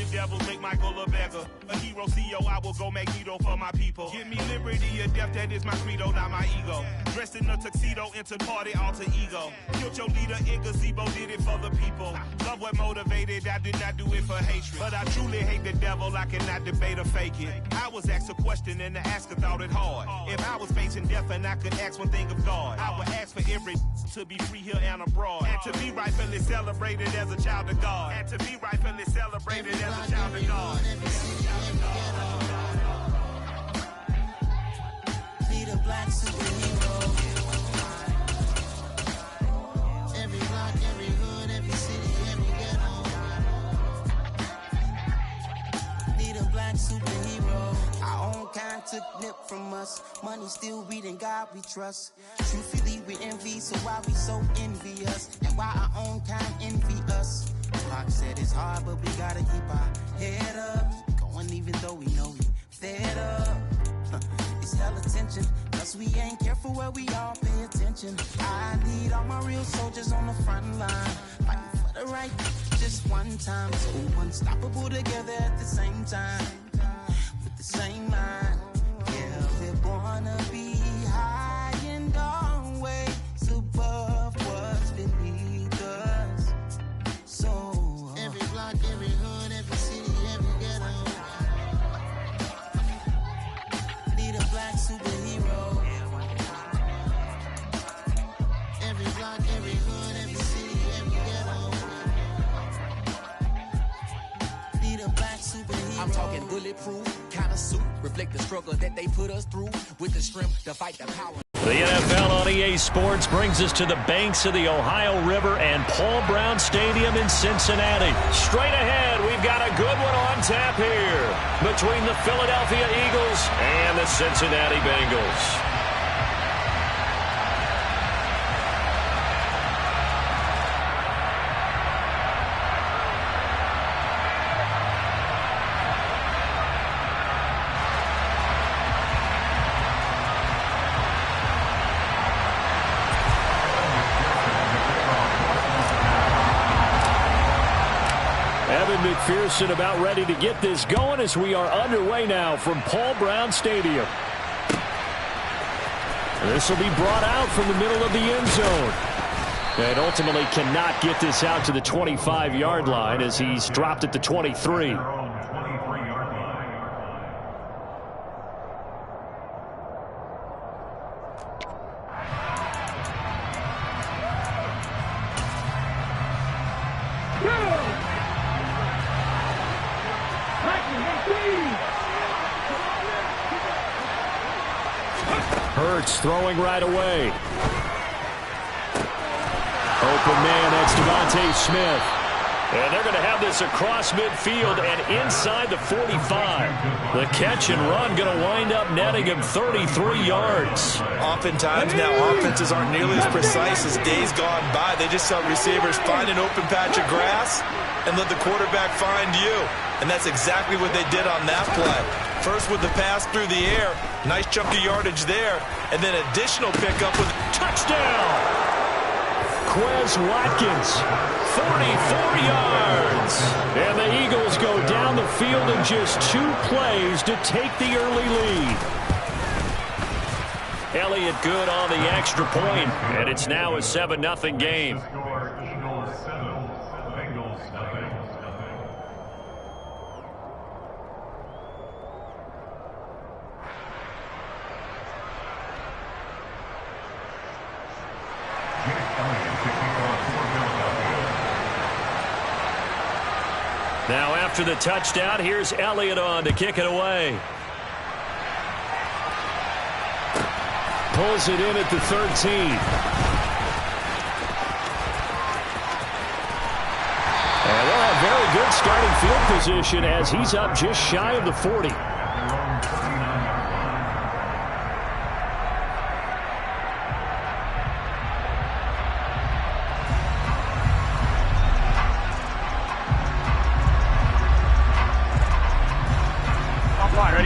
hated devils make Michael a beggar. A hero CEO, I will go Magneto for my people. Give me liberty or death, that is my credo, not my ego. Dressed in a tuxedo, into party, alter ego. Killed your leader in gazebo, did it for the people. Love what motivated, I did not do it for hatred. But I truly hate the devil, I cannot debate or fake it. I was asked a question and the asker thought it hard. If I was facing death and I could ask one thing of God, I would ask for every to be free here and abroad. And to be rightfully celebrated as a child of God. And to be rightfully celebrated as a child of God. Need a black superhero. Every block, every hood, every city, every ghetto. Need a black superhero. Our own kind took nip from us. Money still reading God we trust. Truthfully we envy, so why we so envious? And why our own kind envy us? Pac said it's hard, but we gotta keep our head up. Going even though we know we fed up. It's hell attention, cause we ain't careful where we all pay attention. I need all my real soldiers on the front line, fighting for the right just one time. So unstoppable together at the same time, with the same mind. Yeah, we're gonna be high and always above what's beneath us. So every block, every hood, every city, every ghetto. Need a black superhero. Every block, every hood, every city, every ghetto. Need a black superhero. I'm talking bulletproof kind of suit, reflect the struggle that they put us through with the strength to fight the power. The NFL on EA Sports brings us to the banks of the Ohio River and Paul Brown Stadium in Cincinnati. Straight ahead, we've got a good one on tap here between the Philadelphia Eagles and the Cincinnati Bengals. McPherson about ready to get this going as we are underway now from Paul Brown Stadium. This will be brought out from the middle of the end zone. And ultimately cannot get this out to the 25-yard line as he's dropped at the 23. Hurts throwing right away. Open man, that's Devontae Smith. And they're going to have this across midfield and inside the 45. The catch and run going to wind up netting him 33 yards. Oftentimes now offenses aren't nearly as precise as days gone by. They just saw receivers find an open patch of grass and let the quarterback find you. And that's exactly what they did on that play. First with the pass through the air, nice chunk of yardage there, and then additional pickup with touchdown. Quez Watkins, 44 yards. And the Eagles go down the field in just 2 plays to take the early lead. Elliott good on the extra point, and it's now a 7-0 game. Now after the touchdown, here's Elliott on to kick it away. Pulls it in at the 13. And they'll have very good starting field position as he's up just shy of the 40.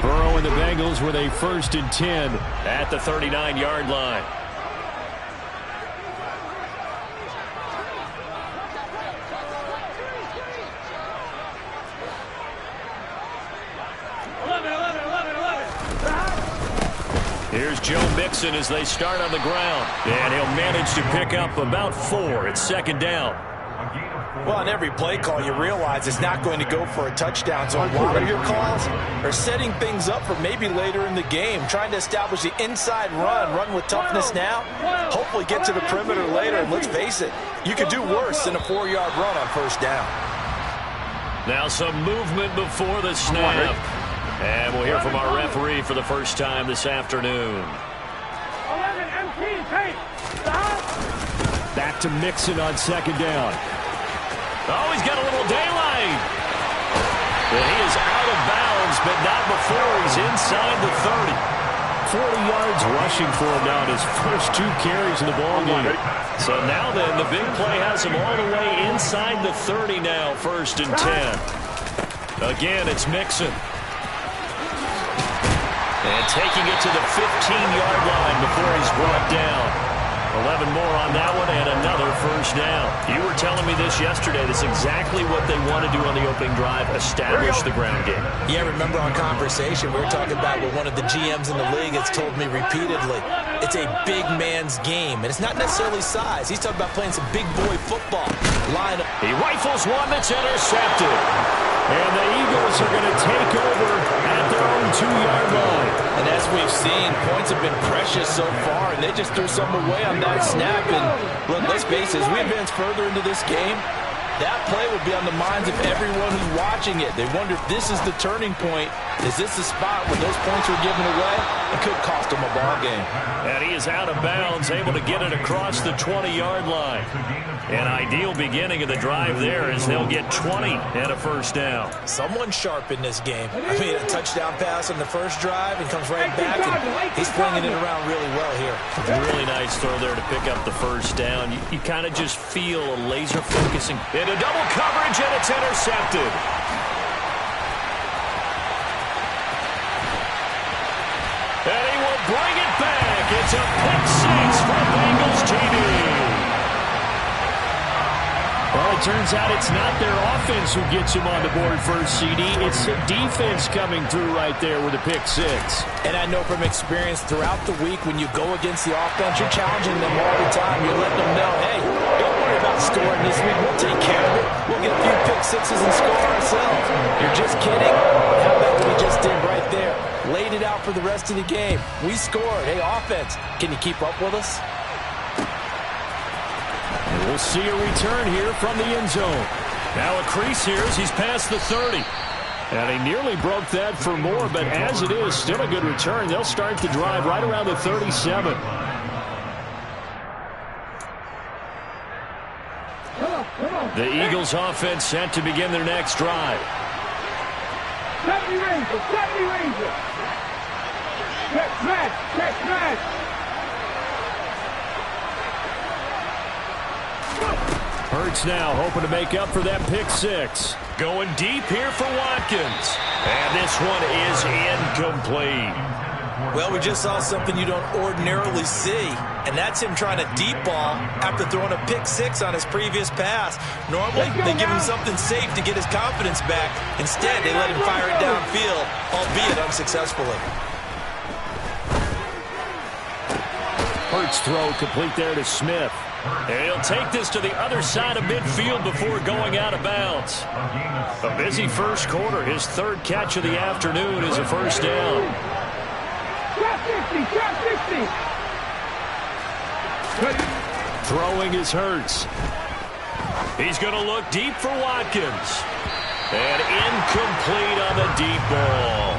Burrow and the Bengals with a 1st and 10 at the 39-yard line. Here's Joe Mixon as they start on the ground. And he'll manage to pick up about 4. It's second down. Well, on every play call, you realize it's not going to go for a touchdown. So a lot of your calls are setting things up for maybe later in the game, trying to establish the inside run with toughness now, hopefully get to the perimeter later. And let's face it, you could do worse than a 4-yard run on first down. Now some movement before the snap. And we'll hear from our referee for the first time this afternoon. Back to Mixon on second down. Oh, he's got a little daylight. And he is out of bounds, but not before he's inside the 30. 40 yards rushing for him now in his first 2 carries in the ballgame. So now then, the big play has him all the way inside the 30 now, 1st and 10. Again, it's Mixon. And taking it to the 15-yard line before he's brought down. 11 more on that one and another first down. You were telling me this yesterday. That's exactly what they want to do on the opening drive, establish the ground game. Yeah, remember our conversation we were talking about with one of the GMs in the league has told me repeatedly, it's a big man's game. And it's not necessarily size. He's talking about playing some big boy football. Line up. He rifles one that's intercepted. And the Eagles are going to take over at their own 2-yard line. And as we've seen, points have been precious so far, and they just threw some away on that snap. And look, let's face it, as we advance further into this game, that play will be on the minds of everyone who's watching it. They wonder if this is the turning point. Is this the spot where those points were given away? It could cost them a ball game. And he is out of bounds, able to get it across the 20-yard line. An ideal beginning of the drive there as they'll get 20 and a first down. Someone sharp in this game. I mean, a touchdown pass on the first drive and comes right back, and he's flinging it around really well here. Really nice throw there to pick up the first down. You kind of just feel a laser focusing. Into double coverage, and it's intercepted. And he will bring it back. It's a pick 6 for Bengals TV. Well, it turns out it's not their offense who gets him on the board first, CD. It's the defense coming through right there with a pick 6. And I know from experience throughout the week when you go against the offense, you're challenging them all the time. You're letting them know, hey, don't worry about scoring this week. We'll take care of it. We'll get a few pick 6s and score ourselves. You're just kidding? How about what we just did right there? Laid it out for the rest of the game. We scored. Hey, offense, can you keep up with us? And we'll see a return here from the end zone. Now a crease here as he's past the 30. And he nearly broke that for more, but as it is, still a good return. They'll start the drive right around the 37. The Eagles offense set to begin their next drive. 70 Ranger. Check smash. Hurts now hoping to make up for that pick 6. Going deep here for Watkins. And this one is incomplete. Well, we just saw something you don't ordinarily see, and that's him trying to deep ball after throwing a pick 6 on his previous pass. Normally, they give him something safe to get his confidence back. Instead, they let him fire it downfield, albeit unsuccessfully. Hurts throw complete there to Smith. And he'll take this to the other side of midfield before going out of bounds. A busy first quarter. His 3rd catch of the afternoon is a first down. Throwing is Hurts. He's going to look deep for Watkins. And incomplete on the deep ball.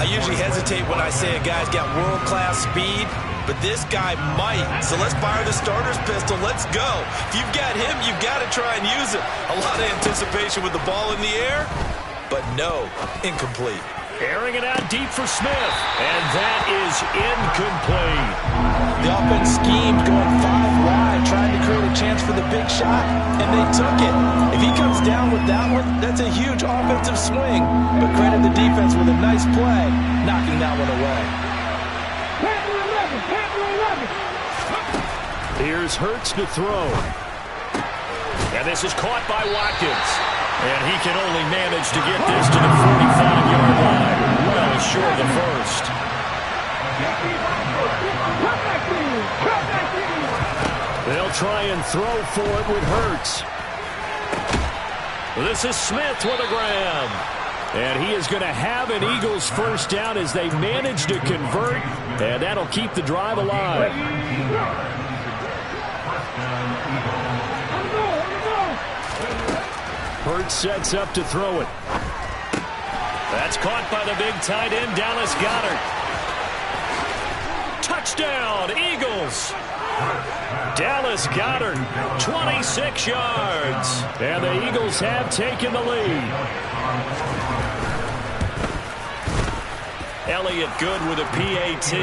I usually hesitate when I say a guy's got world-class speed, but this guy might. So let's fire the starter's pistol. Let's go. If you've got him, you've got to try and use it. A lot of anticipation with the ball in the air, but no, incomplete. Airing it out deep for Smith, and that is incomplete. The offense schemed going 5 wide, trying to create a chance for the big shot, and they took it. If he comes down with that one, that's a huge offensive swing. But credit the defense with a nice play, knocking that one away. Here's Hurts to throw. And this is caught by Watkins. And he can only manage to get this to the 45-yard line. Well short of the first. They'll try and throw for it with Hurts. This is Smith with a grab. And he is going to have an Eagles first down as they manage to convert. And that'll keep the drive alive. Hurts sets up to throw it. That's caught by the big tight end, Dallas Goedert. Touchdown, Eagles. Dallas Goedert, 26 yards. And the Eagles have taken the lead. Elliott good with a PAT.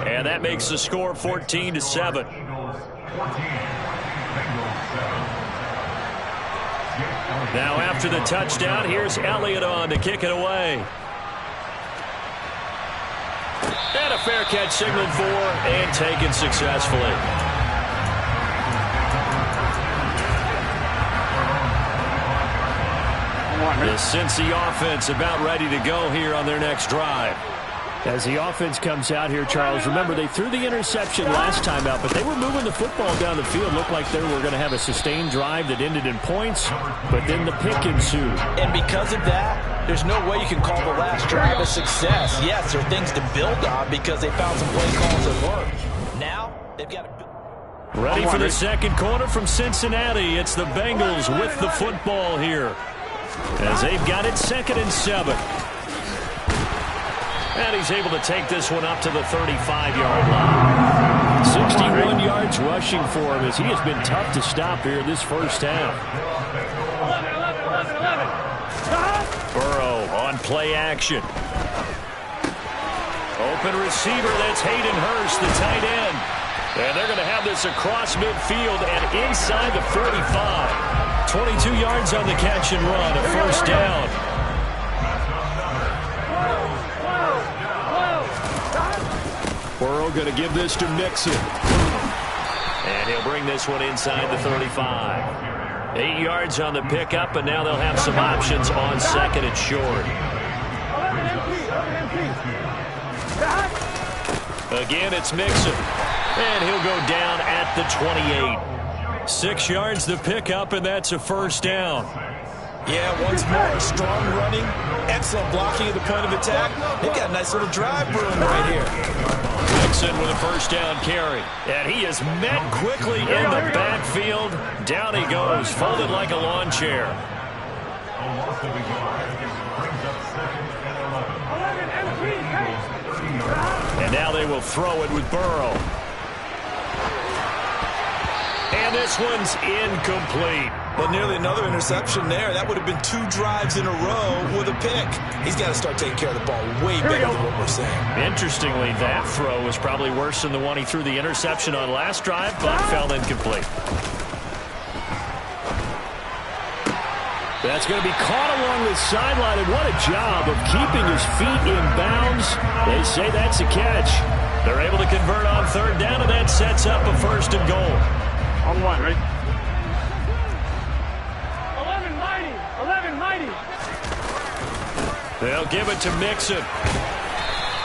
And that makes the score 14-7. Now after the touchdown, here's Elliott on to kick it away. And a fair catch signaled for and taken successfully. The Cincy offense about ready to go here on their next drive. As the offense comes out here, Charles, remember they threw the interception last time out, but they were moving the football down the field. Looked like they were going to have a sustained drive that ended in points, but then the pick ensued. And because of that, there's no way you can call the last drive a success. Yes, there are things to build on because they found some play calls that work. Now, they've got to... Ready for the second quarter from Cincinnati. It's the Bengals with the football here, as they've got it 2nd and 7. And he's able to take this one up to the 35-yard line. 61 yards rushing for him as he has been tough to stop here this first half. Burrow on play action. Open receiver, that's Hayden Hurst, the tight end. And they're going to have this across midfield and inside the 45. 22 yards on the catch and run, a first down. Burrow going to give this to Mixon. And he'll bring this one inside the 35. 8 yards on the pickup, and now they'll have some options on 2nd and short. Again, it's Mixon. And he'll go down at the 28. 6 yards the pickup, and that's a first down. Yeah, once more, strong running, excellent blocking at the point of attack. They've got a nice little drive room right here. Mixon with a first down carry. And he is met quickly in the backfield. Down he goes, folded like a lawn chair. And now they will throw it with Burrow. And this one's incomplete. But nearly another interception there. That would have been 2 drives in a row with a pick. He's got to start taking care of the ball way better than what we're saying. Interestingly, that throw was probably worse than the one he threw the interception on last drive, but fell incomplete. That's going to be caught along the sideline, and what a job of keeping his feet in bounds. They say that's a catch. They're able to convert on 3rd down, and that sets up a 1st and goal. On the line, ready? 11 mighty. They'll give it to Mixon.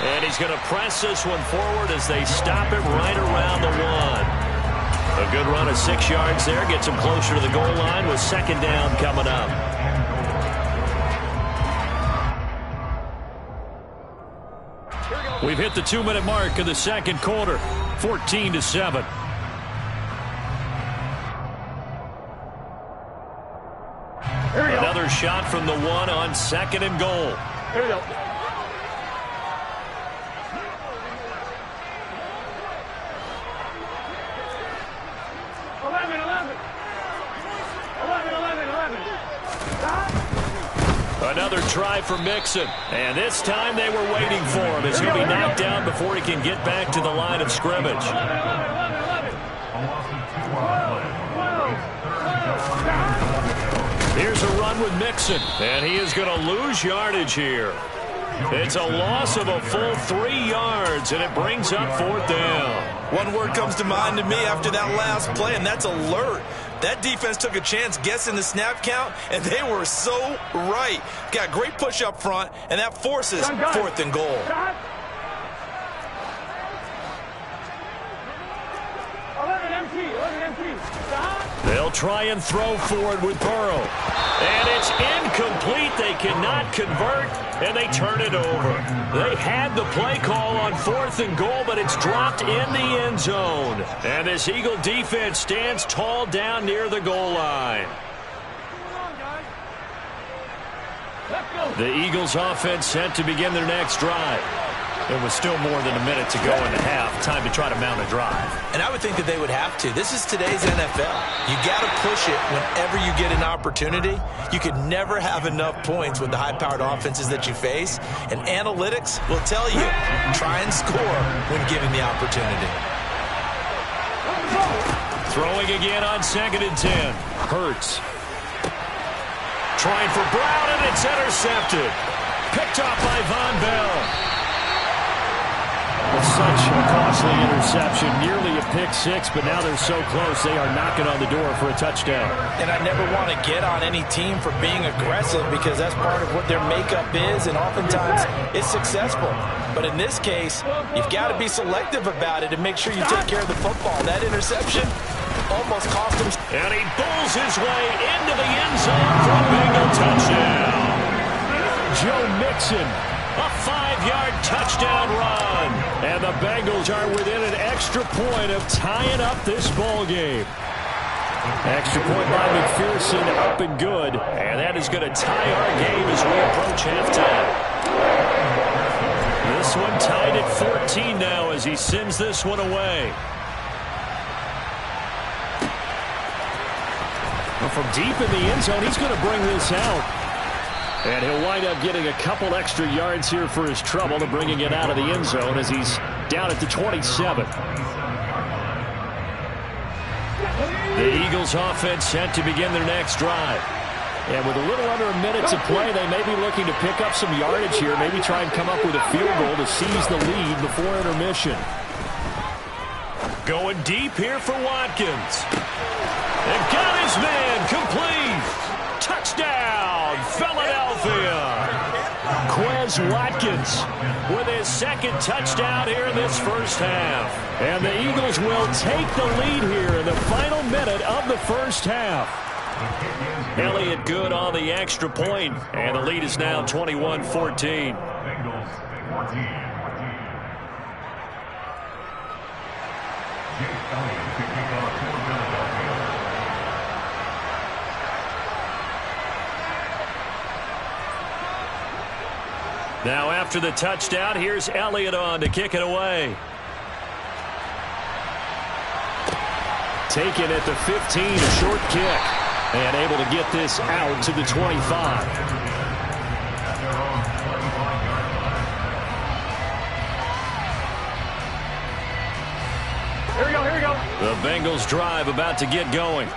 And he's going to press this one forward as they stop him right around the 1. A good run of 6 yards there. Gets him closer to the goal line with 2nd down coming up. We've hit the 2-minute mark of the second quarter. 14-7. Another shot from the 1 on 2nd and goal. Here we go. Another try for Mixon. And this time they were waiting for him as he'll be knocked down before he can get back to the line of scrimmage. Here's a run with Mixon, and he is going to lose yardage here. It's a loss of a full 3 yards, and it brings up 4th down. One word comes to mind to me after that last play, and that's alert. That defense took a chance guessing the snap count, and they were so right. Got great push up front, and that forces 4th and goal. They'll try and throw forward with Burrow. And it's incomplete. They cannot convert, and they turn it over. They had the play call on 4th and goal, but it's dropped in the end zone. And this Eagle defense stands tall down near the goal line. The Eagles offense set to begin their next drive. There was still more than a minute to go in the half. Time to try to mount a drive. And I would think that they would have to. This is today's NFL. You got to push it whenever you get an opportunity. You could never have enough points with the high-powered offenses that you face. And analytics will tell you, try and score when given the opportunity. Throwing again on 2nd and 10. Hurts. Trying for Brown, and it's intercepted. Picked off by Von Bell. Such a costly interception, nearly a pick-6, but now they're so close they are knocking on the door for a touchdown. And I never want to get on any team for being aggressive because that's part of what their makeup is, and oftentimes it's successful. But in this case, you've got to be selective about it and make sure you take care of the football. That interception almost cost him. And he pulls his way into the end zone for a Bengal touchdown. Joe Mixon. A 5-yard touchdown run. And the Bengals are within an extra point of tying up this ball game. Extra point by McPherson, up and good. And that is going to tie our game as we approach halftime. This one tied at 14 now as he sends this one away. Well, from deep in the end zone, he's going to bring this out. And he'll wind up getting a couple extra yards here for his trouble to bringing it out of the end zone as he's down at the 27. The Eagles offense set to begin their next drive. And with a little under a minute to play, they may be looking to pick up some yardage here, maybe try and come up with a field goal to seize the lead before intermission. Going deep here for Watkins. And got his man complete. Touchdown, Philadelphia. Quez Watkins with his 2nd touchdown here in this first half. And the Eagles will take the lead here in the final minute of the first half. Elliott good on the extra point, and the lead is now 21-14. Now after the touchdown, here's Elliott on to kick it away. Taken at the 15, a short kick. And able to get this out to the 25. Here we go, here we go. The Bengals drive about to get going.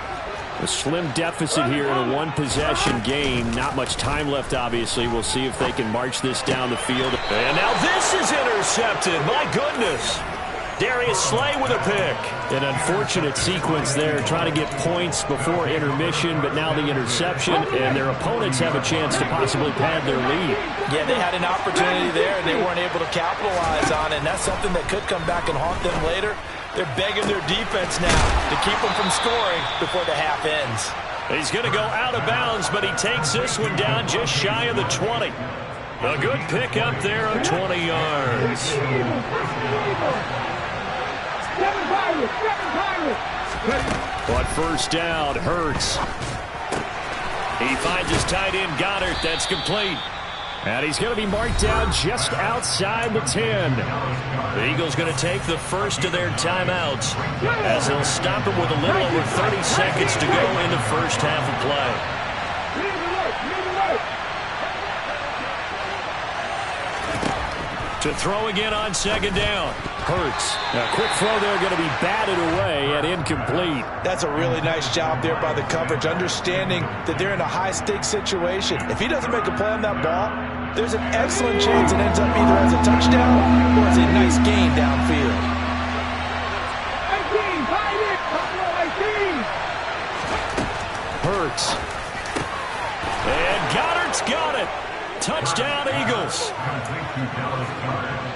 A slim deficit here in a one-possession game. Not much time left, obviously. We'll see if they can march this down the field. And now this is intercepted. My goodness. Darius Slay with a pick. An unfortunate sequence there, trying to get points before intermission, but now the interception, and their opponents have a chance to possibly pad their lead. Yeah, they had an opportunity there, and they weren't able to capitalize on it, and that's something that could come back and haunt them later. They're begging their defense now to keep them from scoring before the half ends. He's going to go out of bounds, but he takes this one down just shy of the 20. A good pick up there of 20 yards. But first down, Hurts. He finds his tight end, Goddard. That's complete. And he's going to be marked down just outside the 10. The Eagles going to take the first of their timeouts as they'll stop him with a little over 30 seconds to go in the first half of play. To throw again on 2nd down. Hurts. A quick throw there going to be batted away and incomplete. That's a really nice job there by the coverage, understanding that they're in a high-stakes situation. If he doesn't make a play on that ball, there's an excellent chance it ends up either as a touchdown or as a nice gain downfield. 18, Hurts. And Goddard's got it. Touchdown, Eagles.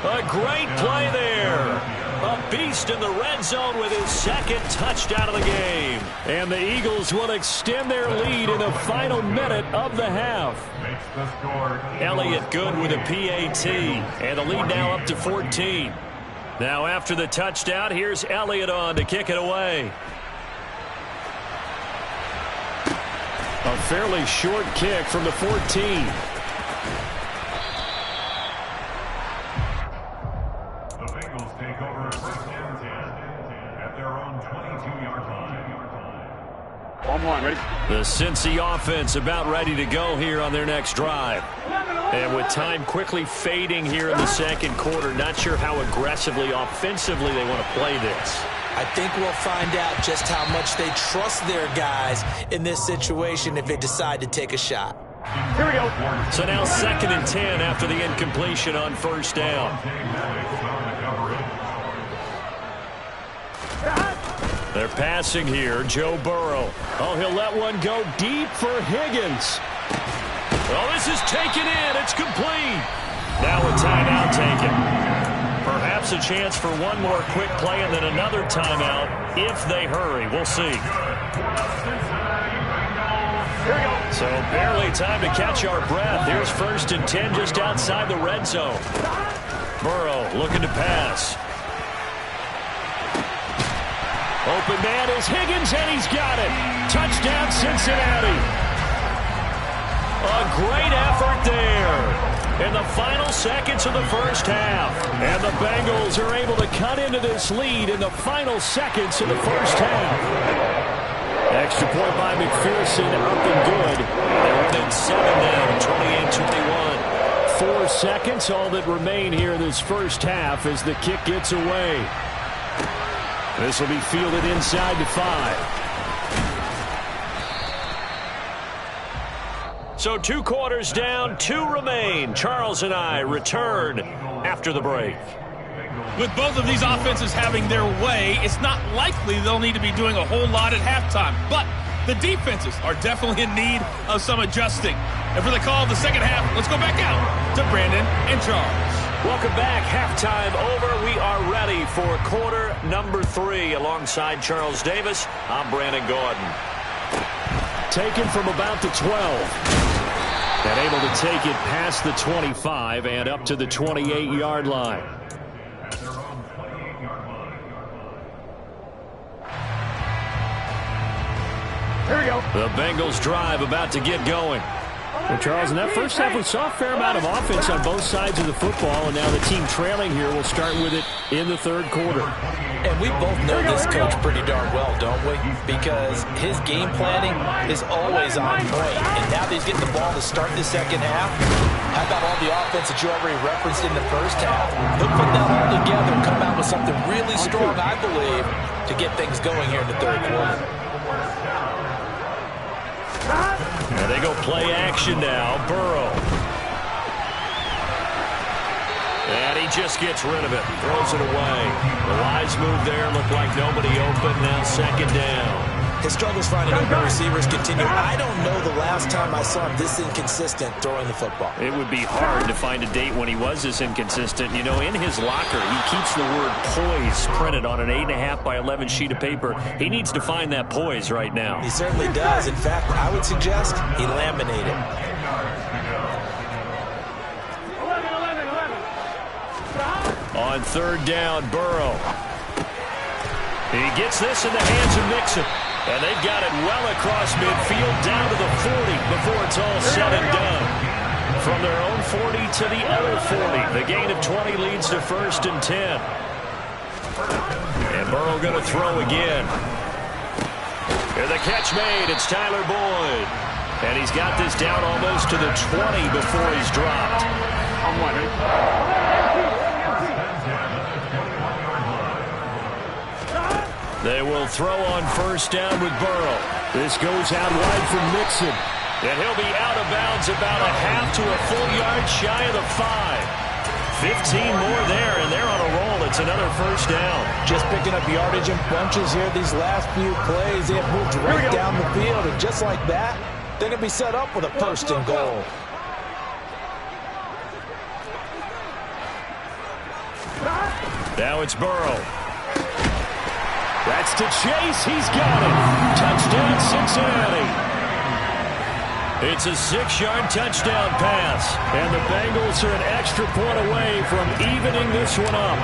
A great play there. A beast in the red zone with his second touchdown of the game. And the Eagles will extend their lead in the final minute of the half. Elliott good with a PAT. And the lead now up to 14. Now after the touchdown, here's Elliott on to kick it away. A fairly short kick from the 14. Ready? The Cincy offense about ready to go here on their next drive. And with time quickly fading here in the second quarter, not sure how aggressively, offensively they want to play this. I think we'll find out just how much they trust their guys in this situation if they decide to take a shot. Here we go. So now 2nd and 10 after the incompletion on first down. They're passing here, Joe Burrow. Oh, he'll let one go deep for Higgins. Oh, this is taken in. It's complete. Now a timeout taken. Perhaps a chance for one more quick play and then another timeout if they hurry. We'll see. Here we go. So barely time to catch our breath. Here's 1st and 10 just outside the red zone. Burrow looking to pass. Open man is Higgins, and he's got it. Touchdown, Cincinnati. A great effort there in the final seconds of the first half. And the Bengals are able to cut into this lead in the final seconds of the first half. Extra point by McPherson, up and good. They're within 7 now, 28-21. 4 seconds, all that remain here in this first half as the kick gets away. This will be fielded inside the 5. So 2 quarters down, 2 remain. Charles and I return after the break. With both of these offenses having their way, it's not likely they'll need to be doing a whole lot at halftime. But the defenses are definitely in need of some adjusting. And for the call of the second half, let's go back out to Brandon and Charles. Welcome back. Halftime over. We are ready for quarter number 3. Alongside Charles Davis, I'm Brandon Gordon. Taken from about the 12. And able to take it past the 25 and up to the 28-yard line. Here we go. The Bengals drive about to get going. Well, Charles, in that first half, we saw a fair amount of offense on both sides of the football, and now the team trailing here will start with it in the third quarter. And we both know this coach pretty darn well, don't we? Because his game planning is always on point. And now that he's getting the ball to start the second half, how about all the offense that you already referenced in the first half? He'll put that all together and come out with something really strong, I believe, to get things going here in the third quarter. And they go play action now. Burrow. And he just gets rid of it. Throws it away. The wise move there. Looked like nobody open. Now 2nd down. His struggles finding open receivers continue. I don't know the last time I saw him this inconsistent throwing the football. It would be hard to find a date when he was this inconsistent. You know, in his locker, he keeps the word poise printed on an 8.5 by 11 sheet of paper. He needs to find that poise right now. He certainly does. In fact, I would suggest he laminated. On 3rd down, Burrow. He gets this in the hands of Mixon. And they've got it well across midfield down to the 40 before it's all said and done. From their own 40 to the other 40. The gain of 20 leads to 1st and 10. And Burrow going to throw again. And the catch made. It's Tyler Boyd. And he's got this down almost to the 20 before he's dropped. I'm wondering. They will throw on 1st down with Burrow. This goes out wide from Mixon. And he'll be out of bounds about a half to a full yard shy of the 5. 15 more there, and they're on a roll. It's another 1st down. Just picking up yardage in bunches here these last few plays. They have moved right down the field, and just like that, they're going to be set up with a 1st and goal. Now it's Burrow. That's to Chase. He's got it. Touchdown, Cincinnati. It's a 6-yard touchdown pass. And the Bengals are an extra point away from evening this one up.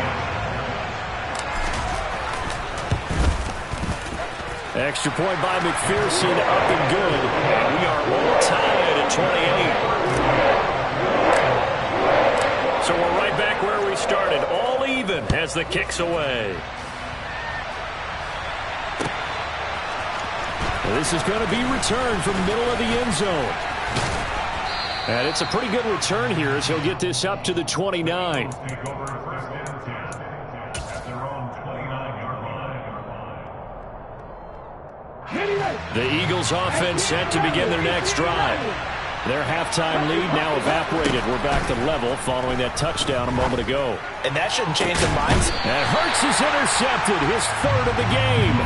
Extra point by McPherson, up and good. And we are all tied at 28. So we're right back where we started. All even as the kick's away. This is going to be returned from the middle of the end zone. And it's a pretty good return here as he'll get this up to the 29. The Eagles offense set to begin their next drive. Their halftime lead now evaporated. We're back to level following that touchdown a moment ago. And that shouldn't change their minds. And Hurts is intercepted, his third of the game.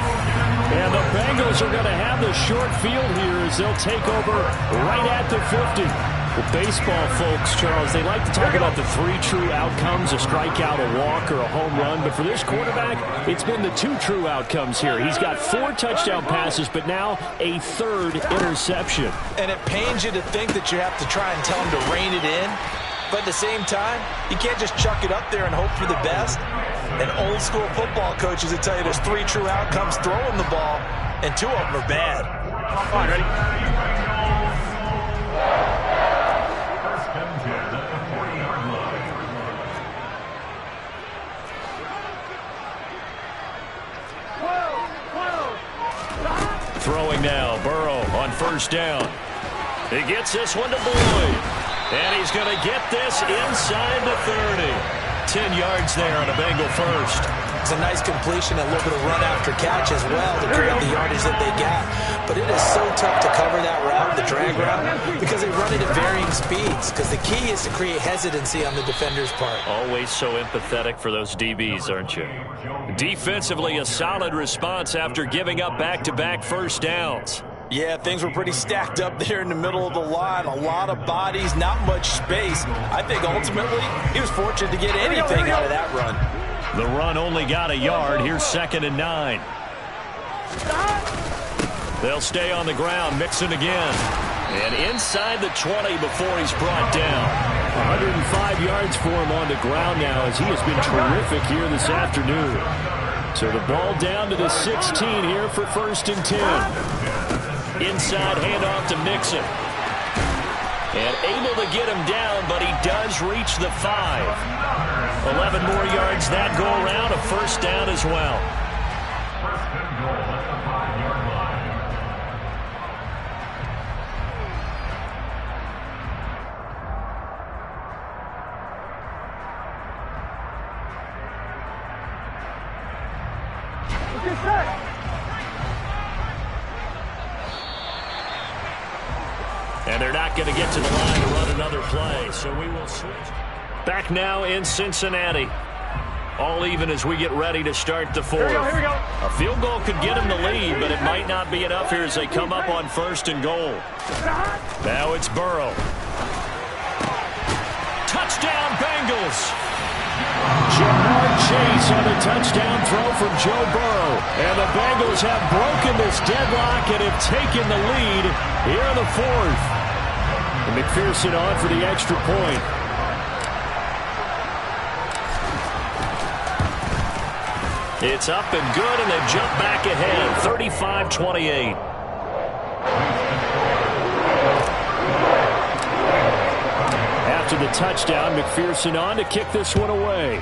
And the Bengals are going to have the short field here as they'll take over right at the 50. Well, baseball folks, Charles, they like to talk about the 3 true outcomes, a strikeout, a walk, or a home run. But for this quarterback, it's been the 2 true outcomes here. He's got 4 touchdown passes, but now a 3rd interception. And it pains you to think that you have to try and tell him to rein it in. But at the same time, you can't just chuck it up there and hope for the best. And old school football coaches will tell you there's 3 true outcomes throwing the ball, and 2 of them are bad. All right, ready? Throwing now, Burrow on first down. He gets this one to Boyd. And he's going to get this inside the 30. 10 yards there on a Bengal first. It's a nice completion, a little bit of run after catch as well to create the yardage that they got. But it is so tough to cover that route, the drag route, because they run it at varying speeds. Because the key is to create hesitancy on the defender's part. Always so empathetic for those DBs, aren't you? Defensively, a solid response after giving up back-to-back first downs. Yeah, things were pretty stacked up there in the middle of the line. A lot of bodies, not much space. I think ultimately he was fortunate to get anything out of that run. The run only got a yard. Here's 2nd and 9. They'll stay on the ground, mixing again. And inside the 20 before he's brought down. 105 yards for him on the ground now as he has been terrific here this afternoon. So the ball down to the 16 here for 1st and 10. Inside handoff to Mixon. And able to get him down, but he does reach the 5. 11 more yards that go around, a first down as well. And they're not going to get to the line to run another play, so we will switch. Back now in Cincinnati. All even as we get ready to start the 4th. Here we go. A field goal could get them the lead, but it might not be enough here as they come up on 1st and goal. Now it's Burrow. Touchdown, Bengals! Jamar Chase on a touchdown throw from Joe Burrow. And the Bengals have broken this deadlock and have taken the lead here in the 4th. And McPherson on for the extra point. It's up and good, and they've jumped back ahead, 35-28. After the touchdown, McPherson on to kick this one away.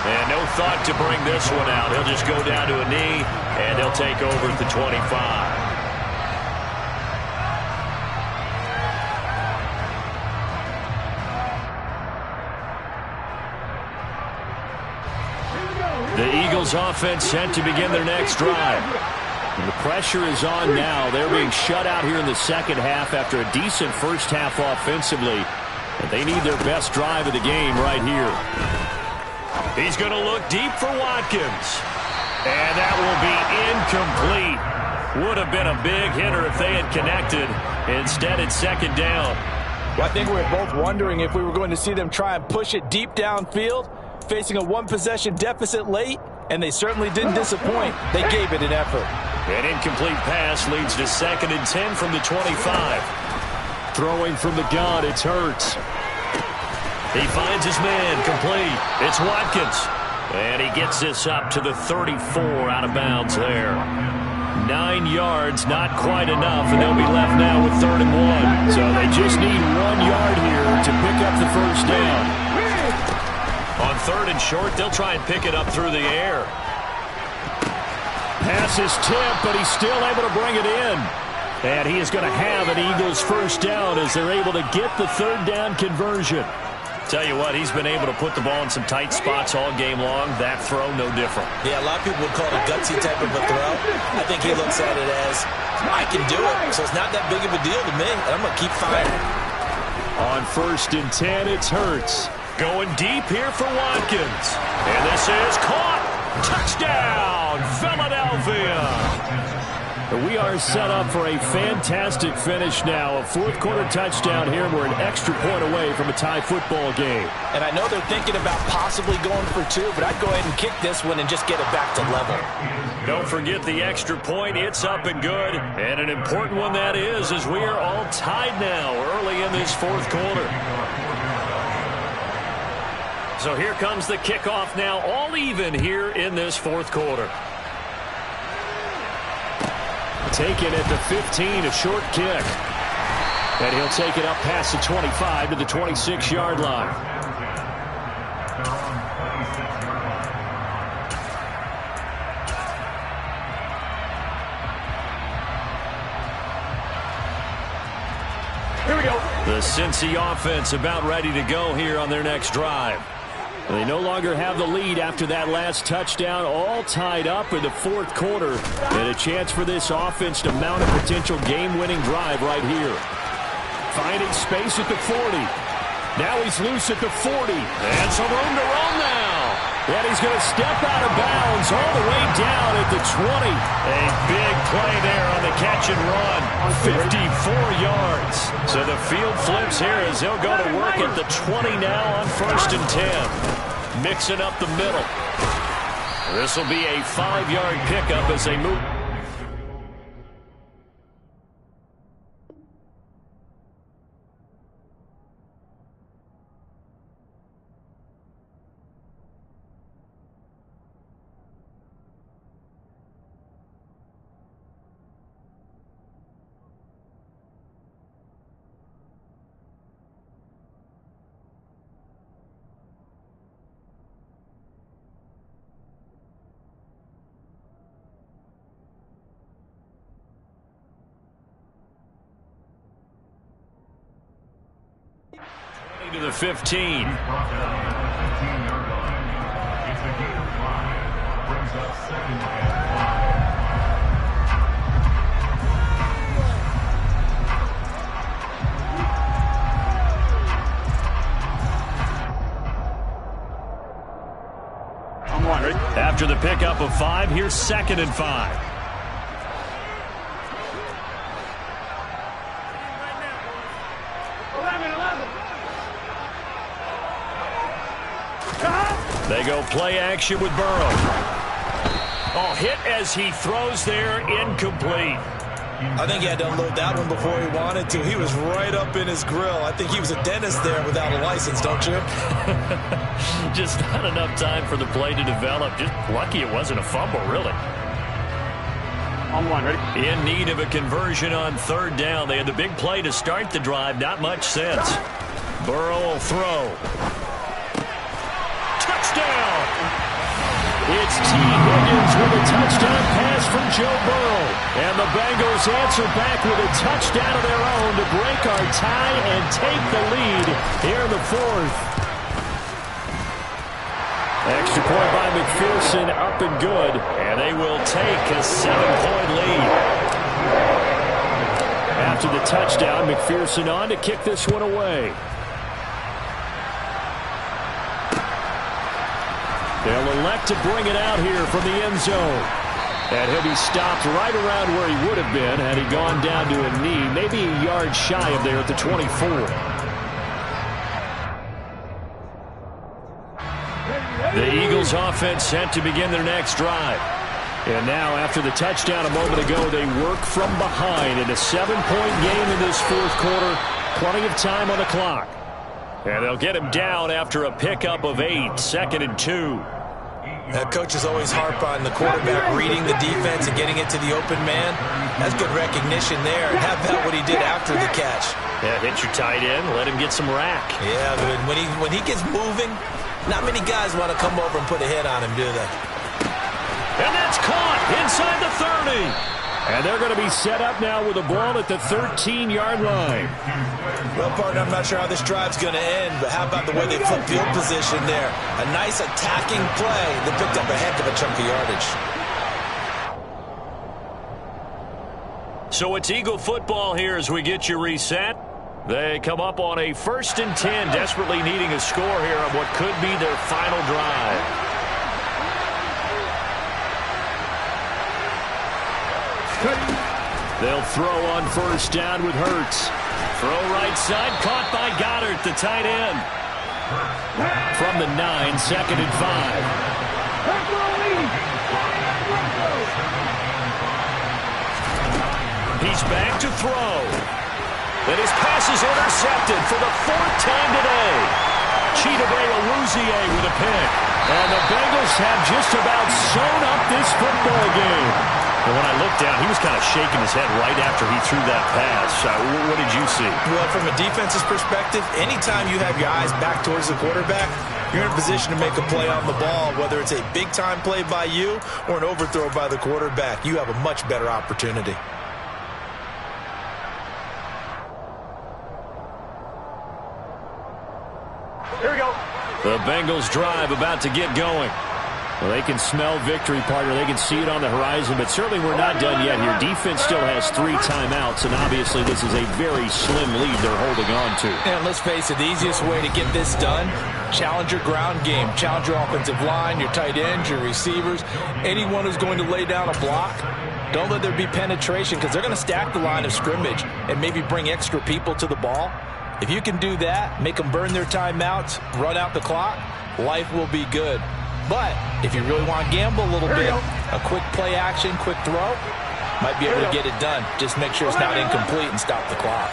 And no thought to bring this one out. He'll just go down to a knee, and he'll take over at the 25. The Eagles offense set to begin their next drive. And the pressure is on now. They're being shut out here in the second half after a decent first half offensively. And they need their best drive of the game right here. He's going to look deep for Watkins. And that will be incomplete. Would have been a big hitter if they had connected. Instead, it's 2nd down. Well, I think we were both wondering if we were going to see them try and push it deep downfield, facing a one-possession deficit late, and they certainly didn't disappoint. They gave it an effort. An incomplete pass leads to 2nd and 10 from the 25. Throwing from the gun, it's Hurts. He finds his man, complete. It's Watkins. And he gets this up to the 34 out of bounds there. 9 yards, not quite enough, and they'll be left now with 3rd and 1. So they just need 1 yard here to pick up the first down. On 3rd and short, they'll try and pick it up through the air. Pass is tipped, but he's still able to bring it in. And he is going to have an Eagles first down as they're able to get the 3rd down conversion. Tell you what, he's been able to put the ball in some tight spots all game long. That throw, no different. Yeah, a lot of people would call it a gutsy type of a throw. I think he looks at it as, I can do it, so it's not that big of a deal to me, and I'm going to keep firing. On 1st and 10, it's Hurts. Going deep here for Watkins. And this is caught. Touchdown, Philadelphia. We are set up for a fantastic finish now. A 4th quarter touchdown here, and we're an extra point away from a tie football game. And I know they're thinking about possibly going for 2, but I'd go ahead and kick this one and just get it back to level. Don't forget the extra point. It's up and good. And an important one that is, as we are all tied now early in this 4th quarter. So here comes the kickoff now, all even here in this 4th quarter. Taken at the 15, a short kick. And he'll take it up past the 25 to the 26-yard line. Here we go. The Cincy offense about ready to go here on their next drive. They no longer have the lead after that last touchdown, all tied up in the 4th quarter. And a chance for this offense to mount a potential game-winning drive right here. Finding space at the 40. Now he's loose at the 40. And some room to roam now. And he's going to step out of bounds all the way down at the 20. A big play there on the catch and run. 54 yards. So the field flips here as they'll go to work at the 20 now on 1st and 10. Mixing up the middle. This will be a 5-yard pickup as they move. To the 15. After the pickup of 5, here's 2nd and 5. They go play action with Burrow. Oh, hit as he throws there, incomplete. I think he had to unload that one before he wanted to. He was right up in his grill. I think he was a dentist there without a license, don't you? Just not enough time for the play to develop. Just lucky it wasn't a fumble, really. On 1, ready? In need of a conversion on 3rd down. They had the big play to start the drive. Not much sense. Burrow will throw. Touchdown! It's T. Higgins with a touchdown pass from Joe Burrow. And the Bengals answer back with a touchdown of their own to break our tie and take the lead here in the 4th. Extra point by McPherson, up and good. And they will take a 7-point lead. After the touchdown, McPherson on to kick this one away. They'll elect to bring it out here from the end zone. And he'll be stopped right around where he would have been had he gone down to a knee, maybe a yard shy of there at the 24. The Eagles offense set to begin their next drive. And now, after the touchdown a moment ago, they work from behind in a 7-point game in this fourth quarter. Plenty of time on the clock. And they'll get him down after a pickup of 8, 2nd and 2. Coaches always harp on the quarterback reading the defense and getting it to the open man. That's good recognition there. And how about what he did after the catch? Yeah, hit your tight end, let him get some rack. Yeah, but when he gets moving, not many guys want to come over and put a hit on him, do they? And that's caught inside the 30. And they're going to be set up now with a ball at the 13-yard line. Well, partner, I'm not sure how this drive's going to end, but how about the way they flip field position there? A nice attacking play that picked up a heck of a chunk of yardage. So it's Eagle football here as we get you reset. They come up on a 1st and 10, desperately needing a score here on what could be their final drive. They'll throw on 1st down with Hurts. Throw right side, caught by Goddard, the tight end. From the 9, 2nd and 5. He's back to throw. And his pass is intercepted for the 4th time today. Chidobe with a pick. And the Bengals have just about sewn up this football game. And when I looked down, he was kind of shaking his head right after he threw that pass. What did you see? Well, from a defense's perspective, anytime you have your eyes back towards the quarterback, you're in a position to make a play on the ball, whether it's a big-time play by you or an overthrow by the quarterback. You have a much better opportunity. Here we go. The Bengals drive about to get going. Well, they can smell victory, partner. They can see it on the horizon, but certainly we're not done yet here. Defense still has 3 timeouts, and obviously this is a very slim lead they're holding on to. And let's face it, the easiest way to get this done, challenge your ground game. Challenge your offensive line, your tight ends, your receivers, anyone who's going to lay down a block. Don't let there be penetration because they're going to stack the line of scrimmage and maybe bring extra people to the ball. If you can do that, make them burn their timeouts, run out the clock, life will be good. But if you really want to gamble a little bit, a quick play action, quick throw, might be able to get it done. Just make sure it's not incomplete and stop the clock.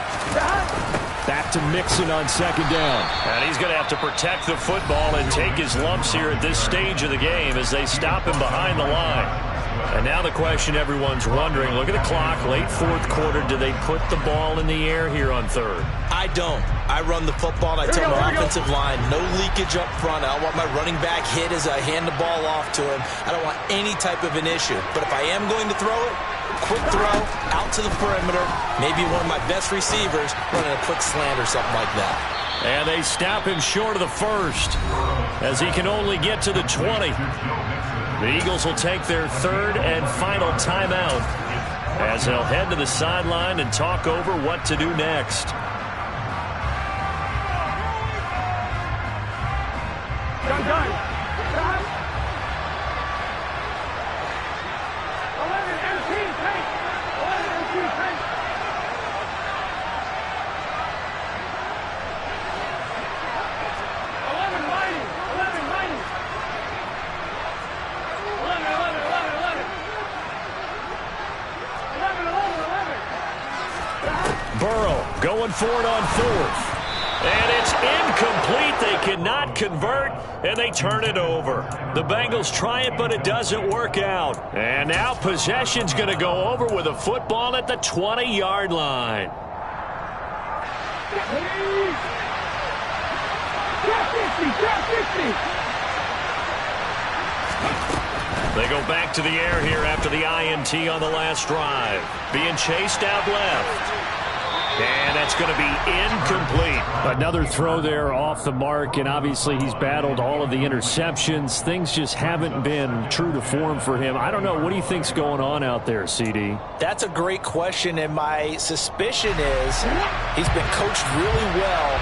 Back to Mixon on 2nd down. And he's going to have to protect the football and take his lumps here at this stage of the game as they stop him behind the line. And now the question everyone's wondering, look at the clock, late 4th quarter, do they put the ball in the air here on 3rd? I don't. I run the football, and I tell my offensive line, no leakage up front. I don't want my running back hit as I hand the ball off to him. I don't want any type of an issue. But if I am going to throw it, quick throw, out to the perimeter, maybe one of my best receivers running a quick slant or something like that. And they stop him short of the 1st as he can only get to the 20. The Eagles will take their 3rd and final timeout as they'll head to the sideline and talk over what to do next. Done. 11 MC tank. 11 MC tank. 11 mighty. 11 mighty. 11. 11. Burrow going for it on 4th. And it's incomplete. They cannot convert, and they turn it over. The Bengals try it, but it doesn't work out. And now possession's going to go over with a football at the 20-yard line. They go back to the air here after the INT on the last drive. Being chased out left. And that's going to be incomplete. Another throw there off the mark, and obviously he's battled all of the interceptions. Things just haven't been true to form for him. I don't know. What do you think's going on out there, CD? That's a great question, and my suspicion is he's been coached really well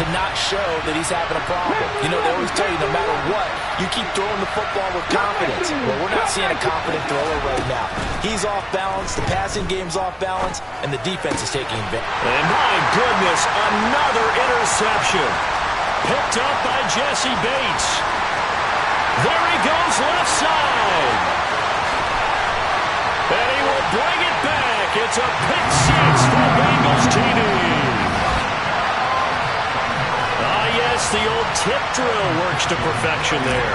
to not show that he's having a problem. You know, they always tell you no matter what, you keep throwing the football with confidence. Well, we're not seeing a confident thrower right now. He's off balance, the passing game's off balance, and the defense is taking advantage. And my goodness, another interception. Picked up by Jesse Bates. There he goes, left side. And he will bring it back. It's a pick six for Bengals TD. Yes, the old tip drill works to perfection there.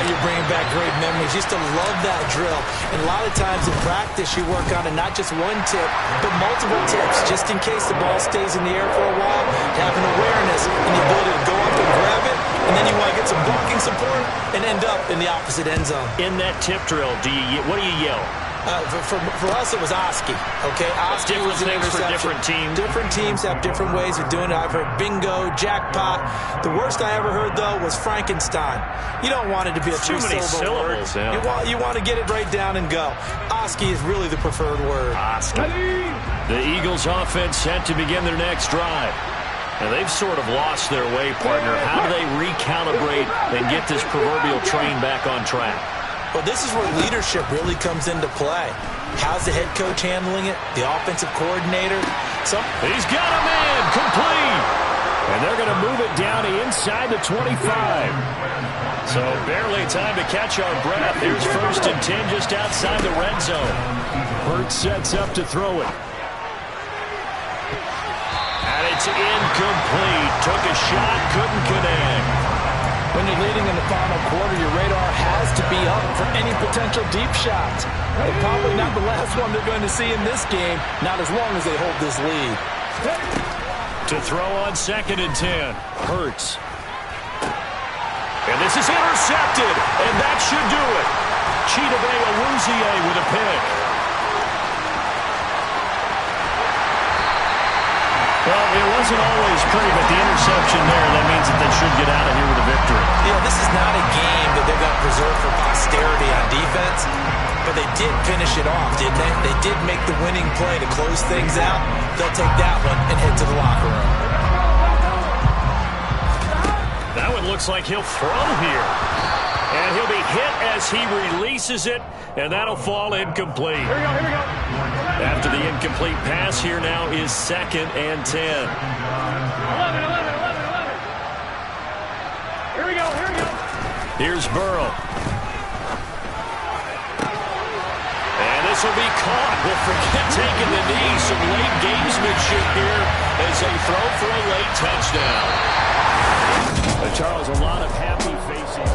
You're bringing back great memories. Used to love that drill. And a lot of times in practice, you work on it, not just one tip, but multiple tips, just in case the ball stays in the air for a while. Having awareness and the ability to go up and grab it, and then you want to get some blocking support and end up in the opposite end zone. In that tip drill, what do you yell? For us, it was Oski. Okay, Oski was an interception. For different teams. Different teams have different ways of doing it. I've heard bingo, jackpot. The worst I ever heard, though, was Frankenstein. You don't want it to be a three-syllable word. Yeah. You want to get it right down and go. Oski is really the preferred word. Oski. The Eagles' offense set to begin their next drive. Now, they've sort of lost their way, partner. How do they recalibrate and get this proverbial train back on track? Well, this is where leadership really comes into play. How's the head coach handling it? The offensive coordinator? He's got a man complete. And they're going to move it down inside the 25. So barely time to catch our breath. Here's 1st and 10 just outside the red zone. Hurts sets up to throw it. And it's incomplete. Took a shot, couldn't connect. When you're leading in the final quarter, your radar has to be up for any potential deep shots. And probably not the last one they're going to see in this game, not as long as they hold this lead. To throw on 2nd and 10. Hurts. And this is intercepted, and that should do it. Chidobe Awuzie with a pick. Well, it wasn't always pretty, but the interception there, that means that they should get out of here with a victory. Yeah, this is not a game that they're going to preserve for posterity on defense, but they did finish it off, didn't they? They did make the winning play to close things out. They'll take that one and head to the locker room. That one looks like he'll throw here. And he'll be hit as he releases it, and that'll fall incomplete. Here we go. After the incomplete pass, here now is 2nd and 10. 11. Here we go. Here's Burrow. And this will be caught. We'll forget taking the knee. Some late gamesmanship here as they throw for a late touchdown. Charles, a lot of happy faces.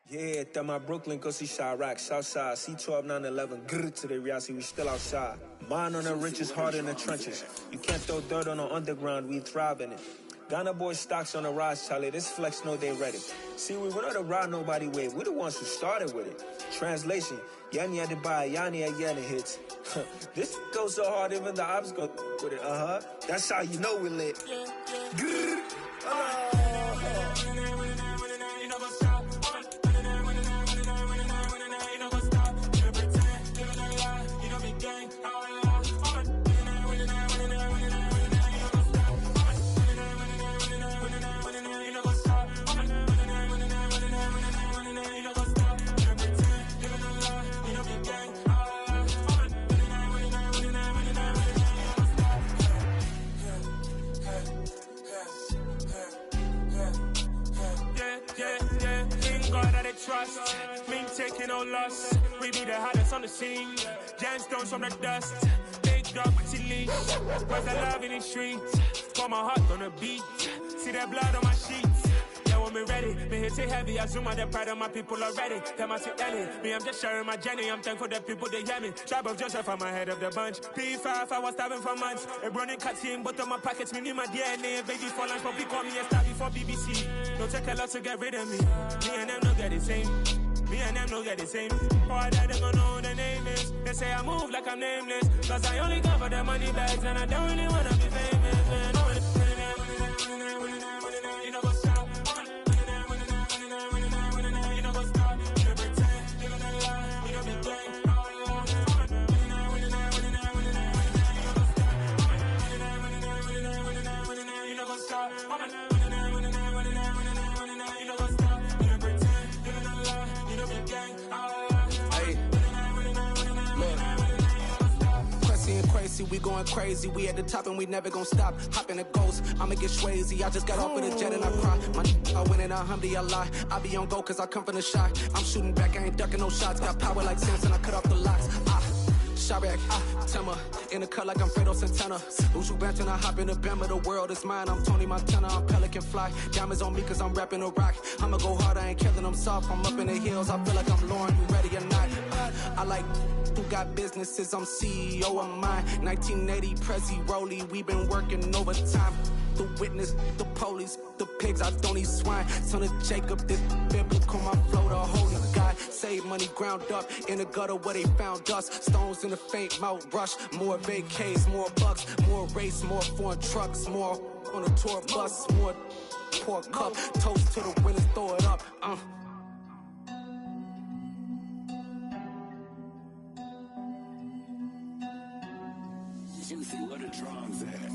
Yeah, that my Brooklyn, go see Chirac, Southside, C12, 911, grrr to the reality, we still outside. Mine on the richest, heart in the trenches. You can't throw dirt on the underground, we thrive in it. Ghana boys stocks on the rise, Charlie, this flex know they ready. See, we went on the ride nobody wave, we the ones who started with it. Translation, Yanni had to buy, Yanni had Yanni hits. This goes so hard, even the ops go with it, That's how you know we lit. Grrr, Trust, me taking no loss. We be the hottest on the scene. Gemstones from the dust. Big dog with your leash. Where's the love in the streets? Got my heart on the beat. See that blood on my sheets. Yeah, when me ready, me hit it heavy. I zoom out the pride of my people already. Tell my sit Ellie. Me, I'm just sharing my journey. I'm thankful that people they hear me. Tribe of Joseph, I'm ahead of the bunch. P5, I was starving for months. A running cut in, but on my pockets, me need my DNA. Baby for lunch, but call me a star before BBC. Don't take a lot to get rid of me. Me and them don't get the same. Me and them don't get the same. All that they gonna know the name is. They say I move like I'm nameless. Cause I only cover the money bags and I don't really wanna be famous, man. You know what's up? You know what's up? You pretend, you gonna lie, you know be gang. You know what's up? see we going crazy. We at the top and we never gon' stop. Hop in the ghost, I'ma get swayzy. I just got off with a jet and I cry. I win in a Humvee, I lie. I be on go cause I come from the shot. I'm shooting back, I ain't ducking no shots. Got power like Samson, I cut off the locks. Shabak, Timmer, in the cut like I'm Fredo Santana. Uju Banton, I hop in the Bama, the world is mine. I'm Tony Montana, I'm Pelican Fly. Diamonds on me cause I'm rapping a rock. I'ma go hard, I ain't killing them soft. I'm up in the hills, I feel like I'm Lauren, you ready or not? I like who got businesses, I'm CEO of mine. 1980 Prezi Rolly, we been working overtime. The witness, the police, the pigs, I don't eat swine. Son of Jacob, this biblical, my flow, the holy God. Save money ground up in the gutter where they found us. Stones in the faint mouth rush. More vacays, more bucks, more race, more foreign trucks, more on a tour bus, more pork cup. Toast to the winners, throw it up. Juicy, what a drums at.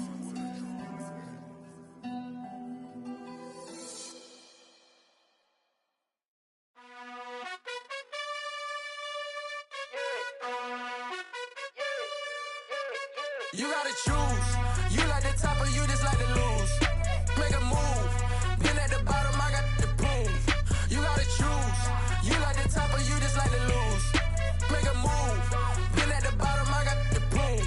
You gotta choose. You like the top or you just like to lose. Make a move. Been at the bottom, I got the prove. You gotta choose. You like the top or you just like to lose. Make a move. Been at the bottom, I got the prove.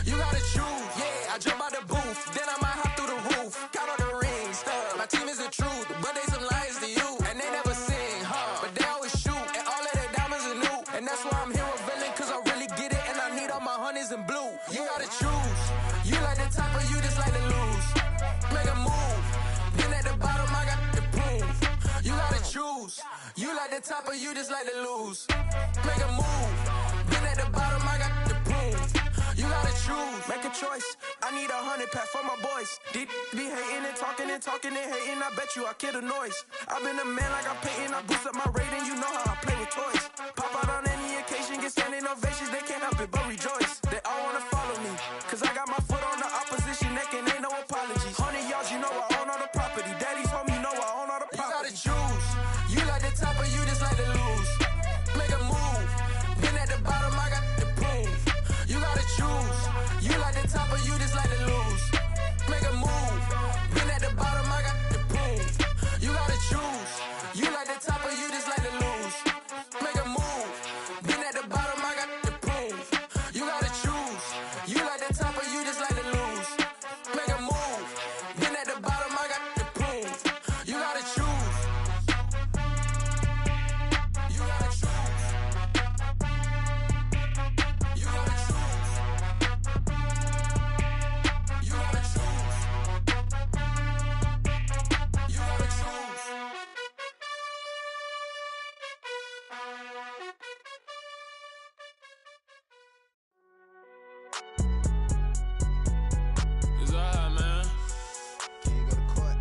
You gotta choose. Yeah, I jump out the booth. Then I might hop through the roof. Count all the rings. My team is the truth, but they some liars to you. And they never sing, but they always shoot. And all of their diamonds are new. And that's why I'm here with villain, cause I really get it. And I need all my honeys in blue. You gotta choose. You like the top or you just like to lose. Make a move. Been at the bottom, I got the proof. You gotta choose. You like the top or you just like to lose. Make a move. Been at the bottom, I got the proof. You gotta choose. Make a choice. I need 100 pack for my boys. Be hating and talking and hating. I bet you I kill the noise. I've been a man like I'm Peyton. I boost up my rating. You know how I play with toys. Pop out on any occasion, get standing ovations. They can't help it but rejoice. They all wanna follow me, cause I got my foot on the opposition neck and ain't no apologies. 100 yards, you know I own all the property. Daddy's home, you know I own all the property. You gotta choose. You like the top or you just like to lose. Make a move. Been at the bottom, I got the proof. You gotta choose. You like the top or you just like to lose. Make a move. Been at the bottom, I got the proof. You gotta choose. You like the top or you just like to lose. Make a move. Been at the bottom, I got the proof. You gotta choose. You like the top or you just like to lose. Make a move. Been at the bottom, I got the proof. You gotta choose. You gotta choose. You gotta choose. You gotta choose. You gotta choose. It's alright, man. Can you go to court?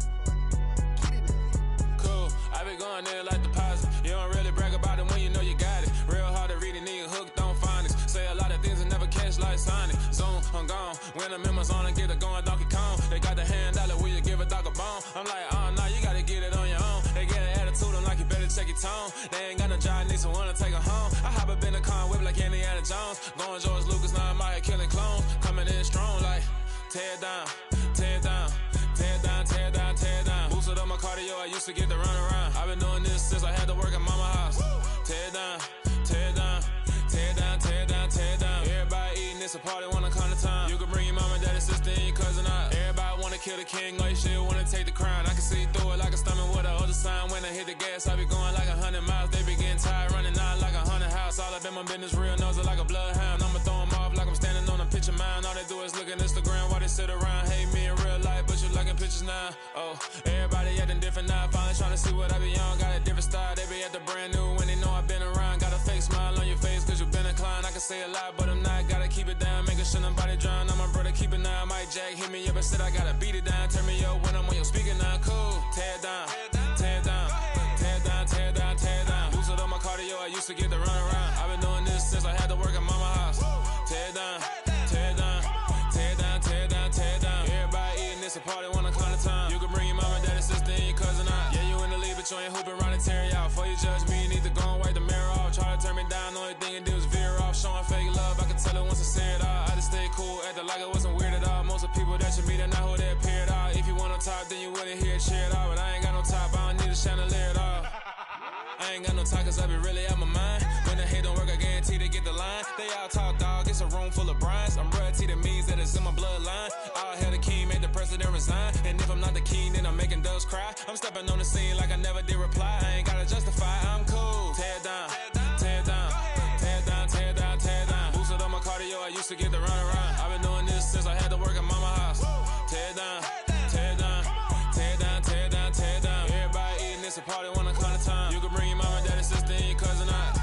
Cool. I been going there like deposit. You don't really brag about it when you know you got it. Real hard to read it, nigga hooked on phonics. Say a lot of things and never catch like Sonic. Zone, I'm gone. When I'm in my zone, I get it going Donkey Kong. They got the hand dollar, will you give a dog a bone? I'm like, oh, no, you gotta get it on your own. They get an attitude, I'm like, you better check your tone. They ain't got no job, need someone to take her home. I hop up in the car and whip like Indiana Jones. Going George Lucas, now I'm out here killing clones. Coming in strong like, tear down, tear down, tear down, tear down, tear down. Boosted up my cardio, I used to get to run around. I've been doing this since I had to work at mama house. Tear down, tear down, tear down, tear down, tear down. Everybody eating, it's a party, wanna come to time. You can bring your mama, daddy, sister, and your cousin out. Everybody wanna kill the king, like shit, wanna take the crown. I can see through it like a stomach with a other sign. When I hit the gas, I be going like 100 miles. They be getting tired, running out like 100 house. All up in my business, real nose like a bloodhound. I'ma throw 'em off like I'm standing on a picture mound. All they do is look at Instagram while they sit around. Hate me in real life, but you liking pictures now. Oh, everybody acting different now. Finally trying to see what I be on. Got a different style, they be at the brand new when they know I've been around. Got a fake smile on your face cause you been inclined. I can say a lot, but I'm not. Gotta keep it down, making sure nobody drown. I'm my brother, keep it now. Mike Jack hit me up and said I gotta beat it down. Turn me up when I'm on your speaker now. Cool, tear down, tear down, tear down, tear down, tear down. Boosted up my cardio, I used to get to run around. I've been doing this since I had to work at mama house. Tear down, tear down, tear down, tear down, tear down. Everybody eating, it's a party, wanna come to time. You can bring your mama, daddy, sister, and your cousin out. Yeah, you in the lead, but you ain't hooping around and tear you out. Before you judge me, you need to go and wipe the mirror off. Try to turn me down, the only thing you do is veer off. Showing fake love, I can tell it once I say it all. I just stay cool at the I ain't got no time, cause I be really out my mind. When the hate don't work, I guarantee to get the line. They all talk, dog, it's a room full of brines. I'm royalty, that means that it's in my bloodline. All hail the king, made the president resign. And if I'm not the king, then I'm making doves cry. I'm stepping on the scene like I never did reply. I ain't gotta justify, I'm cool. Tear down, tear down, tear down, tear down, tear down. Boosted on my cardio, I used to get the run around. I've been doing this since I had to work at mama house. Tear down, tear down, tear down, tear down, tear down. Everybody eating, it's a party when I come to time. You can bring your mama, daddy, sister, and your cousin out.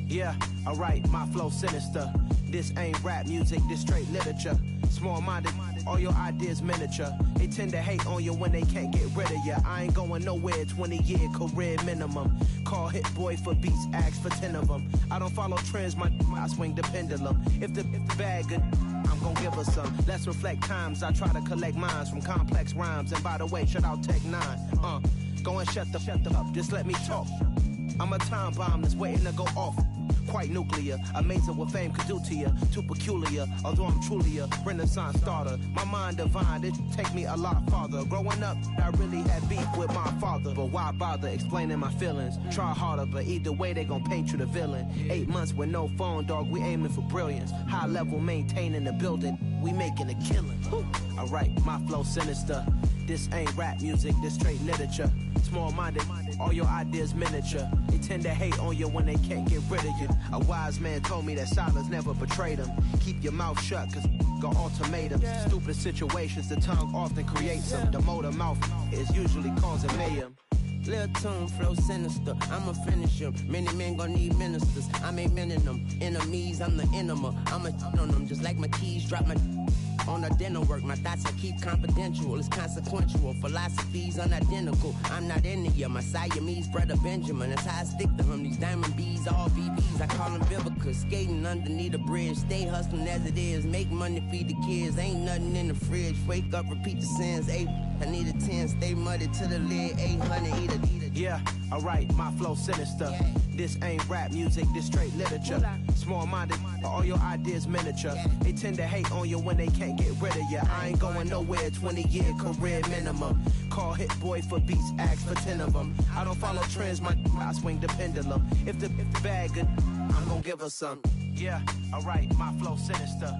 Yeah, alright, my flow sinister. This ain't rap music, this straight literature. Small-minded, all your ideas miniature. They tend to hate on you when they can't get rid of you. I ain't going nowhere, 20-year career minimum. Call hit boy for beats, ask for 10 of them. I don't follow trends, I swing the pendulum. If the bag good, I'm gon' give her some. Let's reflect times, I try to collect minds from complex rhymes. And by the way, shout out Tech 9. Go and shut the up, just let me talk. I'm a time bomb that's waiting to go off. Quite nuclear, amazing what fame could do to you. Too peculiar, although I'm truly a renaissance starter. My mind divine, it take me a lot farther. Growing up, I really had beef with my father. But why bother explaining my feelings? Try harder, but either way they gon' paint you the villain. 8 months with no phone, dog, we aiming for brilliance. High level maintaining the building, we making a killing. Alright, my flow sinister. This ain't rap music, this straight literature. Small-minded, all your ideas miniature. They tend to hate on you when they can't get rid of you. A wise man told me that silence never betrayed him. Keep your mouth shut, cause got ultimatums. Stupid situations, the tongue often creates them. The motor mouth is usually causing mayhem. Lil' tune, flow sinister, I'ma finish him. Many men gon' need ministers, I ain't mending them. Enemies, I'm the enema, I'ma on them. Just like my keys, drop my on the dinner work. My thoughts I keep confidential, it's consequential. Philosophies unidentical, I'm not into you. My Siamese brother Benjamin, that's how I stick to him. These diamond bees, all BBs, I call them Vivica. Skating underneath a bridge, stay hustling as it is. Make money, feed the kids, ain't nothing in the fridge. Wake up, repeat the sins, 8, I need a 10, stay muddy to the lid, 800, eat it. Yeah, alright, my flow sinister. This ain't rap music, this straight literature. Small-minded, all your ideas miniature. They tend to hate on you when they can't get rid of you. I ain't going nowhere, 20-year career minimum. Call hit boy for beats, ask for 10 of them. I don't follow trends, I swing the pendulum. If the bag good, I'm gon' give her some. Yeah, alright, my flow sinister.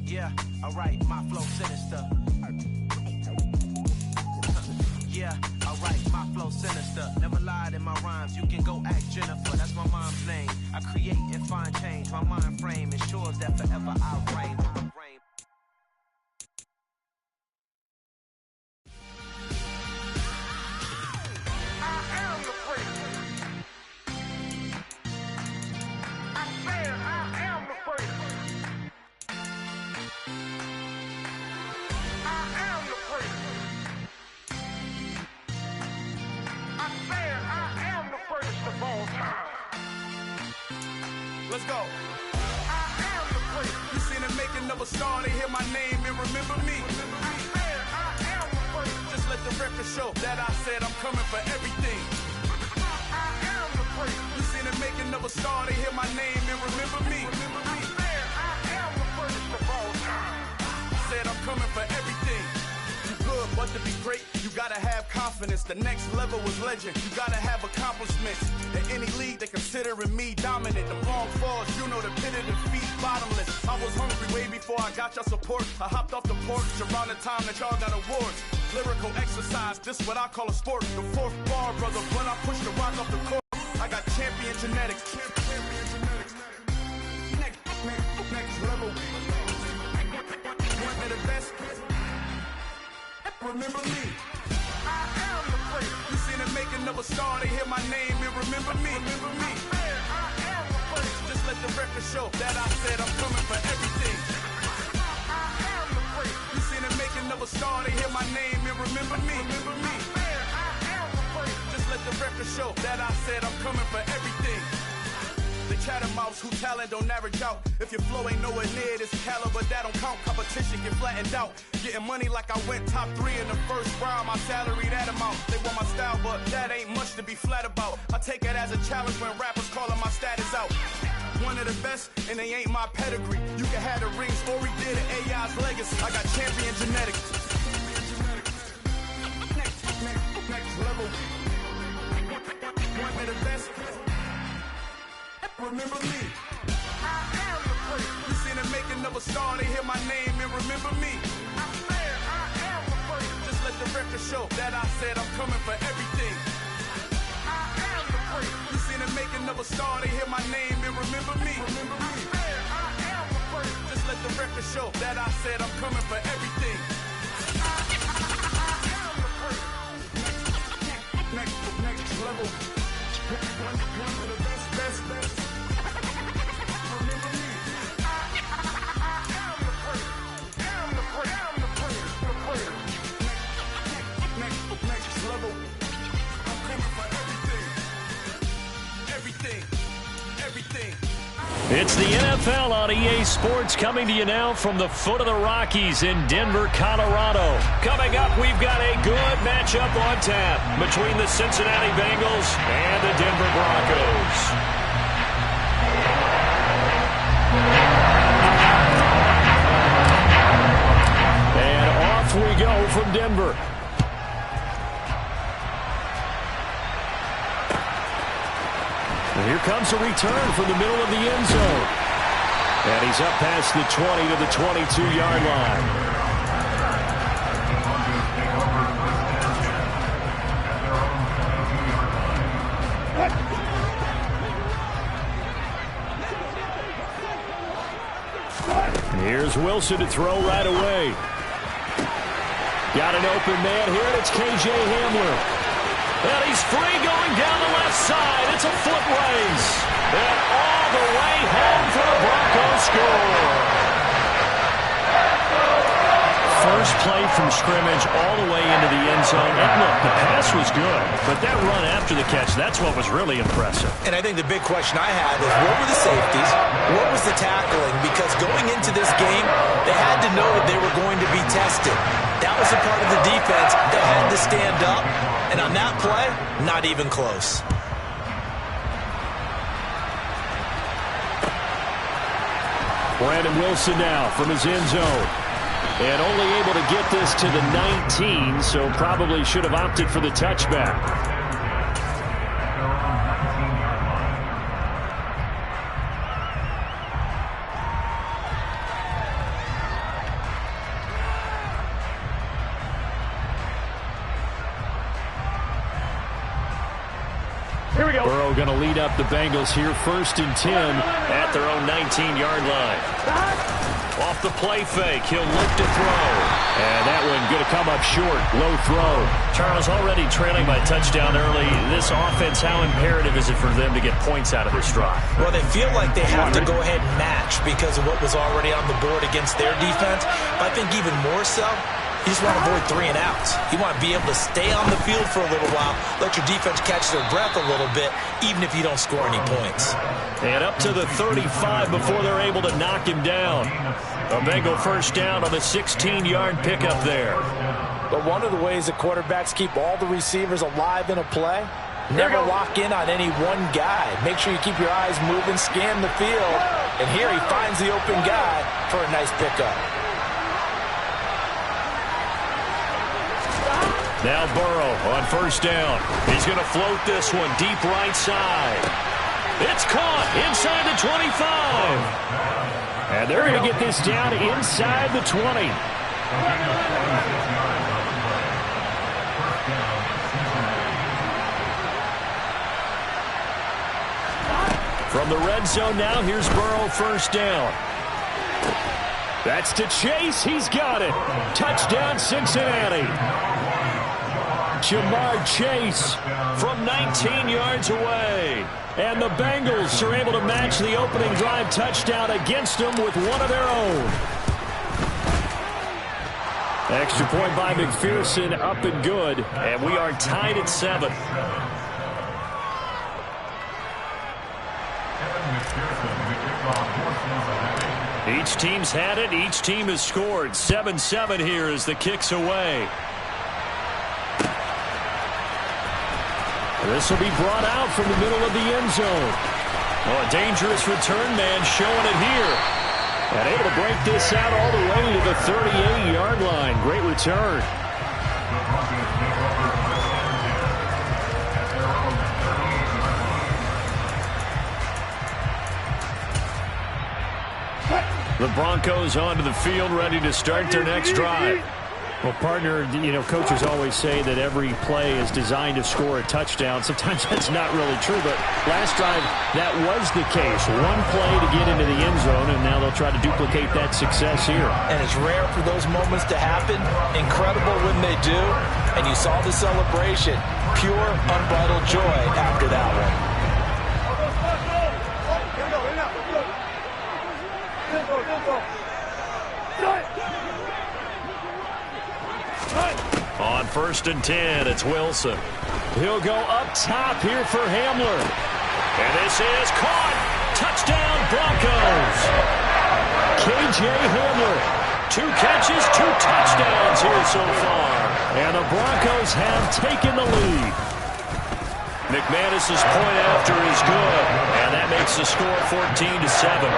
Yeah, alright, my flow sinister. Yeah, alright, my flow sinister. Never lied in my rhymes, you can go ask Jennifer. That's my mom's name. I create and find change. My mind frame ensures that forever I'll reign. Let's go. I am the prince. You seen the making of a star, they hear my name and remember me. I am the prince. Just let the record show that I said I'm coming for everything. I am the prince. You seen the making of a star, they hear my name and remember me. I am the prince of all time. Said I'm coming for everything. You good, but to be great, you gotta have confidence. The next level was legend. You gotta have accomplishments. In any league, they considering me dominant. The long falls, you know the pit of defeat, bottomless. I was hungry way before I got your support. I hopped off the porch around the time that y'all got awards. Lyrical exercise, this what I call a sport. The fourth bar, brother, when I push the rock off the court. I got champion genetics. Next level. One of the best. Remember me. I am the place. You seen the making of a star, they hear my name and remember me. Remember me. I am the place. Just let the record show that I said I'm coming for everything. I am the place. You seen the making of a star, they hear my name and remember me. Remember me. I am the place. Just let the record show that I said I'm coming for everything. The catamounts who talent don't average out. If your flow ain't nowhere near this caliber, that don't count. Competition get flattened out. Getting money like I went top 3 in the first round. My salary that amount. They want my style, but that ain't much to be flat about. I take it as a challenge when rappers calling my status out. One of the best, and they ain't my pedigree. You can have the rings, or we did it, AI's legacy. I got champion genetics. Next level. One of the best. Remember me. I am the place. You seen the making of a star, they hear my name and remember me. I said I am the place. Just let the record show that I said I'm coming for everything. I am the place. You seen the making of a star, they hear my name and remember me. Remember me. I said I am the place. Just let the record show that I said I'm coming for everything. I am the place. Next level. One of the best. It's the NFL on EA Sports coming to you now from the foot of the Rockies in Denver, Colorado. Coming up, we've got a good matchup on tap between the Cincinnati Bengals and the Denver Broncos. And off we go from Denver. Here comes a return from the middle of the end zone. And he's up past the 20 to the 22-yard line. And here's Wilson to throw right away. Got an open man here, and it's KJ Hamler. And he's free going down the left side. It's a foot race. And all the way home for the Broncos score. First play from scrimmage all the way into the end zone. And look, the pass was good, but that run after the catch, that's what was really impressive. And I think the big question I have is what were the safeties? What was the tackling? Because going into this game, they had to know that they were going to be tested. That was a part of the defense that had to stand up. And on that play, not even close. Brandon Wilson now from his end zone. And only able to get this to the 19, so probably should have opted for the touchback. Burrow going to lead up the Bengals here, 1st and 10 at their own 19-yard line. Off the play fake, he'll look to throw. And that one going to come up short, low throw. Charles, already trailing by touchdown early. This offense, how imperative is it for them to get points out of this drive? Well, they feel like they have to go ahead and match because of what was already on the board against their defense. But I think even more so, you just want to avoid 3 and outs. You want to be able to stay on the field for a little while, let your defense catch their breath a little bit, even if you don't score any points. And up to the 35 before they're able to knock him down. A Bengal first down on the 16-yard pickup there. But one of the ways that quarterbacks keep all the receivers alive in a play, never lock in on any one guy. Make sure you keep your eyes moving, scan the field. And here he finds the open guy for a nice pickup. Now Burrow on first down. He's going to float this one deep right side. It's caught inside the 25. And they're going to get this down inside the 20. From the red zone now, here's Burrow first down. That's to Chase. He's got it. Touchdown, Cincinnati. Jamar Chase from 19 yards away. And the Bengals are able to match the opening drive touchdown against them with one of their own. Extra point by McPherson, up and good. And we are tied at 7. Each team's had it. Each team has scored. 7-7 here as the kick's away. This will be brought out from the middle of the end zone. Oh, a dangerous return man showing it here. And able to break this out all the way to the 38-yard line. Great return. The Broncos onto the field, ready to start their next drive. Well, partner, coaches always say that every play is designed to score a touchdown. Sometimes that's not really true, but last drive, that was the case. One play to get into the end zone, and now they'll try to duplicate that success here. And it's rare for those moments to happen. Incredible when they do. And you saw the celebration. Pure, unbridled joy after that one. On first and 10, it's Wilson. He'll go up top here for Hamler. And this is caught. Touchdown, Broncos. K.J. Hamler. 2 catches, 2 touchdowns here so far. And the Broncos have taken the lead. McManus's point after is good. And that makes the score 14-7.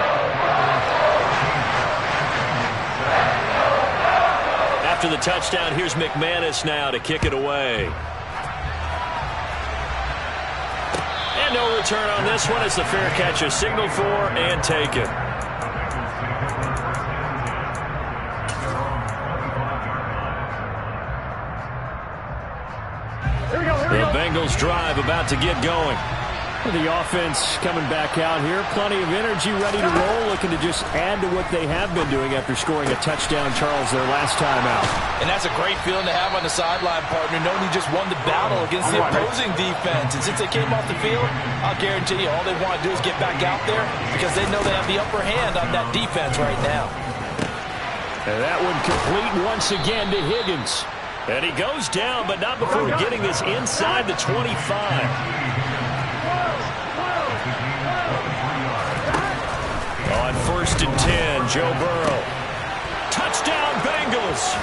After the touchdown, here's McManus now to kick it away. And no return on this one as the fair catch is signaled for and taken. The Bengals drive about to get going. The offense coming back out here. Plenty of energy, ready to roll, looking to just add to what they have been doing after scoring a touchdown, Charles, their last time out. And that's a great feeling to have on the sideline, partner, knowing you just won the battle against the opposing defense. And since they came off the field, I'll guarantee you all they want to do is get back out there because they know they have the upper hand on that defense right now. And that one complete once again to Higgins. And he goes down, but not before getting this inside the 25. On first and 10, Joe Burrow. Touchdown, Bengals.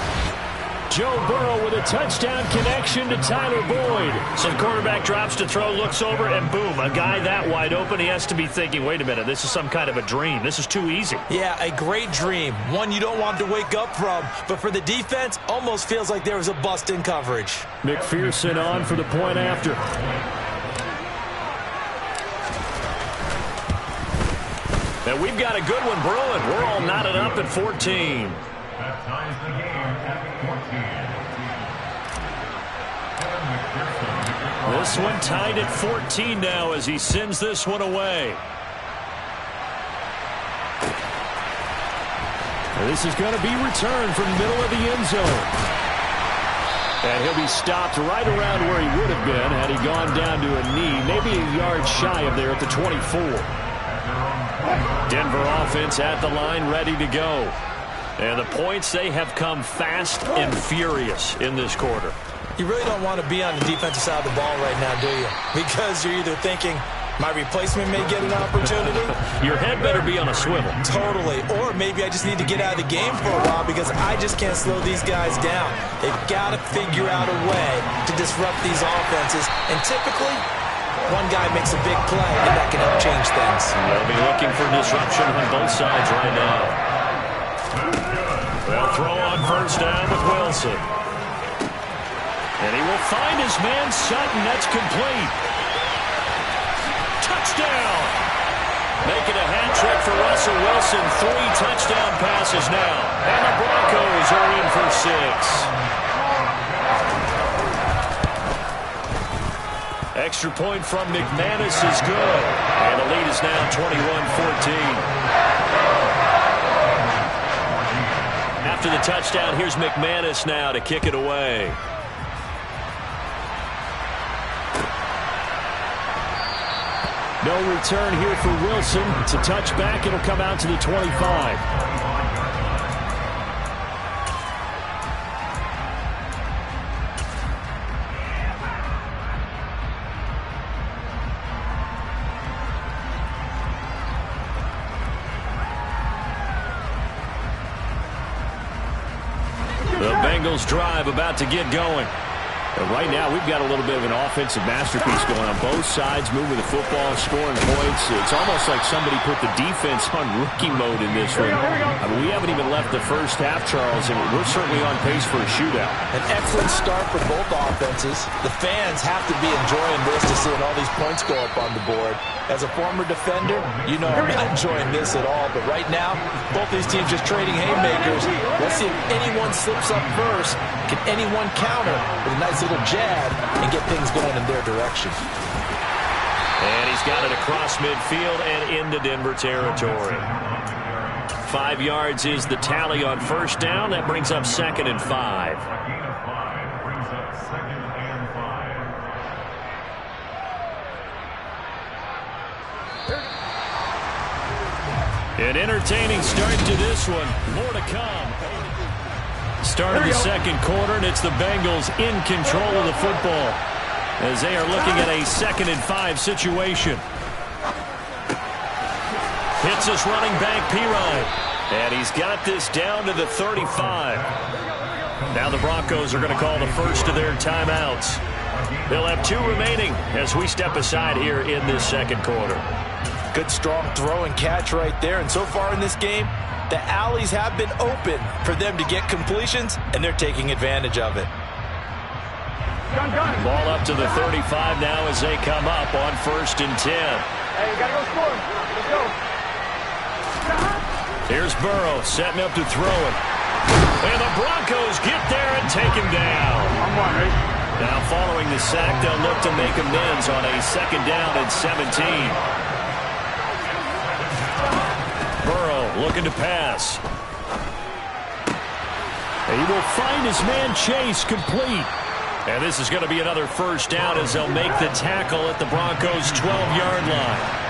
Joe Burrow with a touchdown connection to Tyler Boyd. So the quarterback drops to throw, looks over, and boom, a guy that wide open. He has to be thinking, wait a minute, this is some kind of a dream. This is too easy. Yeah, a great dream. One you don't want to wake up from. But for the defense, almost feels like there was a bust in coverage. McPherson on for the point after. And we've got a good one brewing. We're all knotted up at 14. That ties the game at 14. This one tied at 14 now as he sends this one away. This is going to be returned from the middle of the end zone. And he'll be stopped right around where he would have been had he gone down to a knee, maybe a yard shy of there at the 24. Denver offense at the line, ready to go. And the points, they have come fast and furious in this quarter. You really don't want to be on the defensive side of the ball right now, do you? Because you're either thinking, my replacement may get an opportunity. Your head better be on a swivel. Totally. Or maybe I just need to get out of the game for a while because I just can't slow these guys down. They've got to figure out a way to disrupt these offenses. And typically, one guy makes a big play, and that can help change things. They'll be looking for disruption on both sides right now. They'll throw on first down with Wilson. And he will find his man Sutton. That's complete. Touchdown. Making a hat trick for Russell Wilson. 3 touchdown passes now. And the Broncos are in for 6. Extra point from McManus is good. And the lead is now 21-14. After the touchdown, here's McManus now to kick it away. No return here for Wilson. It's a touchback. It'll come out to the 25. The Bengals drive about to get going. But right now, we've got a little bit of an offensive masterpiece going on both sides, moving the football, scoring points. It's almost like somebody put the defense on rookie mode in this one. I mean, we haven't even left the first half, Charles, and we're certainly on pace for a shootout. An excellent start for both offenses. The fans have to be enjoying this to seeing all these points go up on the board. As a former defender, you know I'm not enjoying this at all. But right now, both these teams just trading haymakers. Let's see if anyone slips up first. Can anyone counter with a nice little jab and get things going in their direction? And he's got it across midfield and into Denver territory. 5 yards is the tally on first down. That brings up 2nd and 5. An entertaining start to this one. More to come. Start of the second quarter, and it's the Bengals in control of the football as they are looking at a 2nd and 5 situation. Hits us running back Pirine, and he's got this down to the 35. Now the Broncos are going to call the first of their timeouts. They'll have 2 remaining as we step aside here in this second quarter. Good, strong throw and catch right there. And so far in this game, the alleys have been open for them to get completions, and they're taking advantage of it. Ball up to the 35 now as they come up on 1st and 10. Hey, you got to go score. Let's go. Here's Burrow setting up to throw it. And the Broncos get there and take him down. I'm on, right? Now following the sack, they'll look to make amends on a 2nd down and 17. Burrow looking to pass. He will find his man Chase complete. And this is going to be another first down as they'll make the tackle at the Broncos' 12-yard line.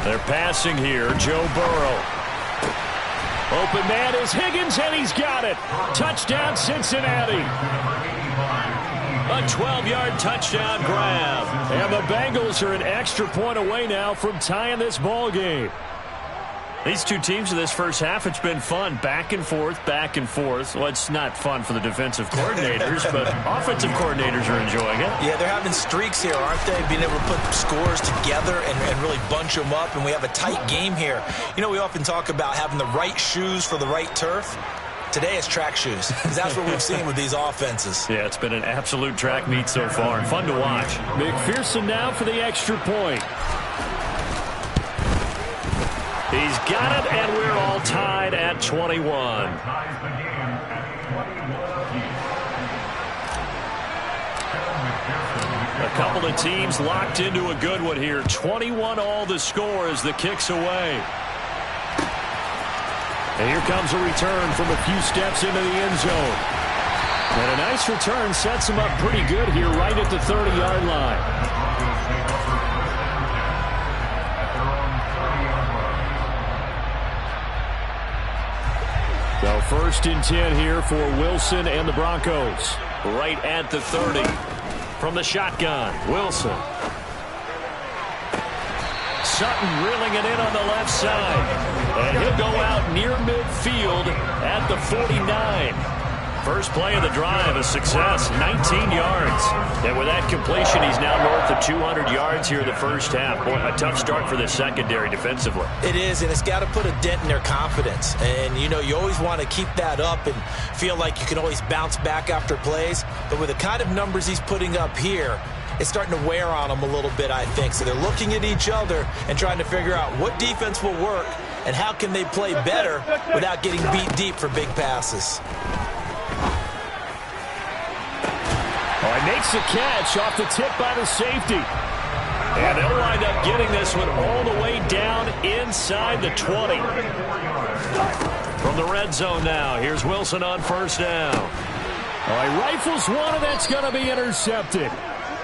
They're passing here. Joe Burrow. Open man is Higgins, and he's got it. Touchdown, Cincinnati. A 12-yard touchdown grab. And the Bengals are an extra point away now from tying this ball game. These 2 teams in this first half, it's been fun. Back and forth, back and forth. Well, it's not fun for the defensive coordinators, but offensive coordinators are enjoying it. Yeah, they're having streaks here, aren't they? Being able to put scores together and really bunch them up, and we have a tight game here. You know, we often talk about having the right shoes for the right turf. Today it's track shoes, because that's what we've seen with these offenses. Yeah, it's been an absolute track meet so far, and fun to watch. McPherson now for the extra point. He's got it, and we're all tied at 21. A couple of teams locked into a good one here. 21 all the score as the kick's away. And here comes a return from a few steps into the end zone. And a nice return sets him up pretty good here right at the 30-yard line. So 1st and 10 here for Wilson and the Broncos. Right at the 30. From the shotgun, Wilson. Sutton reeling it in on the left side. And he'll go out near midfield at the 49. First play of the drive, a success, 19 yards. And with that completion, he's now north of 200 yards here in the first half. Boy, a tough start for the secondary defensively. It is, and it's got to put a dent in their confidence. And, you know, you always want to keep that up and feel like you can always bounce back after plays. But with the kind of numbers he's putting up here, it's starting to wear on them a little bit, I think. So they're looking at each other and trying to figure out what defense will work and how can they play better without getting beat deep for big passes. Oh, he makes the catch off the tip by the safety. And they'll wind up getting this one all the way down inside the 20. From the red zone now, here's Wilson on first down. Oh, he rifles one, and that's going to be intercepted.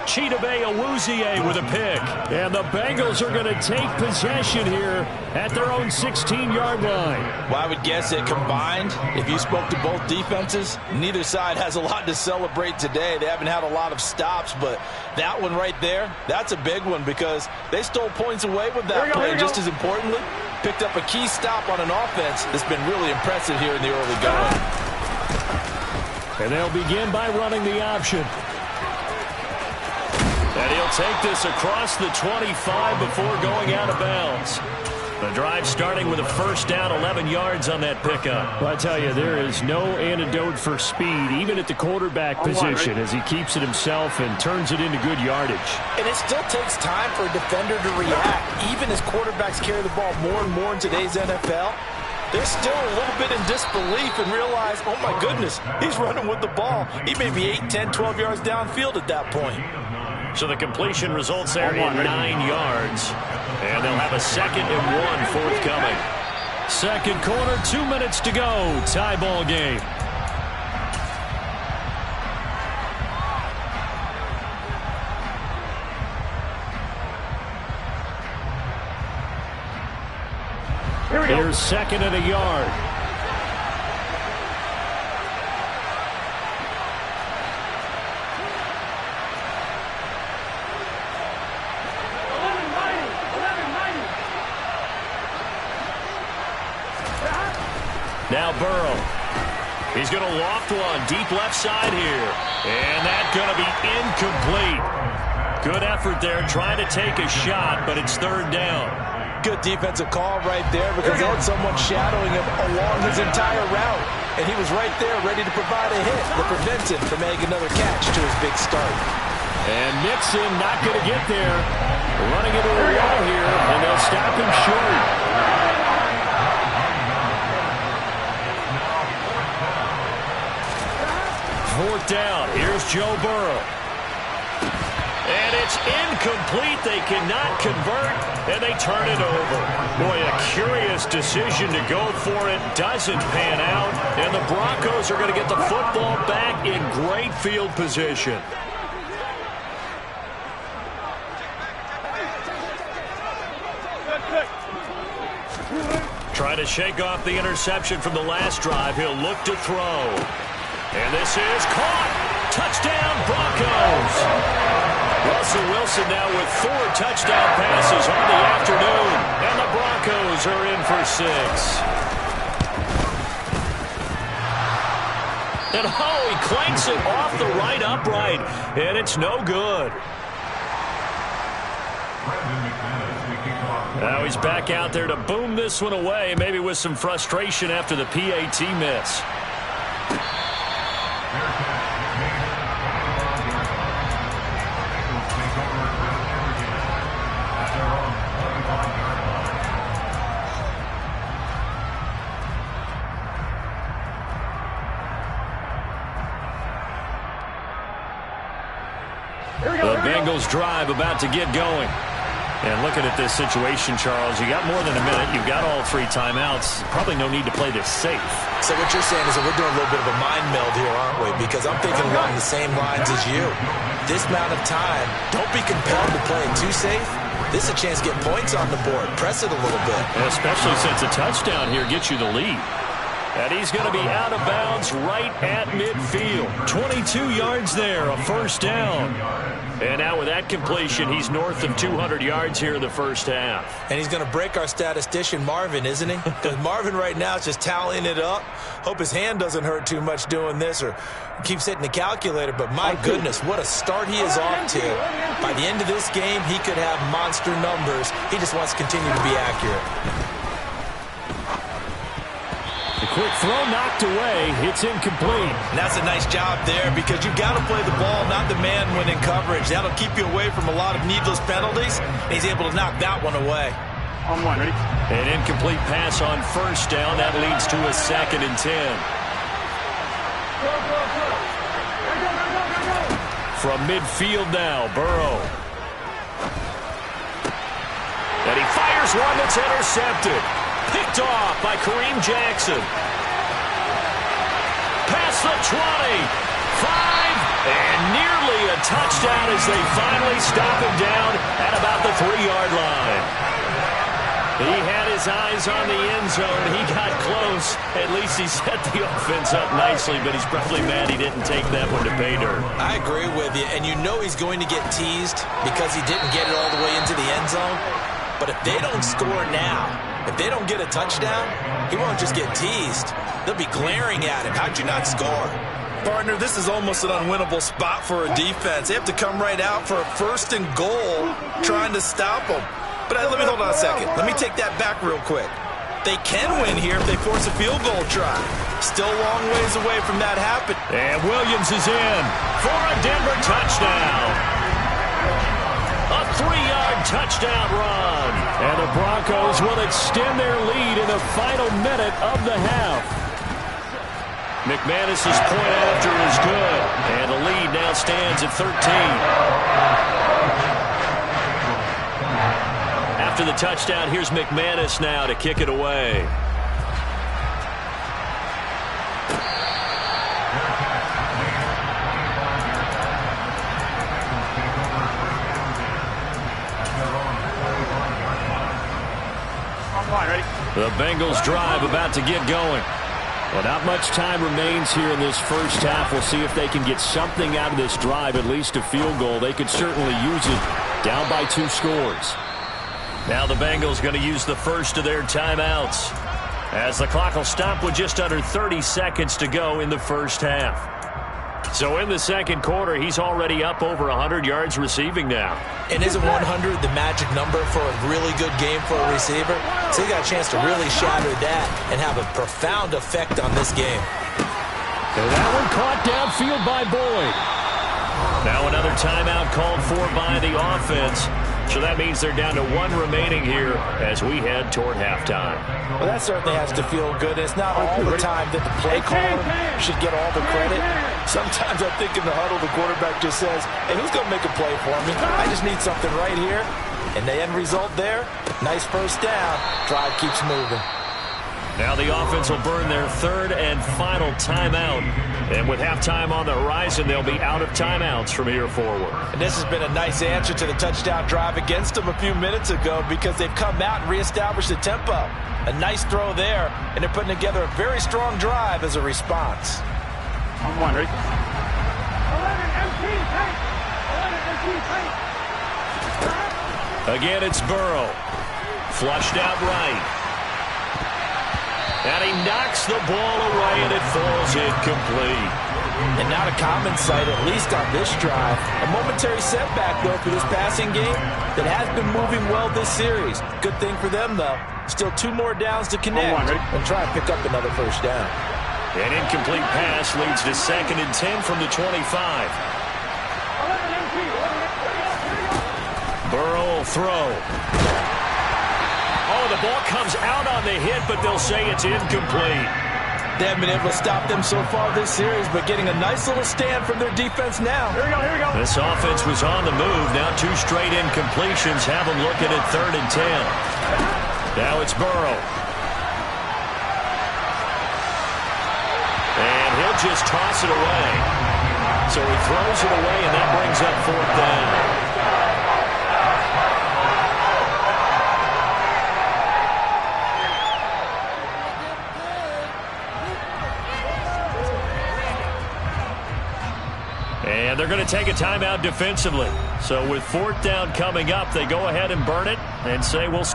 Chidobe Awuzie with a pick. And the Bengals are going to take possession here at their own 16-yard line. Well, I would guess that combined, if you spoke to both defenses, neither side has a lot to celebrate today. They haven't had a lot of stops, but that one right there, that's a big one because they stole points away with that play. Just as importantly, picked up a key stop on an offense that's been really impressive here in the early going. And they'll begin by running the option. And he'll take this across the 25 before going out of bounds. The drive starting with a first down, 11 yards on that pickup. Well, I tell you, there is no antidote for speed, even at the quarterback position, as he keeps it himself and turns it into good yardage. And it still takes time for a defender to react. Even as quarterbacks carry the ball more and more in today's NFL, they're still a little bit in disbelief and realize, oh, my goodness, he's running with the ball. He may be 8, 10, 12 yards downfield at that point. So the completion results there in 9 yards. And they'll have a 2nd and 1 forthcoming. Second quarter, 2 minutes to go. Tie ball game. Here's 2nd and a yard. Now Burrow. He's going to loft one deep left side here. And that's going to be incomplete. Good effort there trying to take a shot, but it's 3rd down. Good defensive call right there because they had someone shadowing him along his entire route. And he was right there ready to provide a hit that prevents him from making another catch to his big start. And Mixon not going to get there. Running into a wall here, and they'll stop him short. 4th down. Here's Joe Burrow. And it's incomplete. They cannot convert, and they turn it over. Boy, a curious decision to go for it. Doesn't pan out, and the Broncos are going to get the football back in great field position. Trying to shake off the interception from the last drive. He'll look to throw. And this is caught. Touchdown, Broncos. Russell Wilson now with 4 touchdown passes on the afternoon. And the Broncos are in for 6. And he clanks it off the right upright. And it's no good. Now he's back out there to boom this one away, maybe with some frustration after the PAT miss. The Bengals drive about to get going. And looking at this situation, Charles, you got more than a minute. You've got all 3 timeouts. Probably no need to play this safe. So what you're saying is that we're doing a little bit of a mind meld here, aren't we? Because I'm thinking along the same lines as you. This amount of time, don't be compelled to play it too safe. This is a chance to get points on the board. Press it a little bit. And especially since a touchdown here gets you the lead. And he's going to be out of bounds right at midfield. 22 yards there, a first down. And now with that that completion. He's north of 200 yards here in the first half. And he's going to break our statistician, Marvin, isn't he? Because Marvin right now is just tallying it up. Hope his hand doesn't hurt too much doing this or keeps hitting the calculator. But my goodness, what a start he is off to. By the end of this game, he could have monster numbers. He just wants to continue to be accurate. The quick throw knocked away. It's incomplete. And that's a nice job there because you've got to play the ball, not the man when in coverage. That'll keep you away from a lot of needless penalties. And he's able to knock that one away. On one, ready? An incomplete pass on first down. That leads to a 2nd and 10. From midfield now, Burrow. And he fires one that's intercepted. Picked off by Kareem Jackson. Past the 20. 5. And nearly a touchdown as they finally stop him down at about the 3-yard line. He had his eyes on the end zone. He got close. At least he set the offense up nicely, but he's probably mad he didn't take that one to pay dirt. I agree with you, and you know he's going to get teased because he didn't get it all the way into the end zone. But if they don't score now, if they don't get a touchdown, he won't just get teased. They'll be glaring at him. How'd you not score? Partner, this is almost an unwinnable spot for a defense. They have to come right out for a 1st and goal trying to stop him. But let me hold on a second. Let me take that back real quick. They can win here if they force a field goal try. Still a long ways away from that happening. And Williams is in for a Denver touchdown. A 3-yard touchdown run. And the Broncos will extend their lead in the final minute of the half. McManus's point after is good. And the lead now stands at 13. After the touchdown, here's McManus now to kick it away. The Bengals drive about to get going. Well, not much time remains here in this first half. We'll see if they can get something out of this drive, at least a field goal. They could certainly use it down by 2 scores. Now the Bengals going to use the first of their timeouts as the clock will stop with just under 30 seconds to go in the first half. So in the second quarter, he's already up over 100 yards receiving now. And isn't 100 the magic number for a really good game for a receiver? So he got a chance to really shatter that and have a profound effect on this game. And that one caught downfield by Boyd. Now another timeout called for by the offense. So that means they're down to 1 remaining here as we head toward halftime. Well, that certainly has to feel good. It's not all the time that the play caller should get all the credit. Sometimes I think in the huddle, the quarterback just says, hey, who's going to make a play for me? I just need something right here. And the end result there, nice first down. Drive keeps moving. Now the offense will burn their 3rd and final timeout. And with halftime on the horizon, they'll be out of timeouts from here forward. And this has been a nice answer to the touchdown drive against them a few minutes ago because they've come out and reestablished the tempo. A nice throw there, and they're putting together a very strong drive as a response. On one, ready? 11 empty, Again, it's Burrow. Flushed out right. And he knocks the ball away, and it falls incomplete. And not a common sight, at least on this drive. A momentary setback, though, for this passing game that has been moving well this series. Good thing for them, though. Still 2 more downs to connect and try and pick up another first down. An incomplete pass leads to 2nd and 10 from the 25. Burrow will throw. Oh, the ball comes out on the hit, but they'll say it's incomplete. They haven't been able to stop them so far this series, but getting a nice little stand from their defense now. Here we go, here we go. This offense was on the move. Now 2 straight incompletions have them looking at 3rd and 10. Now it's Burrow. And he'll just toss it away. So he throws it away, and that brings up 4th down. And they're they're going to take a timeout defensively. So with 4th down coming up, they go ahead and burn it and say we'll...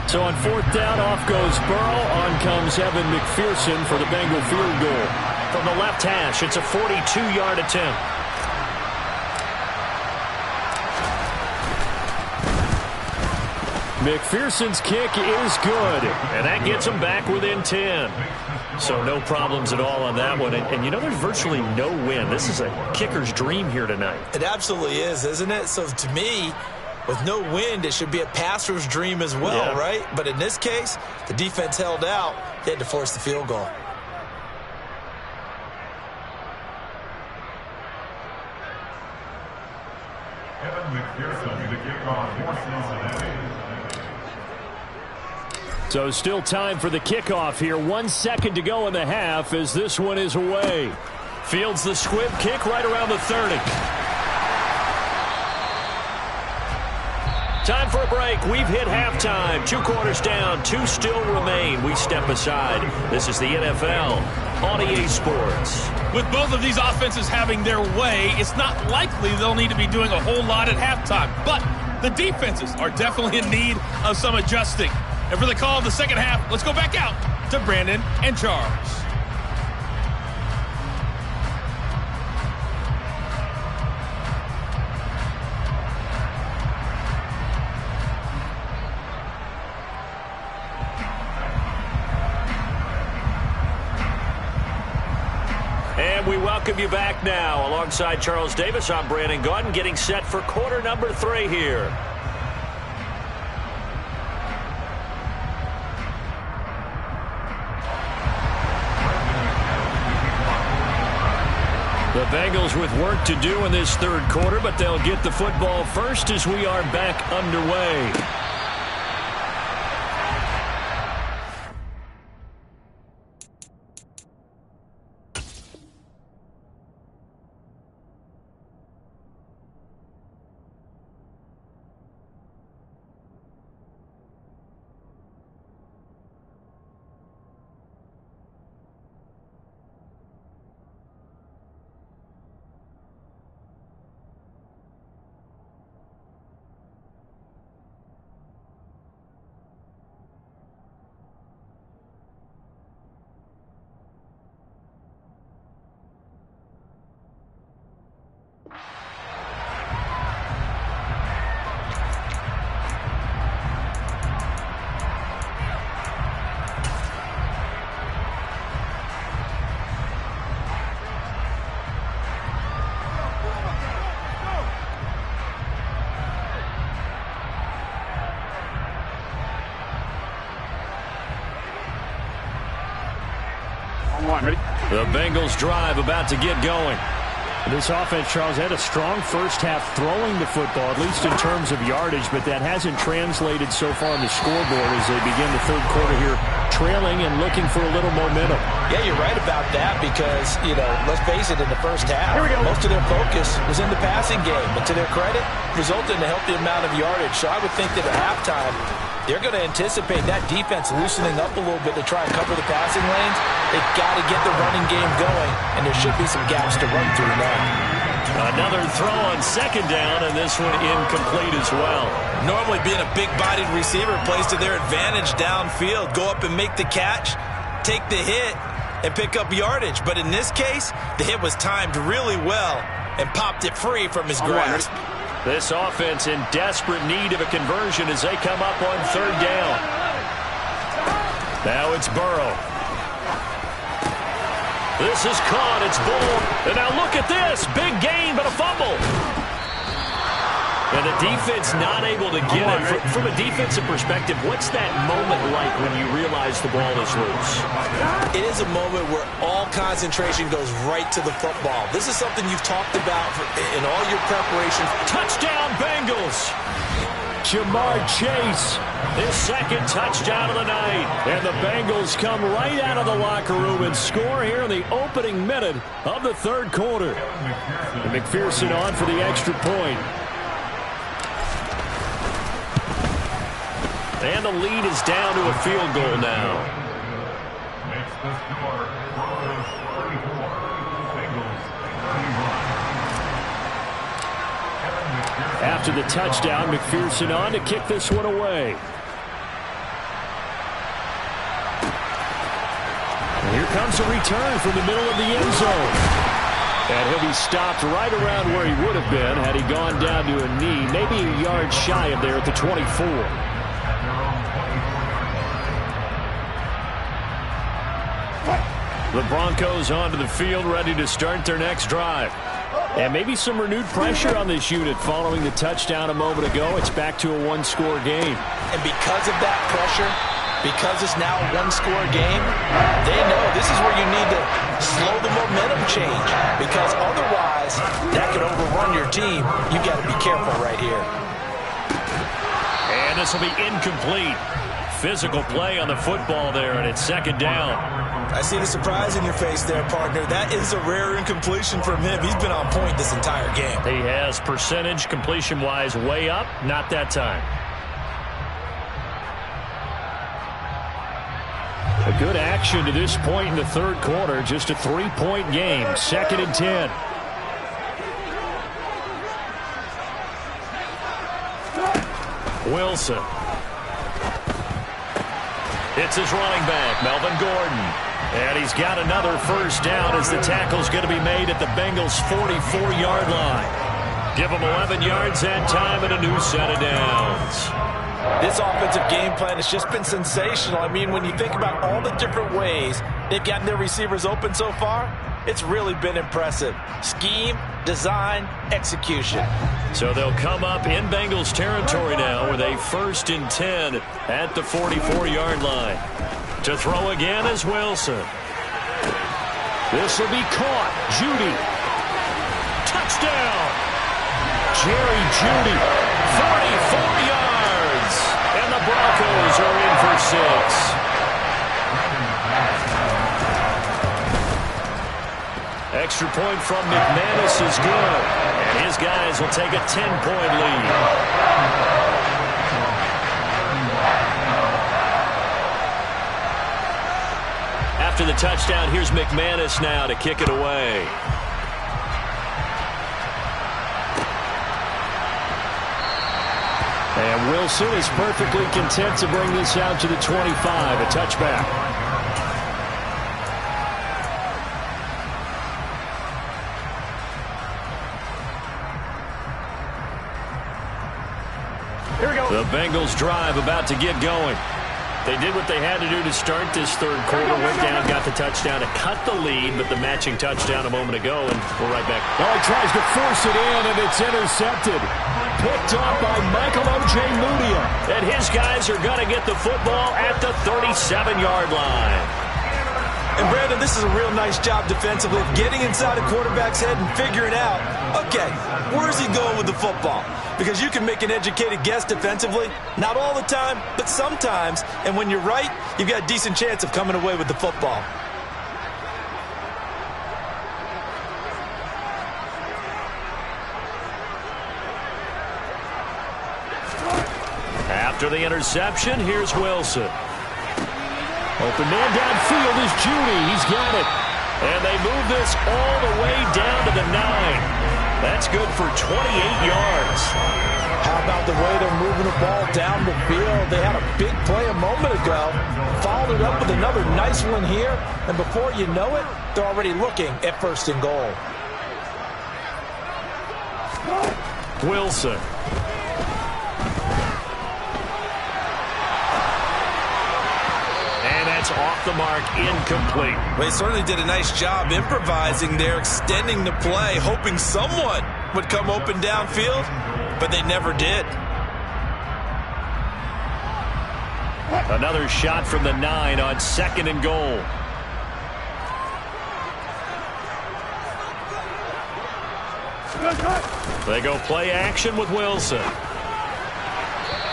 So on 4th down, off goes Burrow. On comes Evan McPherson for the Bengal field goal. From the left hash, it's a 42-yard attempt. McPherson's kick is good, and that gets him back within 10. So no problems at all on that one. And you know, there's virtually no wind. This is a kicker's dream here tonight. It absolutely is, isn't it? So to me, with no wind, it should be a passer's dream as well, right? But in this case, the defense held out. They had to force the field goal. So still time for the kickoff here. 1 second to go in the half as this one is away. Fields the squib kick right around the 30. Time for a break. We've hit halftime. 2 quarters down. 2 still remain. We step aside. This is the NFL on EA Sports. With both of these offenses having their way, it's not likely they'll need to be doing a whole lot at halftime. But the defenses are definitely in need of some adjusting. And for the call of the second half, let's go back out to Brandon and Charles. And we welcome you back now. Alongside Charles Davis, I'm Brandon Gaudin, getting set for quarter number 3 here. The Bengals with work to do in this 3rd quarter, but they'll get the football first as we are back underway. The Bengals drive about to get going. This offense, Charles, had a strong first half throwing the football, at least in terms of yardage, but that hasn't translated so far on the scoreboard as they begin the 3rd quarter here, trailing and looking for a little momentum. Yeah, you're right about that because, you know, let's face it, in the first half, most of their focus was in the passing game. But to their credit, resulted in a healthy amount of yardage. So I would think that at halftime, they're going to anticipate that defense loosening up a little bit to try and cover the passing lanes. They've got to get the running game going, and there should be some gaps to run through now. Another throw on 2nd down, and this one incomplete as well. Normally being a big-bodied receiver plays to their advantage downfield. Go up and make the catch, take the hit, and pick up yardage. But in this case, the hit was timed really well and popped it free from his grasp. This offense in desperate need of a conversion as they come up on 3rd down. Now it's Burrow. This is caught. It's Bull. And now look at this. Big gain, but a fumble. And the defense not able to get it. From a defensive perspective, what's that moment like when you realize the ball is loose? It is a moment where all concentration goes right to the football. This is something you've talked about in all your preparation. Touchdown, Bengals! Jamar Chase, his second touchdown of the night. And the Bengals come right out of the locker room and score here in the opening minute of the third quarter. And McPherson on for the extra point. And the lead is down to a field goal now. Makes the score. Broncos 34, Bengals 31. After the touchdown, McPherson on to kick this one away. And here comes a return from the middle of the end zone. And he'll be stopped right around where he would have been had he gone down to a knee, maybe a yard shy of there at the 24. The Broncos onto the field, ready to start their next drive. And maybe some renewed pressure on this unit following the touchdown a moment ago. It's back to a one-score game. And because of that pressure, because it's now a one-score game, they know this is where you need to slow the momentum change. Because otherwise, that could overrun your team. You got to be careful right here. And this will be incomplete. Physical play on the football there, and it's second down. I see the surprise in your face there, partner. That is a rare incompletion from him. He's been on point this entire game. He has percentage completion-wise way up. Not that time. A good action to this point in the third quarter. Just a 3-point game. 2nd and 10. Wilson. It's his running back, Melvin Gordon. And he's got another first down as the tackle's going to be made at the Bengals' 44-yard line. Give them 11 yards that time and a new set of downs. This offensive game plan has just been sensational. I mean, when you think about all the different ways they've gotten their receivers open so far, it's really been impressive. Scheme, design, execution. So they'll come up in Bengals territory now with a 1st and 10 at the 44-yard line. To throw again is Wilson. This will be caught. Judy. Touchdown. Jerry Judy. 44 yards. And the Broncos are in for 6. Extra point from McManus is good. And his guys will take a 10-point lead. After the touchdown, here's McManus now to kick it away. And Wilson is perfectly content to bring this out to the 25, a touchback. Here we go. The Bengals drive about to get going. They did what they had to do to start this third quarter. Went down, got the touchdown to cut the lead, but the matching touchdown a moment ago, and we're right back. Oh, he tries to force it in, and it's intercepted. Picked up by Michael O.J. Mudia. And his guys are going to get the football at the 37-yard line. And, Brandon, this is a real nice job defensively of getting inside a quarterback's head and figuring out, okay, where's he going with the football? Because you can make an educated guess defensively. Not all the time, but sometimes. And when you're right, you've got a decent chance of coming away with the football. After the interception, here's Wilson. Open man downfield is Judy. He's got it. And they move this all the way down to the 9. That's good for 28 yards. How about the way they're moving the ball down the field? They had a big play a moment ago. Followed it up with another nice one here. And before you know it, they're already looking at 1st and goal. Wilson. off the mark, incomplete. Well, he certainly did a nice job improvising there, extending the play, hoping someone would come open downfield, but they never did. Another shot from the 9 on 2nd and goal. They go play action with Wilson.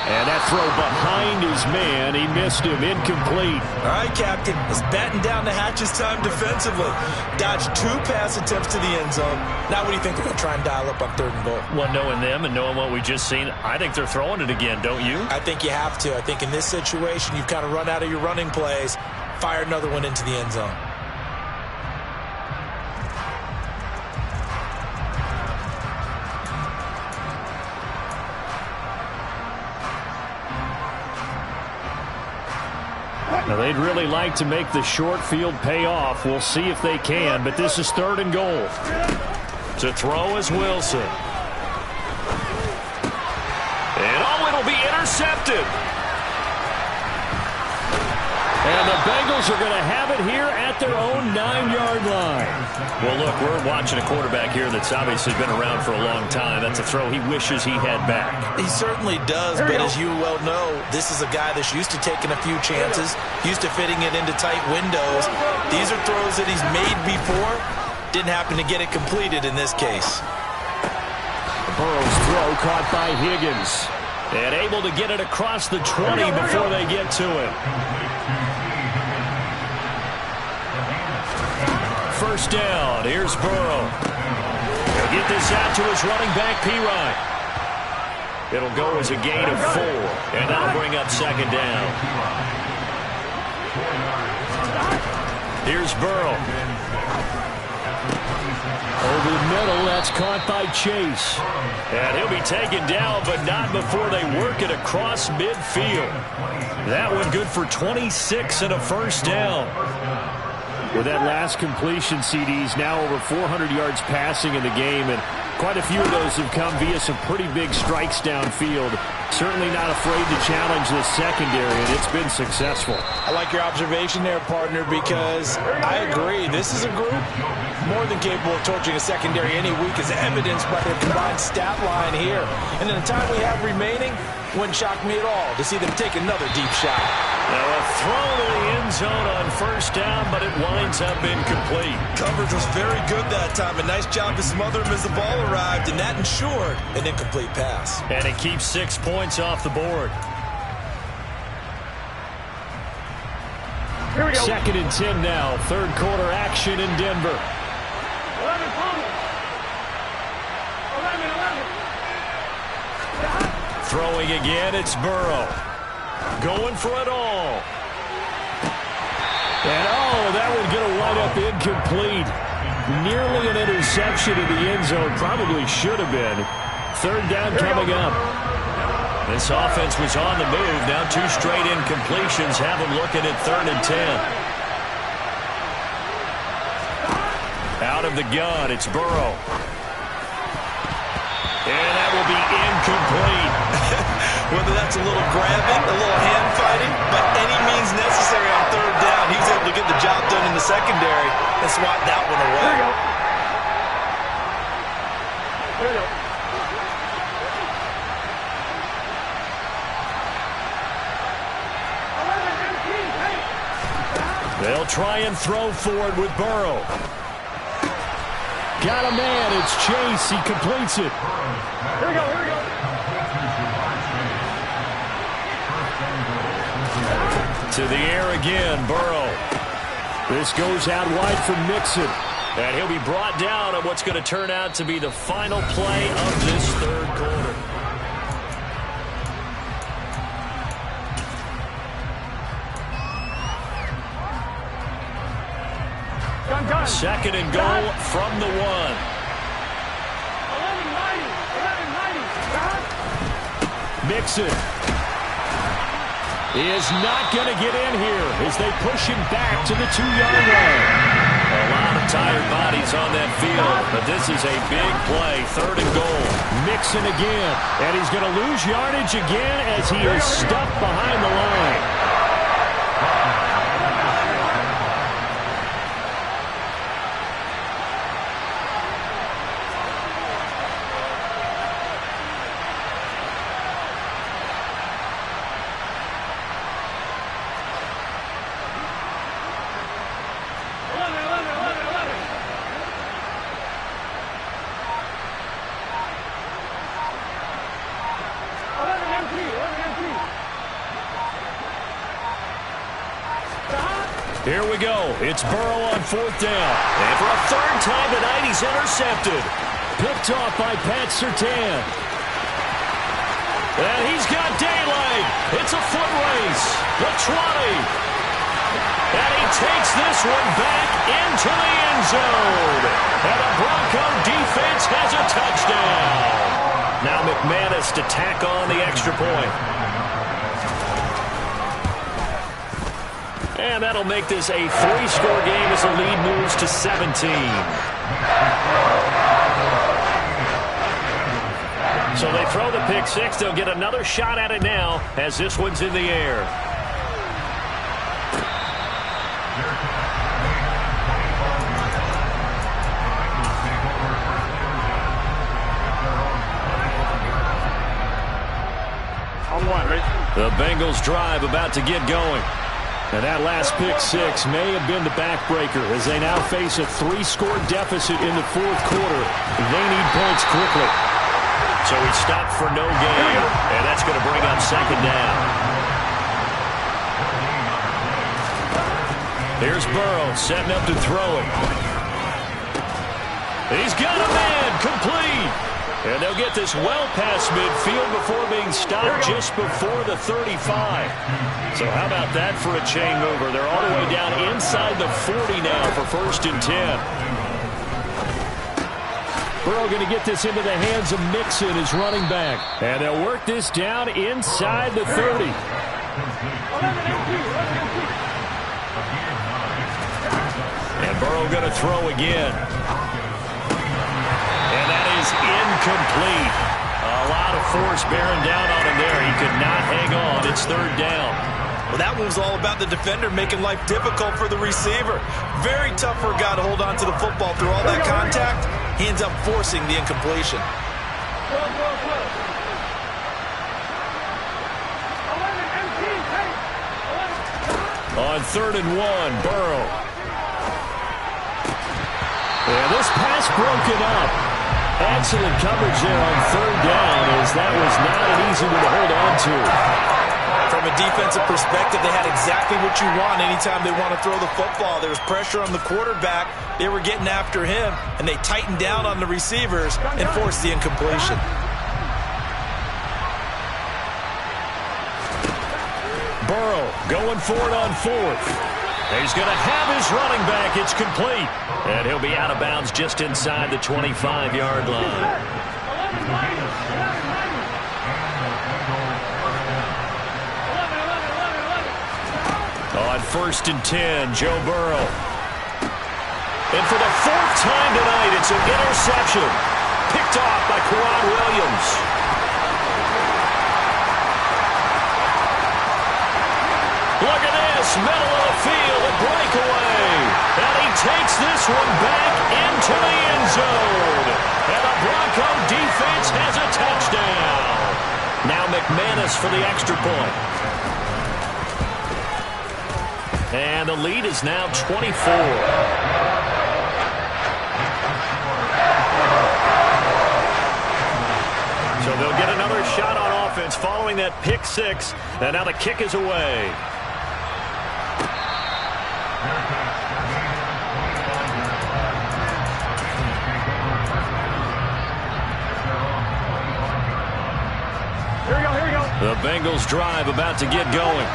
And that throw behind his man. He missed him. Incomplete. All right, Captain. It's batten down the hatches time defensively. Dodged 2 pass attempts to the end zone. Now what do you think they're going to try and dial up on 3rd and goal? Well, knowing them and knowing what we just seen, I think they're throwing it again, don't you? I think you have to. I think in this situation, you've kind of run out of your running plays. Fire another one into the end zone. Now, they'd really like to make the short field pay off. We'll see if they can, but this is 3rd and goal. To throw is Wilson. And it'll be intercepted. And the Bengals are going to have it here at their own 9-yard line. Well, look, we're watching a quarterback here that's obviously been around for a long time. That's a throw he wishes he had back. He certainly does, but as you well know, this is a guy that's used to taking a few chances, used to fitting it into tight windows. These are throws that he's made before. Didn't happen to get it completed in this case. Burrow's throw caught by Higgins. And able to get it across the 20 before they get to it. First down. Here's Burrow. He'll get this out to his running back, P-Ryan. It'll go as a gain of 4. And that'll bring up 2nd down. Here's Burrow. Over the middle, that's caught by Chase. And he'll be taken down, but not before they work it across midfield. That one good for 26 and a first down. With that last completion, CD's now over 400 yards passing in the game, and quite a few of those have come via some pretty big strikes downfield. Certainly not afraid to challenge the secondary, and it's been successful. I like your observation there, partner, because I agree. This is a group more than capable of torching a secondary any week, as evidenced by their combined stat line here. And in the time we have remaining, wouldn't shock me at all to see them take another deep shot. Now a throw to the end zone on first down, but it winds up incomplete. Coverage was very good that time. A nice job to smother him as the ball arrived, and that ensured an incomplete pass. And it keeps 6 points off the board. Here we go. 2nd and 10 now. 3rd quarter action in Denver. 11 fumble. 11. Throwing again, it's Burrow. Going for it all. And that one's going to wind up incomplete. Nearly an interception in the end zone. Probably should have been. 3rd down coming up. This offense was on the move. Now 2 straight incompletions have them looking at 3rd and 10. Out of the gun, it's Burrow. And that will be incomplete. Whether that's a little grabbing, a little hand fighting, but any means necessary on 3rd down. He was able to get the job done in the secondary and swat that one away. There you go. There you go. They'll try and throw for it with Burrow. Got a man. It's Chase. He completes it. Here we go. Here we go. To the air again, Burrow. This goes out wide for Mixon. And he'll be brought down on what's going to turn out to be the final play of this 3rd quarter. Gun. 2nd and goal from the 1. 11-90. Mixon is not going to get in here as they push him back to the 2-yard line. A lot of tired bodies on that field, but this is a big play. 3rd and goal. Mixon again, and he's going to lose yardage again as he is stuck behind the line. Here we go. It's Burrow on 4th down. And for a 3rd time tonight, he's intercepted. Picked off by Pat Surtain. And he's got daylight. It's a foot race. The 20. And he takes this one back into the end zone. And the Bronco defense has a touchdown. Now McManus to tack on the extra point. And that'll make this a 3-score game as the lead moves to 17. So they throw the pick six. They'll get another shot at it now as this one's in the air. The Bengals drive about to get going. And that last pick six may have been the backbreaker as they now face a 3-score deficit in the 4th quarter. They need points quickly. So he stopped for no gain, and that's going to bring up 2nd down. Here's Burrow setting up to throw it. He's got a man, complete. And they'll get this well past midfield before being stopped just before the 35. So how about that for a chain mover? They're all the way down inside the 40 now for 1st and 10. Burrow going to get this into the hands of Mixon, his running back. And they'll work this down inside the 30. And Burrow going to throw again. And that is incomplete. A lot of force bearing down on him there. He could not hang on. It's 3rd down. Well, that one was all about the defender making life difficult for the receiver. Very tough for a guy to hold on to the football through all that contact. He ends up forcing the incompletion. On 3rd and 1, Burrow. And this pass broken up. Excellent coverage there on 3rd down as that was not an easy one to hold on to. From a defensive perspective, they had exactly what you want anytime they want to throw the football. There was pressure on the quarterback. They were getting after him, and they tightened down on the receivers and forced the incompletion. Burrow going for it on 4th. He's going to have his running back. It's complete. And he'll be out of bounds just inside the 25-yard line. On 1st and 10, Joe Burrow. And for the 4th time tonight, it's an interception. Picked off by Quad Williams. Look at this, middle of the field, a breakaway. And he takes this one back into the end zone. And the Bronco defense has a touchdown. Now McManus for the extra point. And the lead is now 24. So they'll get another shot on offense following that pick six. And now the kick is away. Here we go. The Bengals drive about to get going.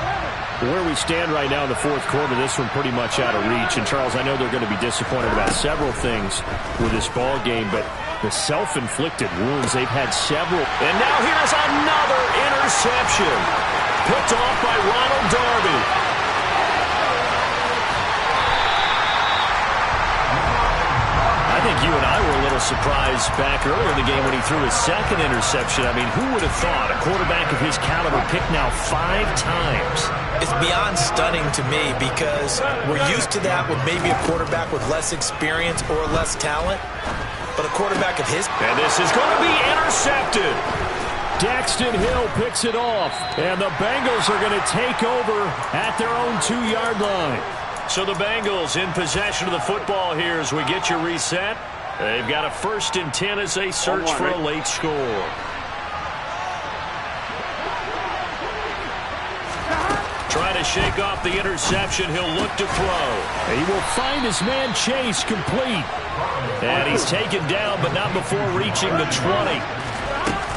Where we stand right now in the 4th quarter, this one pretty much out of reach. And, Charles, I know they're going to be disappointed about several things with this ball game, but the self-inflicted wounds, they've had several. And now here's another interception. Picked off by Ronald Darby. I think you and I were a little surprised back earlier in the game when he threw his 2nd interception. I mean, who would have thought a quarterback of his caliber picked now 5 times? It's beyond stunning to me because we're used to that with maybe a quarterback with less experience or less talent. But a quarterback of his... And this is going to be intercepted. Daxton Hill picks it off. And the Bengals are going to take over at their own 2-yard line. So the Bengals in possession of the football here as we get your reset. They've got a 1st and 10 as they search for a late score. Trying to shake off the interception. He'll look to throw. He will find his man Chase complete. And he's taken down, but not before reaching the 20.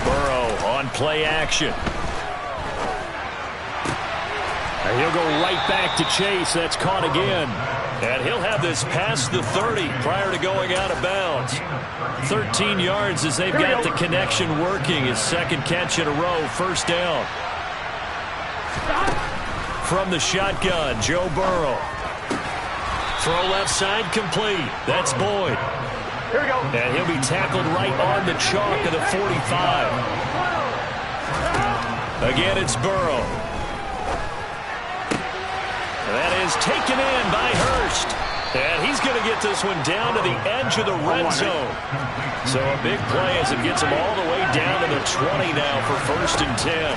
Burrow on play action. And he'll go right back to Chase. That's caught again. And he'll have this past the 30 prior to going out of bounds. 13 yards as they've got the connection working. His second catch in a row, first down. From the shotgun, Joe Burrow. Throw left side complete. That's Boyd. Here we go. And he'll be tackled right on the chalk of the 45. Again, it's Burrow. That is taken in by Hurst. And he's going to get this one down to the edge of the red zone. So a big play as it gets him all the way down to the 20 now for 1st and 10.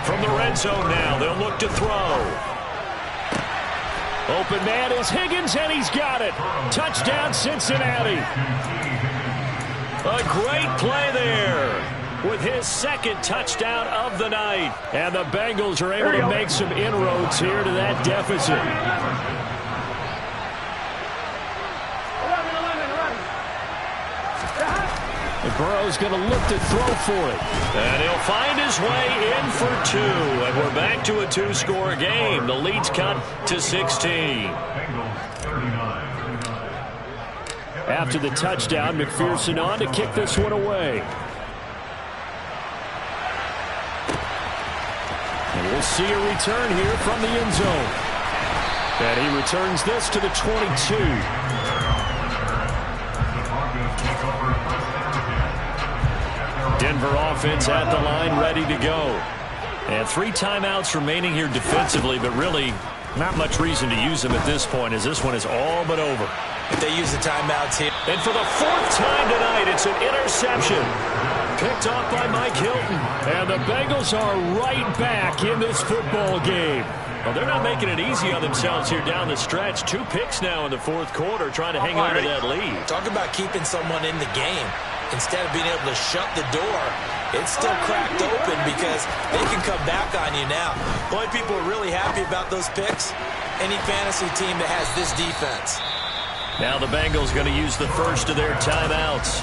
From the red zone now, they'll look to throw. Open man is Higgins, and he's got it. Touchdown, Cincinnati. A great play there with his second touchdown of the night. And the Bengals are able to make some inroads here to that deficit. And Burrow's going to look to throw for it. And he'll find his way in for 2. And we're back to a 2-score game. The lead's cut to 16. After the touchdown, McPherson on to kick this one away. And we'll see a return here from the end zone. And he returns this to the 22. Denver offense at the line, ready to go. And 3 timeouts remaining here defensively, but really not much reason to use them at this point, as this one is all but over. If they use the timeouts here. And for the 4th time tonight, it's an interception. Picked off by Mike Hilton. And the Bengals are right back in this football game. Well, they're not making it easy on themselves here down the stretch. 2 picks now in the 4th quarter, trying to hang on to that lead. Talk about keeping someone in the game. Instead of being able to shut the door, it's still cracked open because they can come back on you now. The only people are really happy about those picks, any fantasy team that has this defense. Now the Bengals going to use the first of their timeouts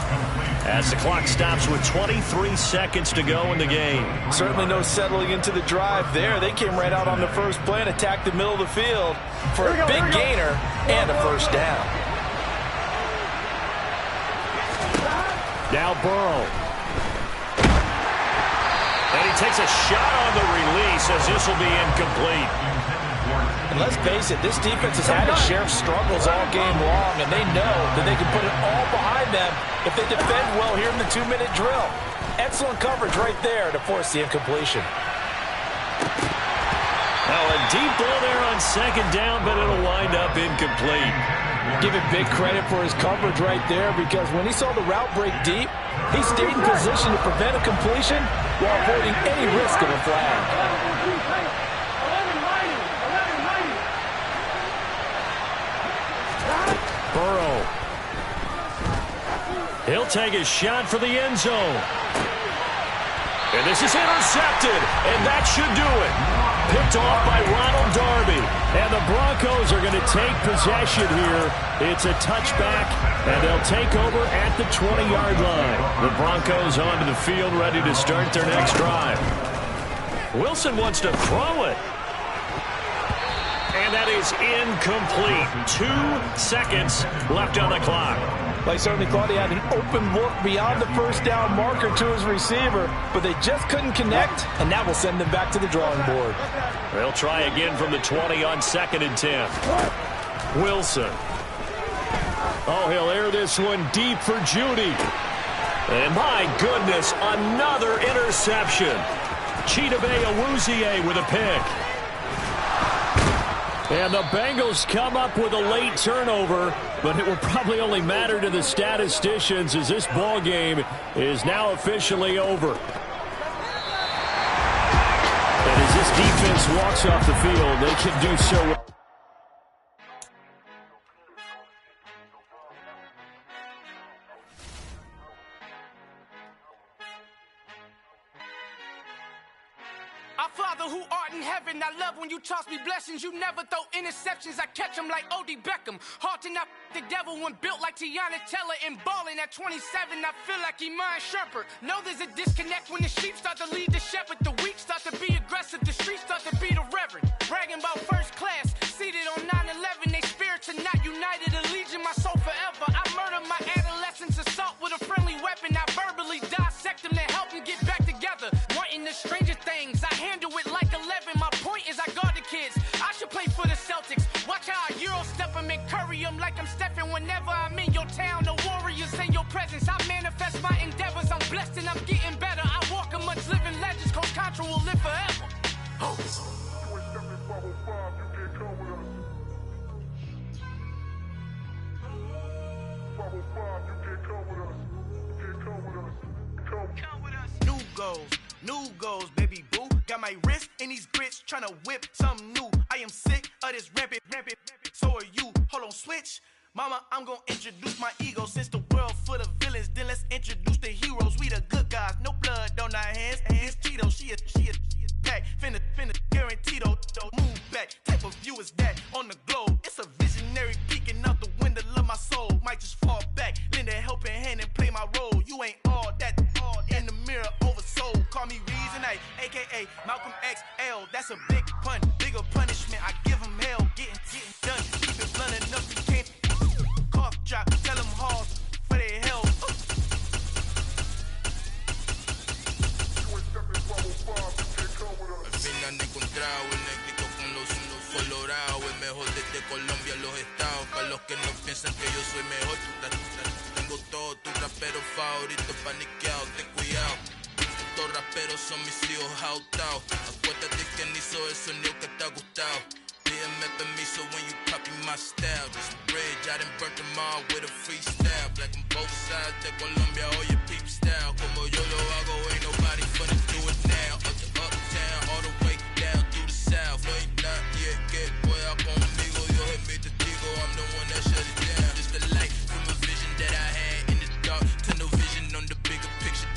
as the clock stops with 23 seconds to go in the game. Certainly no settling into the drive there. They came right out on the first play and attacked the middle of the field for a big gainer and a first down. Now Burrow. And he takes a shot on the release as this will be incomplete. And let's face it, this defense has had its share of struggles all game long, and they know that they can put it all behind them if they defend well here in the 2-minute drill. Excellent coverage right there to force the incompletion. Now a deep ball there on 2nd down, but it'll wind up incomplete. Give it big credit for his coverage right there, because when he saw the route break deep, he stayed in position to prevent a completion while avoiding any risk of a flag. Burrow. He'll take a shot for the end zone. And this is intercepted, and that should do it. Picked off by Ronald Darby. And the Broncos are going to take possession here. It's a touchback, and they'll take over at the 20-yard line. The Broncos onto the field, ready to start their next drive. Wilson wants to throw it. And that is incomplete. 2 seconds left on the clock. They certainly thought he had an open look beyond the first down marker to his receiver, but they just couldn't connect, and that will send them back to the drawing board. They'll try again from the 20 on 2nd and 10. Wilson. Oh, he'll air this one deep for Judy. And my goodness, another interception. Chidobe Awuzie with a pick. And the Bengals come up with a late turnover, but it will probably only matter to the statisticians as this ball game is now officially over. And as this defense walks off the field, they can do so well. Our Father who art in heaven, I love when you toss me blessings. You never throw interceptions, I catch them like O.D. Beckham. Hard to not the devil when built like Tiana Teller and balling at 27. I feel like Iman Shumpert. Know there's a disconnect when the sheep start to lead the shepherd. The weak start to be aggressive, the streets start to be the reverend. Bragging about first class, seated on 9/11. They spirits are not united, a legion, my soul forever. I murder my adolescence, assault with a friendly weapon. I verbally dissect them to help them get back together. Wanting the stranger things, I handle it like 11. My point is I guard the kids. I should play for the Celtics. Watch how I Euro step them and curry them like I'm stepping. Whenever I'm in your town, the Warriors in your presence. I manifest my endeavors. I'm blessed and I'm getting better. I walk amongst living legends. Coach Contra will live forever. Oh. New goals, baby boo. Got my wrist in these grits, tryna whip something new. I am sick of this rampant. So are you. Hold on, switch. Mama, I'm gonna introduce my ego. Since the world full of villains, then let's introduce the heroes. We the good guys, no blood on our hands. It's Tito, she a pack. Finna guarantee though. Move back. Type of view is that on the globe? It's a visionary peeking out the window of my soul. Might just fall back, lend a helping hand and play my role. You ain't all that in the mirror oversold. Call me Reason A, aka Malcolm XL. That's a big pun, bigger punishment. I give him hell, getting done. Keep it blunt enough, you can't cough drop. Tell them hard for their hell. Al fin han encontrado el negrito con los colorados. El mejor desde Colombia, los estados. Para los que no piensan que yo soy mejor, tengo todo tu rapero favorito paniqueado, ten cuidado. Estos raperos son mis hijos jautados. Acuérdate que ni hizo el sonido que te ha gustado. Pídeme permiso when you copy my style. This bridge, I done burnt them all with a freestyle. Black on both sides de Colombia, oye peep style. Como yo lo hago, ain't nobody finna do it now. Up to uptown, all the way down through the south. No hay nadie que pueda conmigo. Dios es mi testigo, I'm the one that shut it down. Just the light from a vision that I had in the dark. Tunnel vision on the bigger picture.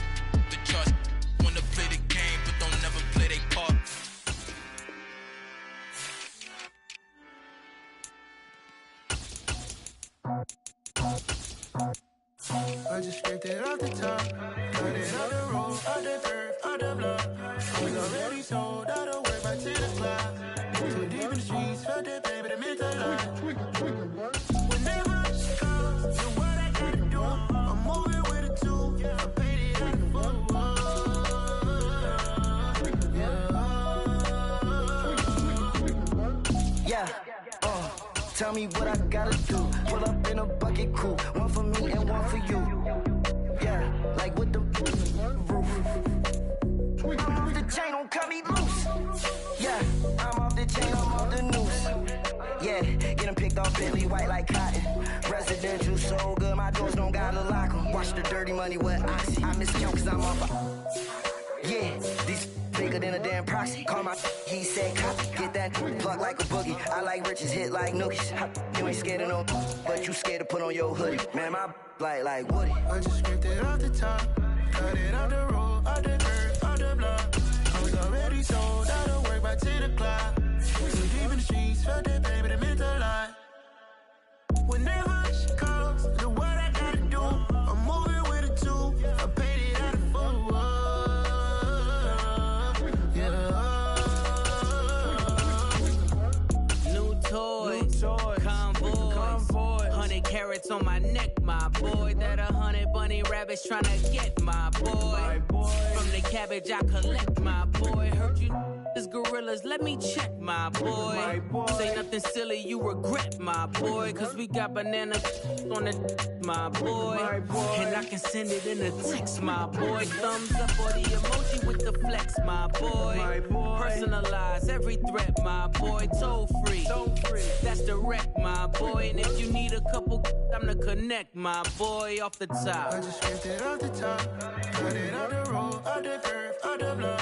The charts wanna play the game, but don't never play their part. I just scraped it off the top, cut it off the road, off the turf, off the block. I was already sold out of work by 10 o'clock. Too deep in the streets, felt that pain, but it meant a lot. Whenever she calls, do what I gotta do. I'm moving with a two, I paid it out the football. Yeah, tell me what I gotta do. Pull up in a bucket crew, one for me and one for you. Yeah, like with the roof. I'm off the chain, don't cut me loose. Yeah, I'm off the chain, I'm off the noose. Yeah, getting picked off Bentley white like cotton. Residential so good, my doors don't gotta lock 'em. Watch the dirty money with oxy. I miscount cause I'm off. Yeah, these bigger than a damn proxy. Call my he said copy. Get that plug like a boogie. I like riches, hit like nookies. You ain't scared of no, but you scared to put on your hoodie. Man, my like Woody. I just scraped it off the top, cut it off the road, off the curb, off the block. I was already sold out of work by 10 o'clock. Too deep in the streets, felt that pain, but it meant a lot. Whenever she calls, do what I gotta do. I'm moving with a two, I paid it out of football. Toys, convoy, 100 carats on my neck, my boy. That 100 bunny rabbits tryna get my boy. From the cabbage I collect, my boy. Heard you is gorillas, let me check, my boy. Say nothing silly, you regret, my boy. Cause we got banana on the my boy. And I can send it in a text, my boy. Thumbs up or the emoji with the flex, my boy. Personalize every threat, my boy. Toll free. That's direct, my boy. And if you need a couple, I'm the connect, my boy. Off the top. I just scraped it off the top, cut it off the road, off the curve, off the block.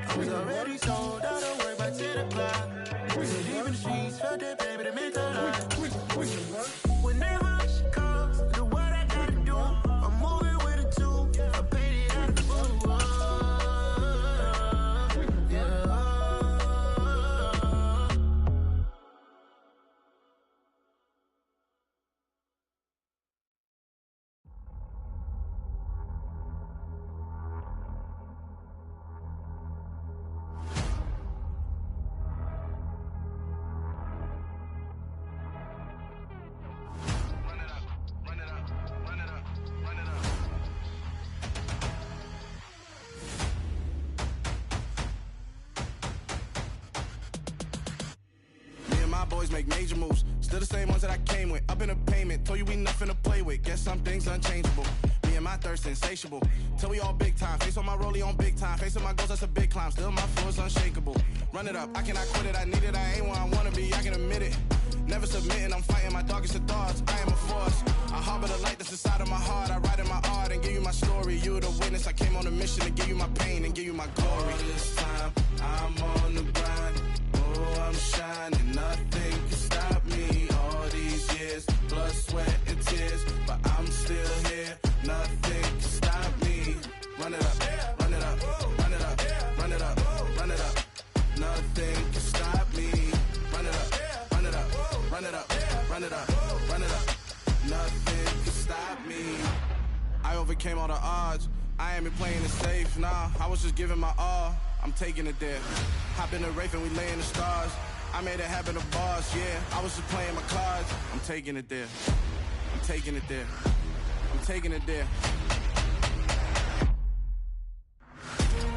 I was already sold out of work by 10 o'clock. Too deep in the streets, felt that pain, but it meant a lot. Whenever she calls, do what I gotta do. I'm moving with a two, I paid it out of football. Yeah. always make major moves. Still the same ones that I came with. Up in a payment, told you we nothing to play with. Guess some things unchangeable. Me and my thirst insatiable. Till we all big time. Face on my rollie on big time. Face on my goals, that's a big climb. Still my flow is unshakable. Run it up, I cannot quit it. I need it, I ain't where I wanna be, I can admit it. Never submitting, I'm fighting my darkest of thoughts. I am a force. I harbor the light that's inside of my heart. I write in my art and give you my story. You the witness. I came on a mission to give you my pain and give you my glory. All this time, I'm on the grind. Oh, I'm shining. Nothing can stop me. All these years, blood, sweat, and tears. But I'm still here. Nothing can stop me. Run it up, run it up, run it up, run it up, run it up. Nothing can stop me. Run it up, run it up, run it up, run it up, run it up. Nothing can stop me. I overcame all the odds. I ain't been playing it safe, nah. I was just giving my all. I'm taking it there. Hop in the Wraith and we lay in the stars. I made it happen to bars, yeah. I was just playing my cards. I'm taking it there. I'm taking it there. I'm taking it there.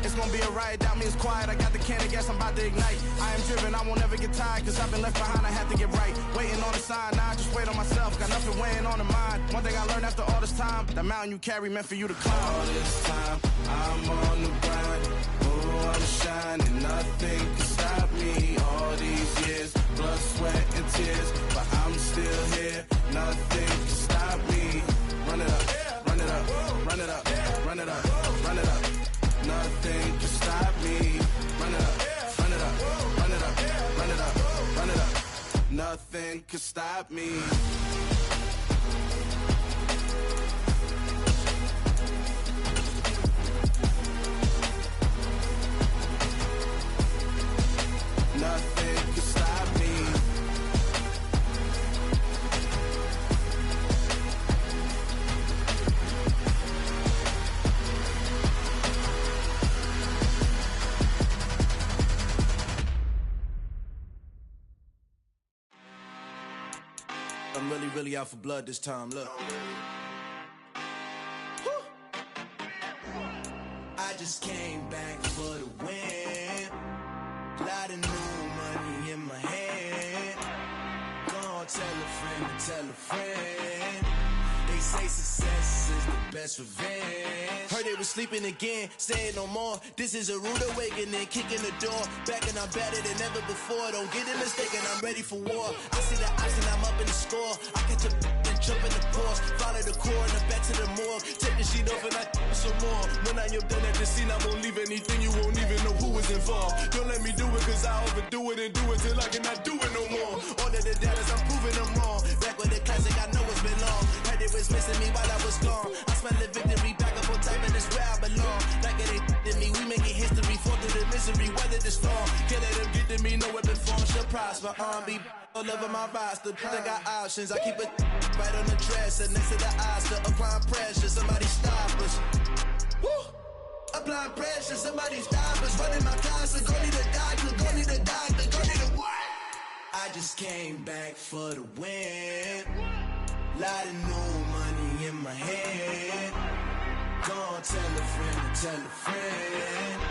It's gonna be a riot, doubt me it's quiet. I got the can of gas, I'm about to ignite. I am driven, I won't ever get tired, cause I've been left behind, I have to get right. Waiting on a sign, now I just wait on myself. Got nothing weighing on the mind. One thing I learned after all this time, that mountain you carry meant for you to climb. All this time, I'm on the grind. Oh, I'm shining, nothing can stop me. All these years, blood, sweat, and tears. But I'm still here, nothing can stop me. Run it up, run it up, run it up, run it up, run it up. Nothing can stop me. Run it up, run it up, run it up, run it up, run it up. Nothing can stop me. Nothing can stop me. I'm really out for blood this time, look. I just came back for the win. Lot of new money in my hand. Gonna tell a friend to tell a friend. They say success is the best revenge. Heard they was sleeping again, saying no more. This is a rude awakening, kicking the door. Back and I'm better than ever before. Don't get it mistaken, I'm ready for war. I see the option, I'm up in the score. I catch a and jump in the pause. Follow the core and the back to the morgue. Take the sheet off and I some more. When I am done at the scene, I won't leave anything. You won't even know who is involved. Don't let me do it, cause I overdo it and do it till I cannot do it no more. All of the doubters, I'm proving them wrong. Back with the classic, I know it's been long. Heard it was missing me while I was gone. I smell the victory, back up on time, and it's where I belong. Like it ain't to me, we making history. Fall through the misery, weather the storm. Can't let them get to me, no weapon form should prosper. Be all over my roster, I got options. I keep it right on the dresser, next to the Oscar. Applying pressure, somebody stop us. Woo! Applying pressure, somebody stop us. Running my closet, go need a doctor, go need a doctor, go need a what? I just came back for the win. Lot of new money in my hand. Gonna tell a friend to tell a friend.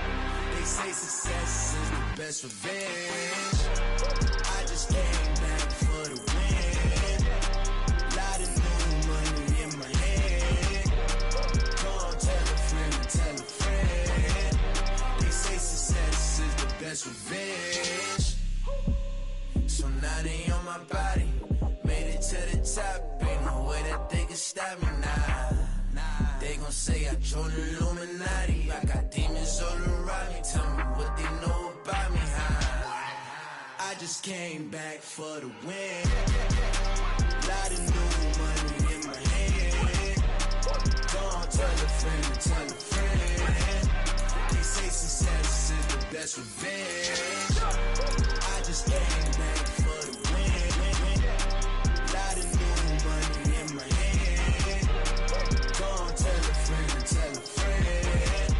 They say success is the best revenge. I just came back for the win. Lot of new money in my hand. Gonna tell a friend to tell a friend. They say success is the best revenge. So now they on my body. Made it to the top. Ain't no way that they can stop me now. They gon' say I joined the Illuminati. I got demons all around me. Tell me what they know about me, huh? I just came back for the win. Lot of new money in my hand. Don't tell a friend to tell a friend. They say success is the best revenge. I just came back for the win. Lot of new money in my hand. Don't tell a friend to tell a friend.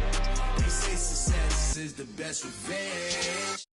They say success is the best revenge.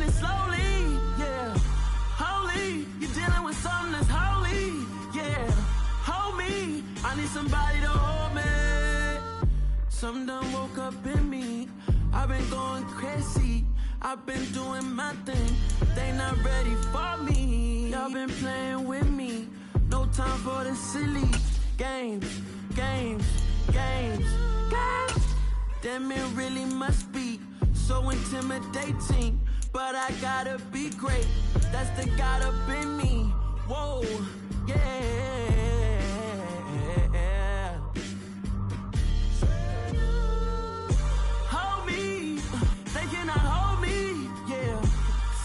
it slowly, yeah. Holy, you're dealing with something that's holy, yeah. Hold me, I need somebody to hold me. Something done woke up in me. I've been going crazy. I've been doing my thing. They not ready for me. Y'all been playing with me. No time for the silly games, games, games, games. Damn, it really must be so intimidating. But I gotta be great. That's the God up in me. Whoa, yeah. Hold me. They cannot hold me. Yeah.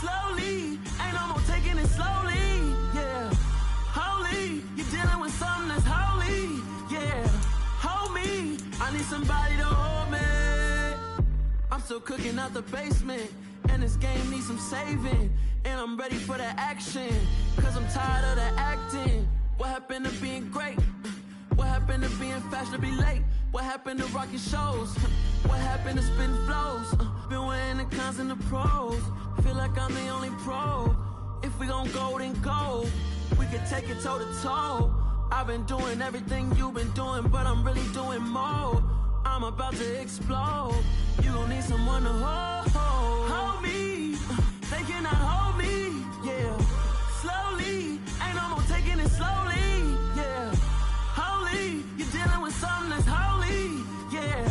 Slowly. Ain't no more taking it slowly. Yeah. Holy. You're dealing with something that's holy. Yeah. Hold me. I need somebody to hold me. I'm still cooking out the basement. And this game needs some saving. And I'm ready for the action. Cause I'm tired of the acting. What happened to being great? What happened to being fashionably late? What happened to rocking shows? What happened to spitting flows? Been wearing the cons and the pros. Feel like I'm the only pro. If we gon' go, then go. We can take it toe to toe. I've been doing everything you've been doing, but I'm really doing more. I'm about to explode. You gon' need someone to hold me. They cannot hold me. Yeah. Slowly. Ain't no more taking it slowly. Yeah. Holy. You're dealing with something that's holy. Yeah.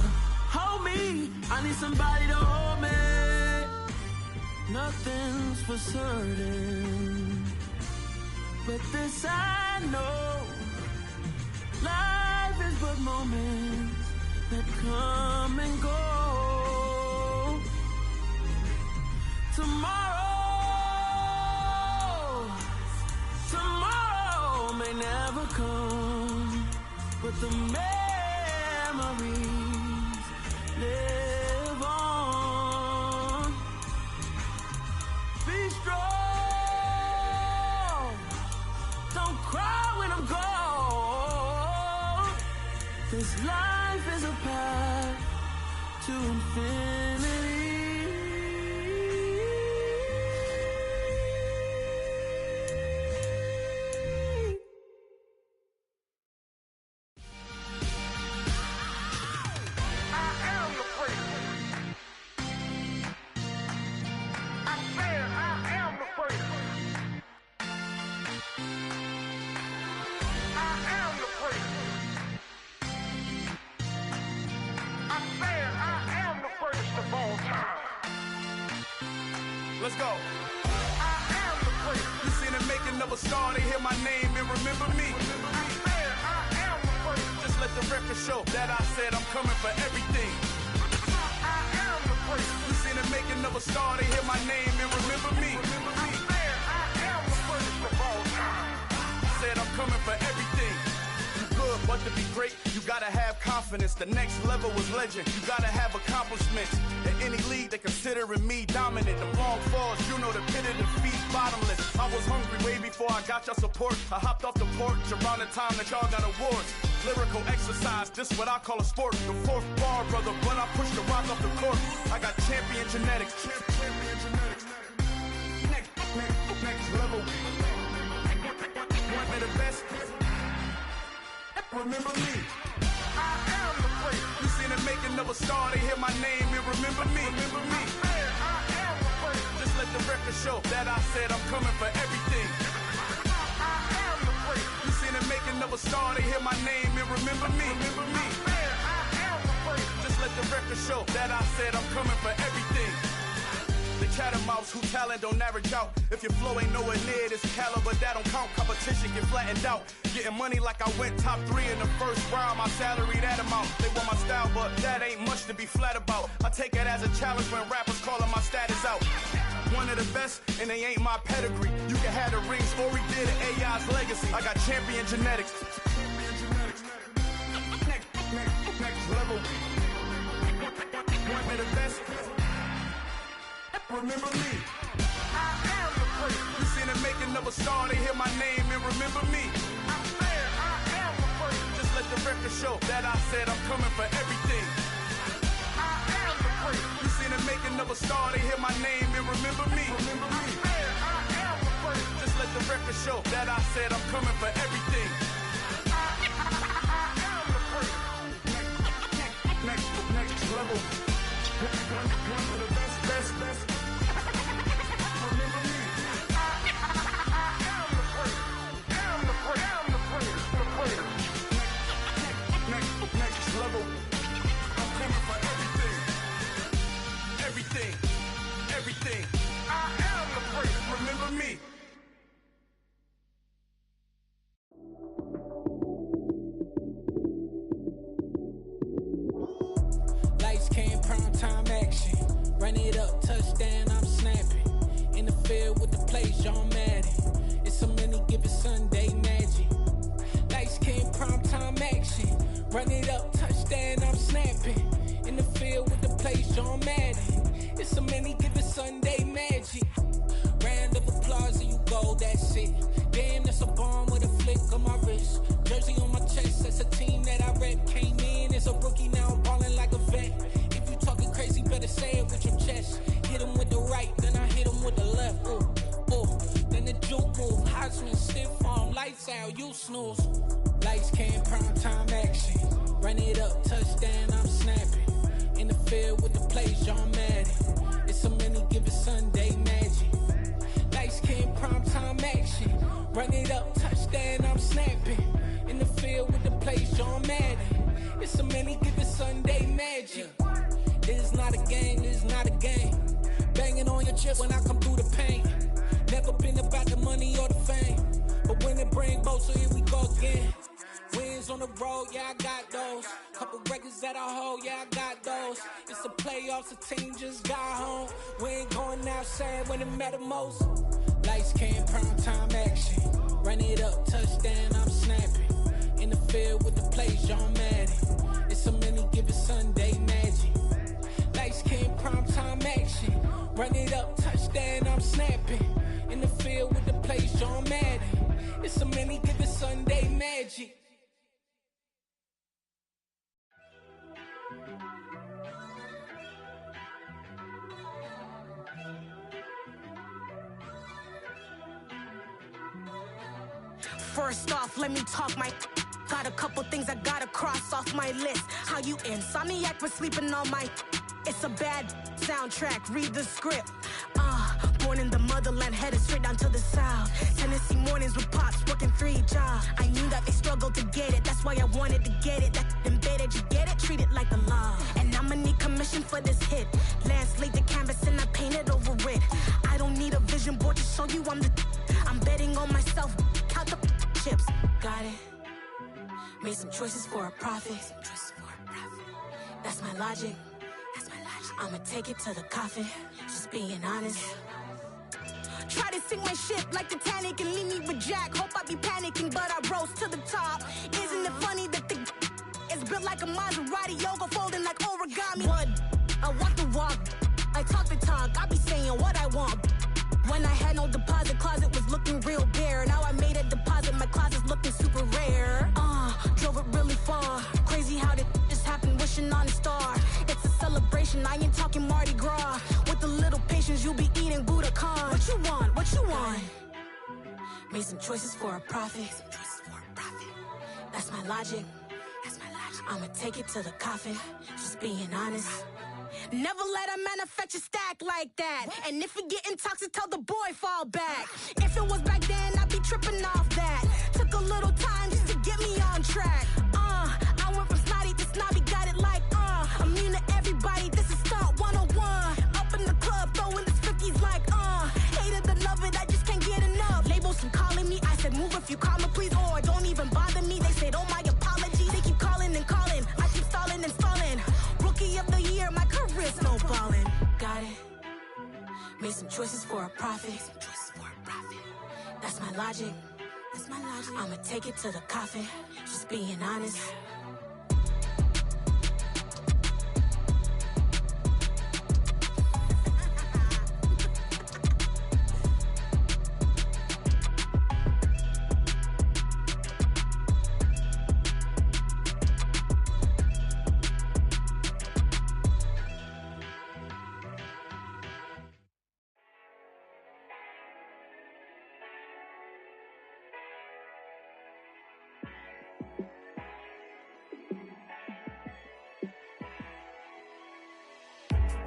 Hold me. I need somebody to hold me. Nothing's for certain, but this I know. Life is but moments that come and go. Tomorrow may never come, but the memories live on. Be strong, don't cry when I'm gone. This life is a path to infinity. Let's go. I am the place. You seen the making of a star, they hear my name and remember me. I am the place. Just let the record show that I said I'm coming for everything. I am the place. You seen the making of a star, they hear my name and remember me. I am the place of all time. Said I'm coming for everything. Good, but to be great, you gotta have confidence. The next level was legend. You gotta have accomplishments. In any league, they considering me dominant. The long falls, you know the pit of defeat, bottomless. I was hungry way before I got your support. I hopped off the porch around the time that y'all got awards. Lyrical exercise, this what I call a sport. The fourth bar, brother, when I push the rock off the court. I got champion genetics. Champion genetics. Next level. One of the best. Remember me. I am the place. You seen the making of a star, they hear my name and remember me. Remember me. I am the place. Just let the record show that I said I'm coming for everything. I am the place. You seen the making of a star, they hear my name and remember me. Remember me. I am the place. Just let the record show that I said I'm coming for everything. The chattermouths who talent don't average out. If your flow ain't nowhere near this caliber, that don't count. Competition get flattened out. Getting money like I went top 3 in the first round. My salary that amount. They want my style, but that ain't much to be flat about. I take it as a challenge when rappers calling my status out. One of the best, and they ain't my pedigree. You can have the rings, or we did it, AI's legacy. I got champion genetics. Next level. One of the best. Remember me. I am the place. You seen the making of a star, they hear my name and remember me. I am the place. Just let the record show that I said I'm coming for everything. I am the place. You seen the making of a star, they hear my name and remember me. Remember me. I am the first. Just let the record show that I said I'm coming for everything. I am the first. Next level. One of the best. Remember me. I am the first. Am the first. Next level. I'm coming for everything. Everything. I am the first. Remember me. Lights came, prime time action. Run it up, touchdown, I'm snapping. In the field with the plays, John Madden. It's so many given Sunday magic. Lights came, prime time action. Run it up, touchdown, I'm snapping. In the field with the plays, John Madden. It's so many given Sunday magic. Round of applause and you go, that's it. Damn, that's a bomb with a flick on my wrist. Jersey on my chest, that's a team that I rep. Came in as a rookie, now I'm ballin' like a vet. If you talking crazy, better say it with your chest. Hit him with the right, then I hit him with the left. Then the juke move, Heisman, stiff arm, lights out, you snooze. Lights came, prime time action. Run it up, touchdown, I'm snapping. In the field with the plays, John Madden. It's so many given Sunday magic. Lights came, prime time action. Run it up, touchdown, I'm snapping. In the field with the plays, John Madden. It's so many given Sunday magic. This is not a game, this is not a game. Banging on your chest when I come through the pain. Never been about the money or the fame. But when it bring both, so here we go again. Wins on the road, yeah, I got those. Couple records that I hold, yeah, I got those. It's the playoffs, the team just got home. We ain't going outside when it matter most. Lights came, prime time action. Run it up, touchdown, I'm snapping. In the field with the plays, John Madden. It's so many given Sunday magic. Lights came, prime time action. Run it up, touchdown, I'm snapping. In the field with the plays, John Madden. It's so many given Sunday magic. First off, let me talk my. Got a couple things I gotta cross off my list. How you insomniac for sleeping on my. It's a bad soundtrack, read the script. Born in the motherland, headed straight down to the south. Tennessee mornings with pops, working 3 jobs. I knew that they struggled to get it, that's why I wanted to get it. That embedded, you get it, treat it like a law. And I'ma need commission for this hit. Lance laid the canvas and I painted over it. I don't need a vision board to show you I'm betting on myself, count the chips. Got it. Made some choices for a profit. That's my logic. I'ma take it to the coffin, just being honest. Try to sink my ship like Titanic and leave me with Jack. Hope I be panicking, but I rose to the top. Isn't it funny that the is built like a Maserati, yoga folding like origami? What? I walk the walk, I talk the talk, I be saying what I want. When I had no deposit, closet was looking real bare. Now I made a deposit, my closet's looking super rare. Drove it really far. Crazy how did this happen, wishing on a star. It's a celebration, I ain't talking Mardi Gras. With a little patience, you'll be eating Budokan. What you want? What you want? Made some choices for a profit. That's my logic. I'ma take it to the coffin, just being honest. Never let a manufacture stack like that. And if it getting toxic, tell the boy fall back. If it was back then, I'd be tripping off that. Took a little time just to get me on track. I went from snotty to snobby, got it like, I'm immune to everybody, this is stunt 101. Up in the club, throwing this 50s like, hated to love it, I just can't get enough. Labels from calling me, I said move if you call me please, or don't even bother me. They said, oh my apology, they keep calling and calling. I keep stalling and stalling. Rookie of the year, my career's snowballing. Got it. Made some choices for a profit. That's my logic. I'ma take it to the coffin, just being honest.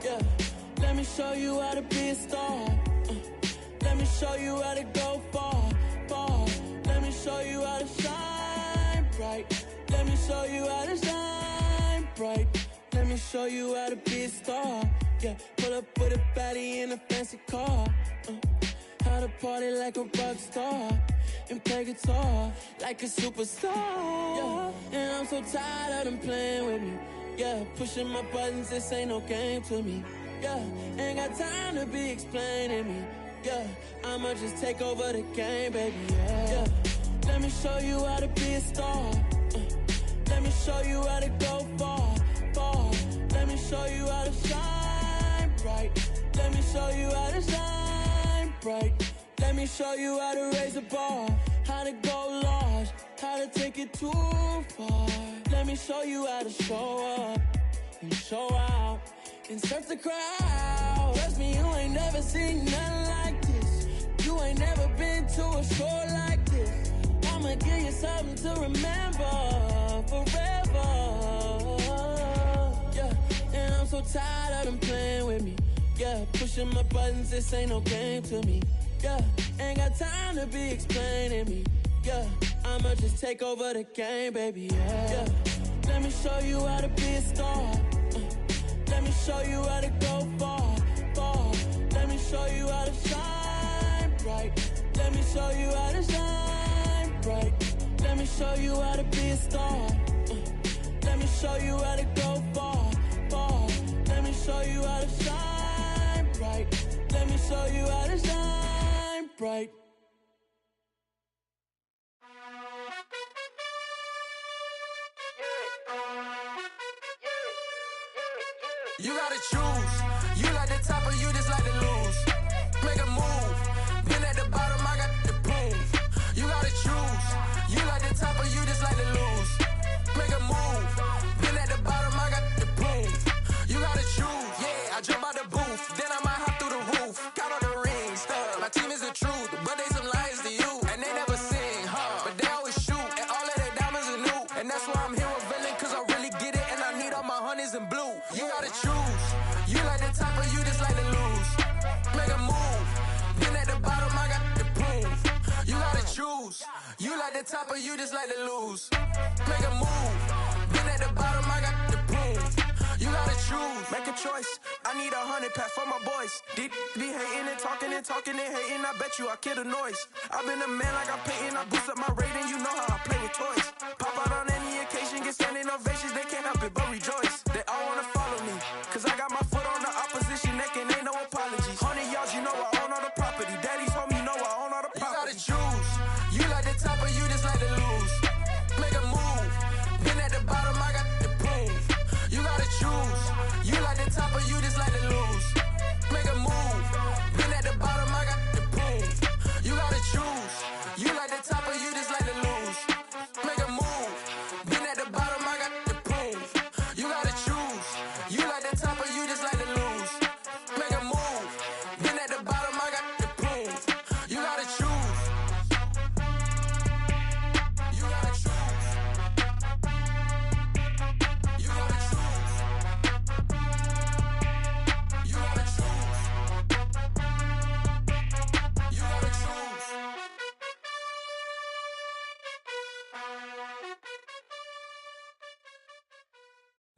Yeah, let me show you how to be a star. Let me show you how to go far, far. Let me show you how to shine bright. Let me show you how to shine bright. Let me show you how to be a star. Yeah, pull up with a baddie in a fancy car. How to party like a rock star and play guitar like a superstar. Yeah, and I'm so tired of them playing with me. Yeah, pushing my buttons, this ain't no game to me. Yeah, ain't got time to be explaining me. Yeah, I'ma just take over the game, baby. Yeah, let me show you how to be a star. Let me show you how to go far, far. Let me show you how to shine bright. Let me show you how to shine bright. Let me show you how to raise the bar, how to go large, how to take it too far. Let me show you how to show up and show out and surf the crowd. Trust me, you ain't never seen nothing like this. You ain't never been to a show like this. I'ma give you something to remember forever. Yeah, and I'm so tired of them playing with me. Yeah, pushing my buttons, this ain't no game to me. Yeah, ain't got time to be explaining me. Yeah, I'ma just take over the game, baby. Yeah, let me show you how to be a star. Let me show you how to go far, far. Let me show you how to shine bright. Let me show you how to shine bright. Let me show you how to be a star. Let me show you how to go far, far. Let me show you how to shine bright. Let me show you how to shine bright. You gotta choose. You like the top or you just like to lose. Make a move. Been at the bottom, I got the proof. You gotta choose. You like the top or you just like to lose. Make a move. Been at the bottom, I got the proof. You gotta choose. Yeah, I jump out the booth. Then I might hop through the roof. Count all the rings. My team is the truth, but they some liars to you. And they never sing, but they always shoot. And all of their diamonds are new. And that's why I'm here with Villain, cause I really get it. And I need all my honeys in blue. You gotta choose. You like the top or you just like to lose. Make a move. Been at the bottom, I got the proof. You gotta choose. You like the top or you just like to lose. Make a move. Been at the bottom, I got the proof. You gotta choose. Make a choice. I need 100 pack for my boys. Be hating and talking and hating. I bet you I kill the noise. I've been a man like I'm painting. I boost up my rating. You know how I play with toys. Pop out on any occasion, get standing ovations. They can't help it but rejoice. They all wanna follow me, cause I got my foot on the opposition neck and ain't no apologies. 100 yards, you know I own all the property. Daddy's home, you know I own all the property. You gotta choose. You like the top or you just like to lose. Make a move. Been at the bottom, I got the proof. You gotta choose. You like the top or you just like to lose. Make a move. Been at the bottom, I got the proof. You gotta choose. You like the top or you just like to lose. Make a move. Been at the bottom, I got the proof. You gotta choose. You like the top or you just like to lose. Make a move. Been at the bottom, I got the proof. You gotta choose. You gotta choose. You gotta choose. You gotta choose. You gotta choose.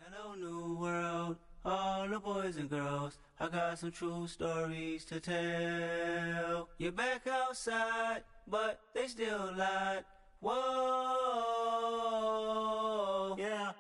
Hello, new world, all the boys and girls. I got some true stories to tell. You're back outside, but they still lied. Whoa, yeah.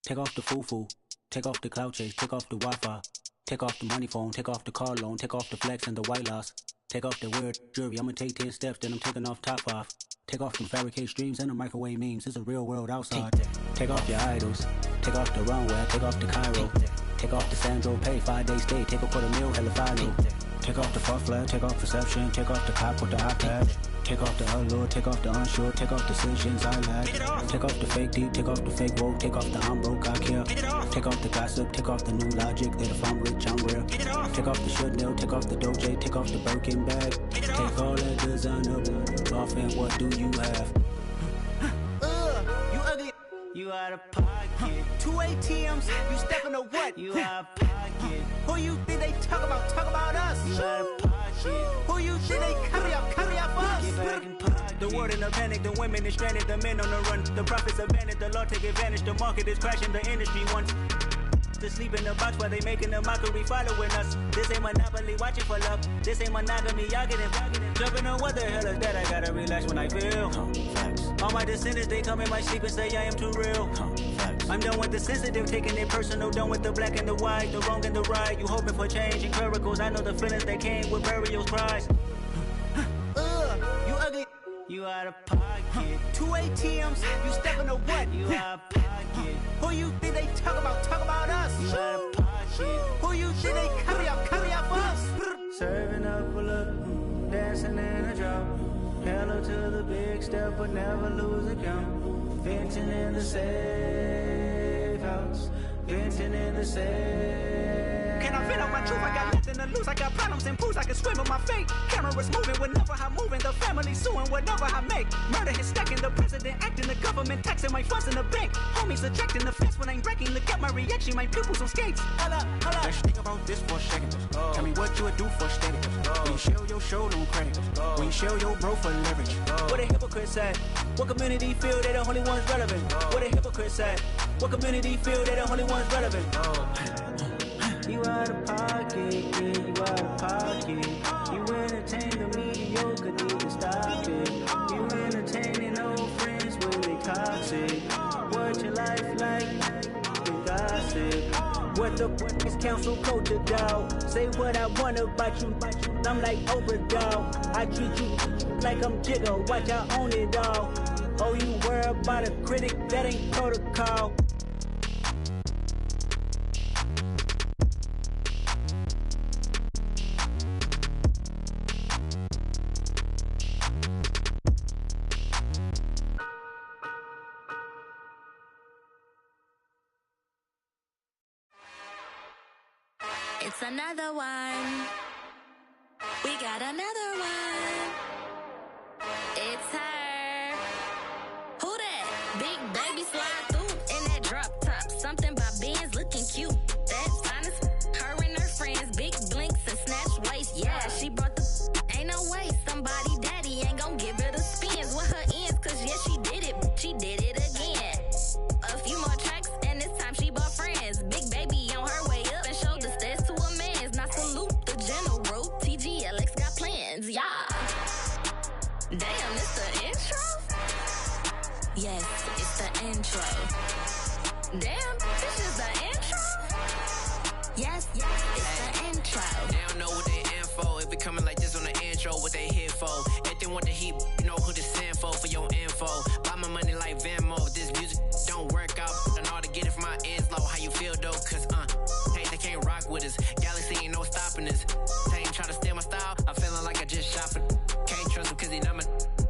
Take off the foo-foo, take off the cloud chase, take off the Wi-Fi. Take off the money phone, take off the car loan, take off the flex and the white loss. Take off the weird jewelry, I'ma take 10 steps, then I'm taking off top 5. Take off them fabricate streams and the microwave memes, it's a real world outside. Take off your idols, take off the runway, take off the Cairo. Take off the Sandro pay, 5-day stay, take a $250,000, hella final. Take off the fuck flag, take off perception, take off the cop with the iPad. Take off the allure, take off the unsure, take off decisions I lack. Take off the fake deep, take off the fake woke, take off the I'm broke, I care. Take off the gossip, take off the new logic, that if I'm rich, I'm real. Take off the Chanel, take off the Doja, take off the Birkin bag. Take all that designer off and what do you have? You ugly. You out of pocket. 2 ATMs, you stepping to what? You out of pocket. pocket. Who you think they talk about us? You out of pocket. Who you think they carry up us? Get back in pocket. The world in a panic, the women is stranded, the men on the run. The profits abandoned, the law take advantage. The market is crashing, the industry wants to sleep in the box while they making a mockery following us. This ain't Monopoly, watching for love. This ain't monogamy, y'all getting jumping on what the hell is that? I gotta relax when I feel. All my descendants, they come in my sleep and say I am too real. I'm done with the sensitive, taking it personal. Done with the black and the white, the wrong and the right. You hoping for change and miracles. I know the feelings that came with burial cries. You ugly. You out of pocket. 2 ATMs, you stepping to what? You out of pocket. Who you think they talk about us? You out of pocket. Who you think they carry up us? Serving up a look, dancing in a drop. Hello to the big step, but never lose a count. Venting in the safe house. Venting in the safe. Can I vent out my truth? I got nothing to lose. I got problems and pools. I can swim with my fate. Cameras moving whenever I'm moving. The family suing whatever I make. Murder is stacking. The president acting. The government taxing my funds in the bank. Homies subtracting the fence when I'm breaking. Look at my reaction. My pupils on skates. Hold up. Let's think about this for a second. Tell me what you would do for status. When you show your show, don't credit. When you show your bro for leverage. What a hypocrite said. What community feel they the only ones relevant? What a hypocrite said. What community feel they the only ones relevant? You out of pocket, yeah, you out of pocket. You entertain the mediocre, need to stop it. You entertaining old friends when they toxic. What your life like? You gossip. What the is council culture, dog? Say what I want about you. I'm like Oprah, dog. I treat you like I'm Jigga. Watch I own it all. Oh, you worry about a critic? That ain't protocol. It's another one. We got another one. It's her. Who that? Big baby slide through in that drop top. Something by Benz looking cute. That's honest. Her and her friends, big blinks and snatch waist. Yeah, she brought the. Ain't no way somebody daddy ain't gon' give her the spins with her ends. Cause yeah, she did it. She did it again. A few more tracks and this time she bought friends. Big baby on her way up and showed the stairs to a man's. Now salute the general. TGLX got plans, yeah. Damn, it's the intro? Yes, it's the intro. Damn, this is the intro? Yes, it's the intro. They don't know what they in for. If it coming like this on the intro, what they here for? If they want the heat, you know who to send for your info. Buy my money like Venmo. This music don't work out. And all to get it from my ends low. How you feel though? Cause hey, they can't rock with us. Galaxy ain't no stopping us. They ain't try to steal my style. I'm feeling like I just shopping. Can't trust them cause they not my.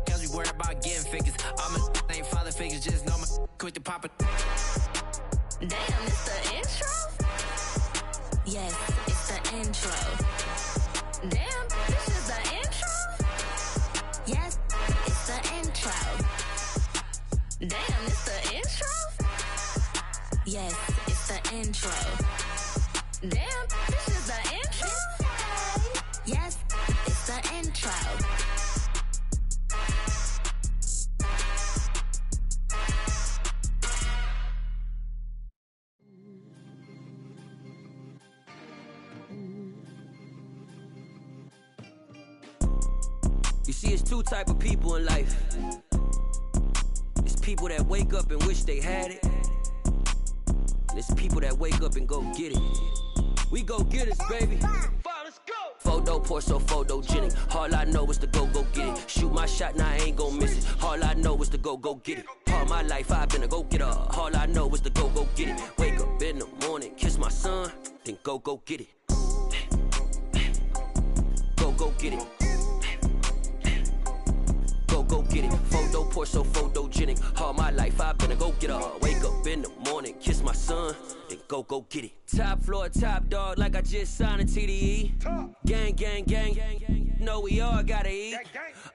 Cause we worried about getting figures. All my ain't father figures. Just know my quick to pop it. Damn, it's the intro? Yes, it's the intro. Damn, this is the intro? Yes, it's the intro. Damn, it's the intro? Yes, it's the intro. Damn, this is the intro? Yes, it's the intro. You see, it's two type of people in life. It's people that wake up and wish they had it. And it's people that wake up and go get it. We go get it, baby. Photo poor, so photogenic. All I know is to go get it. Shoot my shot, now I ain't gon' miss it. All I know is to go get it. All my life I've been a go getter. All I know is to go get it. Wake up in the morning, kiss my son, then go get it. Go get it. Go get it. Photo poor, so photogenic. All my life I've been a go getter. Wake up in the morning, kiss my son, then go get it. Top floor, top dog, like I just signed a TDE. Gang. Know we all gotta eat.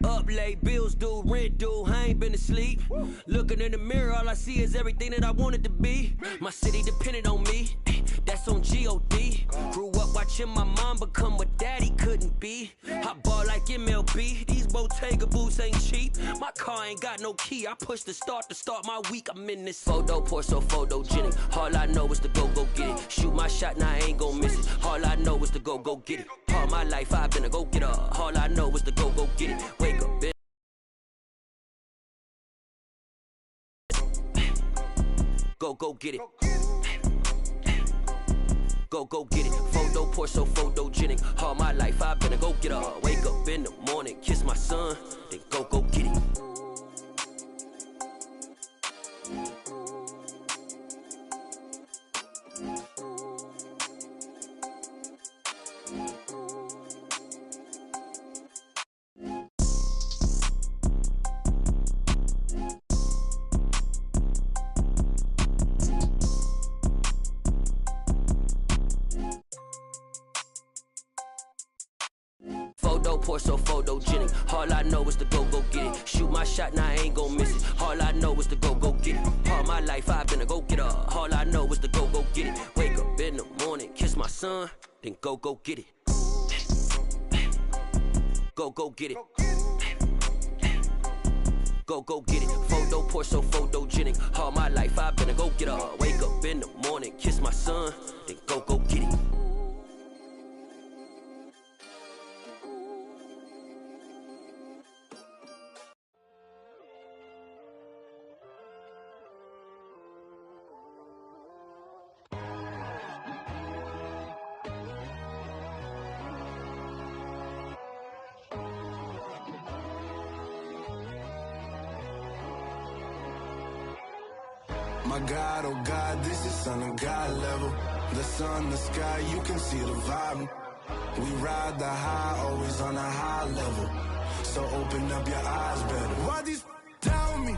Up late, bills due, rent due. I ain't been asleep. Looking in the mirror, all I see is everything that I wanted to be. My city depended on me. That's focus on G.O.D. Grew up watching my mom become what daddy couldn't be. I ball like MLB, these Bottega boots ain't cheap. My car ain't got no key, I push the start to start my week. I'm in this photo, pour so photogenic. All I know is to go get it. Shoot my shot, now I ain't gon' miss it. All I know is to go get it. All my life I've been a go-getter. All I know is to go get it. Wake up, bitch. Go get it. Go get it. Photo, pour so photogenic. All my life I've been a go-getter. Wake up in the morning, kiss my son, then go get it. Pour so photogenic. All I know is to go get it. Shoot my shot, now I ain't gon' miss it. All I know is to go get it. All my life I've been a go-getter. All I know is to go get it. Wake up in the morning, kiss my son, then go get it. Go get it. Go get it. Photo, pour so photogenic. All my life I've been a go-getter. Wake up in the morning, kiss my son, then go get it. My God, oh God, this is son of God level. The sun, the sky, you can see the vibe. We ride the high, always on a high level. So open up your eyes better. Why these tell me?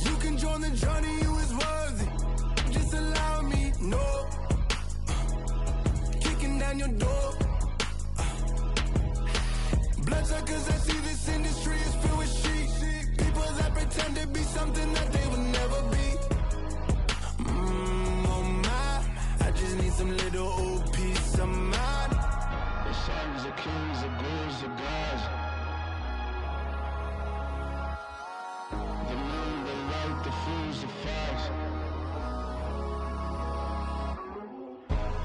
You can join the journey, you is worthy. Just allow me, no. Kicking down your door. Bloodsuckers, I see this industry is filled with sheep. People that pretend to be something that they will never be. Oh my, I just need some little old peace of mind. The sons are kings, the ghouls are gods. The moon, the light, the fools, the facts.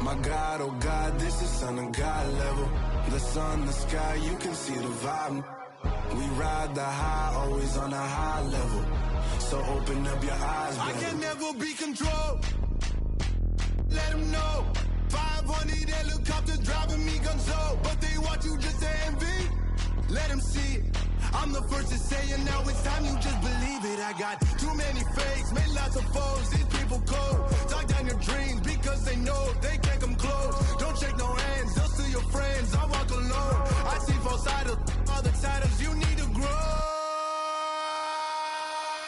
My God, oh God, this is son of God level. The sun, the sky, you can see the vibe. We ride the high, always on a high level. So open up your eyes, baby. I can never be controlled. Let them know. 500 helicopters driving me gonzo. But they want you just to envy. Let them see it. I'm the first to say it, now it's time you just believe it. I got too many fakes, made lots of foes. These people cold. Talk down your dreams because they know they can't come close. Don't shake no hands, they'll still your friends. I walk alone. I see false idols, other titles, you need to grow.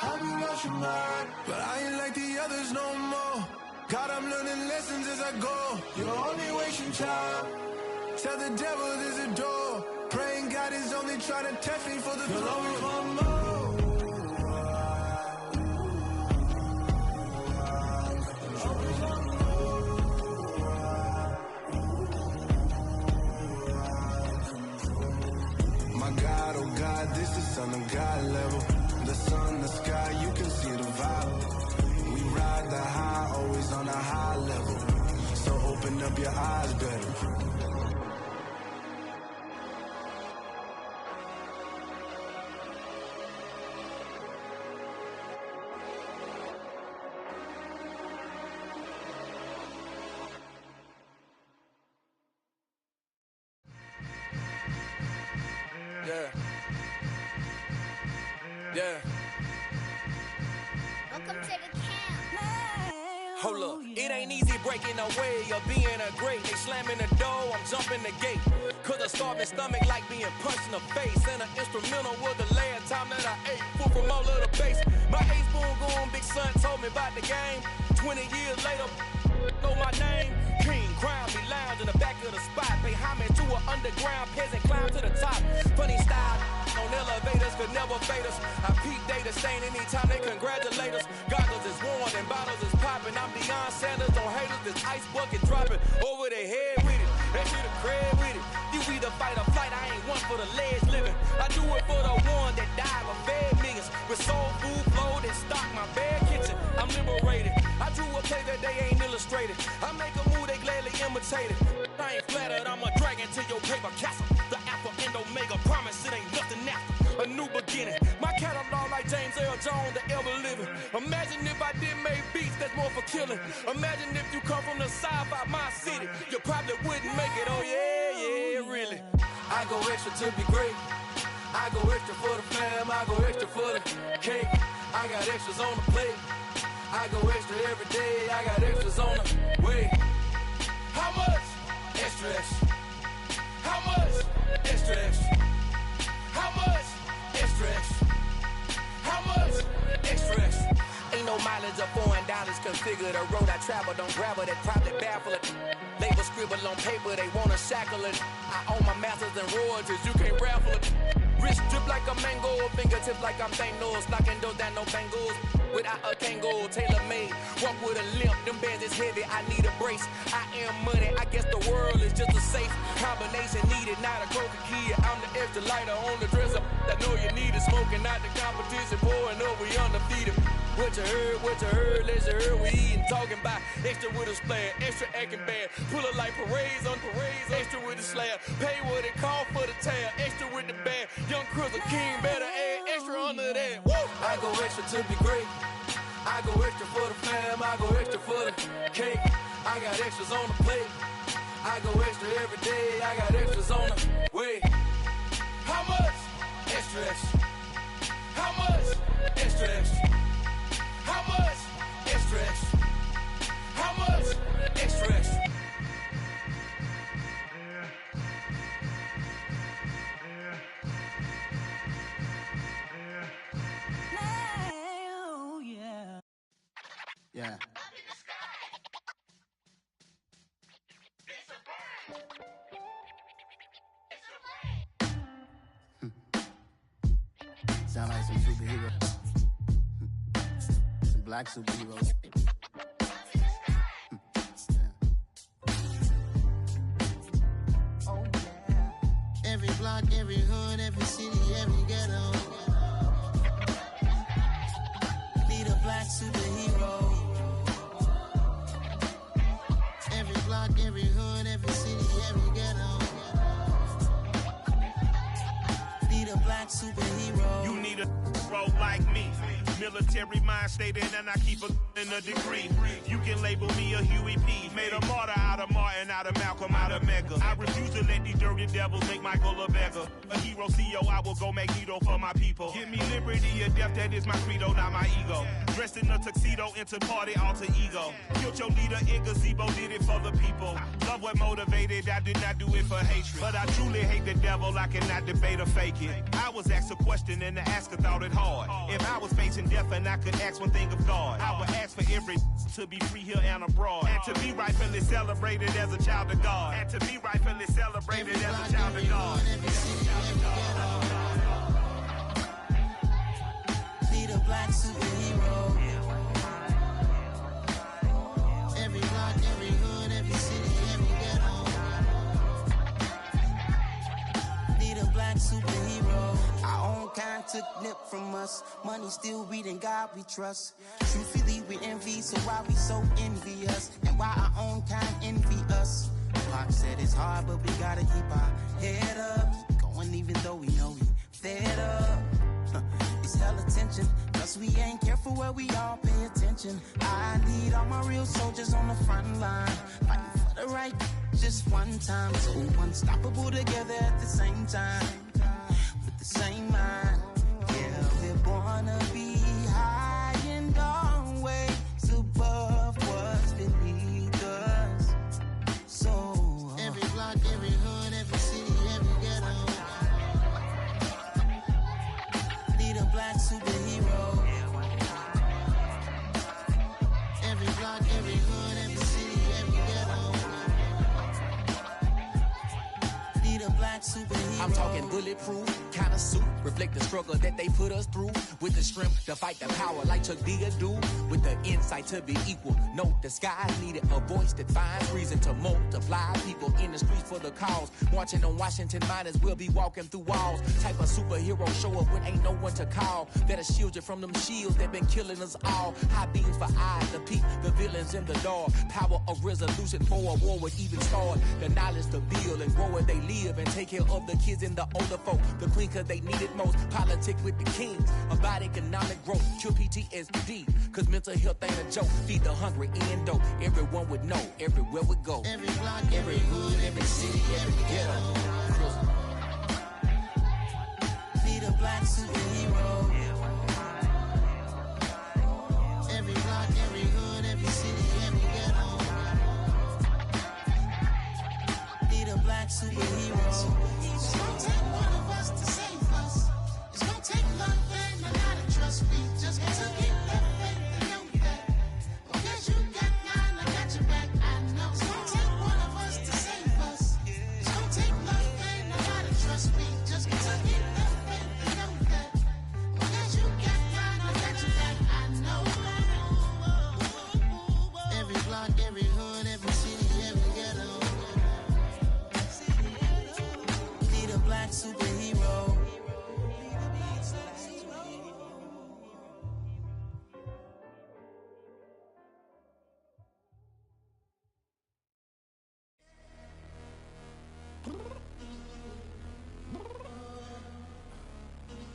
I've been rushing mine, but I ain't like the others no more. God, I'm learning lessons as I go. You're only wasting time. Tell the devil there's a door. Praying God is only trying to test me for the throne. You'll always want more. My God, oh God, this is son of God level. The sun, the sky, you can see the vibe. We ride the high, always on a high level. So open up your eyes better. Yeah. Welcome to the camp. Hold up, it ain't easy breaking away or being a great. They slamming the door, I'm jumping the gate. Cause a starving stomach like being punched in the face. And an instrumental was the last time that I ate food from all of the base. My ace spoon going, big son told me about the game. 20 years later, know my name. King crown, me lounge in the back of the spot. Pay homage to an underground peasant, climb to the top. Funny style, on elevators could never fade us. I peep data stain anytime they congratulate us. Goggles is worn and bottles is popping. I'm Deion Sanders, don't haters, this ice bucket dropping over their head with it. They should have cred with it. You either fight or flight, I ain't one for the ledge living. I do it for the one that died or fed millions. With soul food flow that stock my bare kitchen. I'm liberated. I drew a play that they ain't illustrated. I make a move they gladly imitated. I ain't flattered, I'm a dragon to your paper castle. The alpha and omega promise it ain't nothing after. A new beginning. My catalog like James Earl Jones, the ever living. Imagine if I did make beats that's more for killing. Imagine if you come from the sci-fi my city. You probably wouldn't make it, oh yeah, really. I go extra to be great. I go extra for the fam, I go extra for the cake. I got extras on the plate. I go extra every day, I got extras on the way. How much? Extra, extra. How much? Extra, extra. How much? Extra, extra. How much? Extra, extra. Ain't no mileage of $4 configure the road I travel. Don't gravel that probably baffle it. Label scribble on paper, they wanna shackle it. I own my masters and royalties, you can't raffle it. Wrist drip like a mango, fingertips like I'm Thanos. Knocking those down, no bangles. Without a Kango, tailor-made. Walk with a limp, them bands is heavy, I need a brace. I am money, I guess the world is just a safe combination needed, not a coca key. I'm the extra lighter on the dresser. I know you need it, smoking out the competition, pouring up, we undefeated. What you heard, let's you heard, we eating, talking about extra with a splash, extra acting bad. Pull it like parades on parades, extra with the slab. Pay what it cost for the tab, extra with the bag. Young Chris, a king, better add extra under that. Woo! I go extra to be great. I go extra for the fam, I go extra for the cake. I got extras on the plate. I go extra every day, I got extras on the way. How much? Extra, extra. How much? Extra, extra. How much? Extra, extra. How much? Extra, extra. Yeah. Sound like some superheroes. Some black superheroes. Oh yeah. Every block, every hood, every city, every ghetto. Need a black superhero. Every block, every hood, every city, every ghetto. Need a black superhero. You need a hero like me. Military mind stated, and I keep in a degree. You can label me a Huey P. Made a martyr out of Martin, out of Malcolm, out of Mega. I refuse to let these dirty devils make Michael a beggar. A hero CEO, I will go Magneto for my people. Give me liberty or death, that is my credo, not my ego. Dressed in a tuxedo, into party, alter ego. Killed your leader in gazebo, did it for the people. Love what motivated, I did not do it for hatred. But I truly hate the devil, I cannot debate or fake it. I was asked a question and the asker thought it hard. If I was facing death and I could ask one thing of God, I would ask for every to be free here and abroad, and to be rightfully celebrated as a child of God, and to be rightfully celebrated as a child of God. Need a black superhero. Every block, every hood, every city, every ghetto. Need a black superhero. Our own kind took nip from us. Money still reading God we trust. Truthfully we envy, so why we so envious? And why our own kind envy us? Pac said it's hard, but we gotta keep our head up. Going even though we know we fed up. It's hella tension, cause we ain't careful where we all pay attention. I need all my real soldiers on the front line, fighting for the right just one time. So unstoppable together at the same time, with the same mind. Yeah, we're born to be high and always above what's beneath us. So every block, every hood, every city, every ghetto. Need a black superhero. Every block, every hood, every city, every ghetto. Need a black superhero. I'm talking bulletproof kind of suit, reflect the struggle that they put us through. With the strength to fight the power like Chuck D do. With the insight to be equal. Note the skies needed a voice that finds reason to multiply. People in the streets for the cause. Marching on Washington, might as well be walking through walls. Type of superhero show up when ain't no one to call. That'll shield you from them shields that been killing us all. High beams for eyes to peek the villains in the dark. Power of resolution for a war would even start. The knowledge to build and grow where they live and take care of the kids and the older folk. The queen cause they need it most. Politic with the kings. About economic growth. Cure PTSD. Cause mental health ain't a joke. Feed the hungry and dope. Everyone would know. Everywhere we go. Every block, every hood, every city, every ghetto. Need a black superhero. Every block, every hood, every city, every ghetto. Need a black superhero. It's gonna take one of us to save us. It's gonna take love and a lot of trust. We just got to get that faith and know that. Because you got mine, I got your back. I know. It's gonna take one of us to save us. It's gonna take love and a lot of trust. We just got to get that faith and know that. Because you got mine, I got your back. I know. Every block, every hood, every city, every ghetto. Need a black superhero.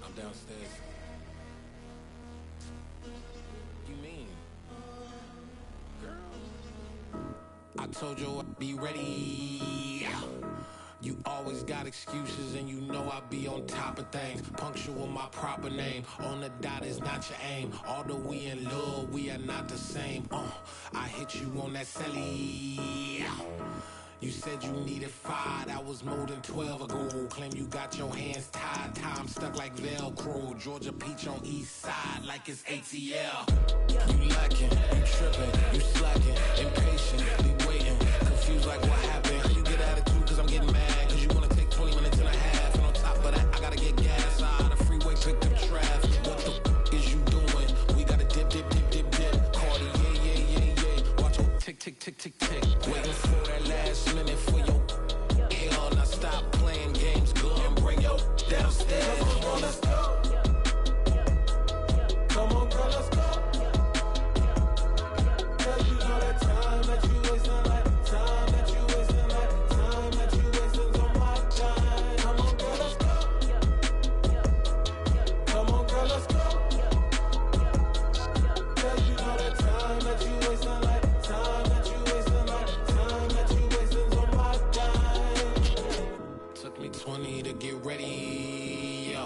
I'm downstairs. You mean? Girl, I told you I'd be ready. You always got excuses and you know I be on top of things. Punctual my proper name. On the dot is not your aim. Although we in love, we are not the same. I hit you on that celly. You said you needed 5, that was more than 12 ago. Claim you got your hands tied, time stuck like Velcro. Georgia peach on east side like it's ATL. You lacking, you tripping, you slacking, impatient, be waiting, confused like what happened. You get attitude cause I'm getting mad, cause you wanna take 20 minutes and a half. And on top of that, I gotta get gas out of the freeway, picked up traffic. What the is you doing? We gotta dip, dip, dip, dip, dip. Cardi, yeah. Watch your tick, tick, tick, tick, tick. Waiting for that last minute for your hell. Now stop playing games, go and bring your downstairs. Come on, let's go. Come on, girl, let's go. Cause you know that time that you wasting, like time that you wasting, like time that you wasting on my time. Come on, girl, let's go. Come on, girl, let's go. Cause you know that time that you wasting, like time that you wasting, like time that you wasting on my time. Took me 20 to get ready, yo.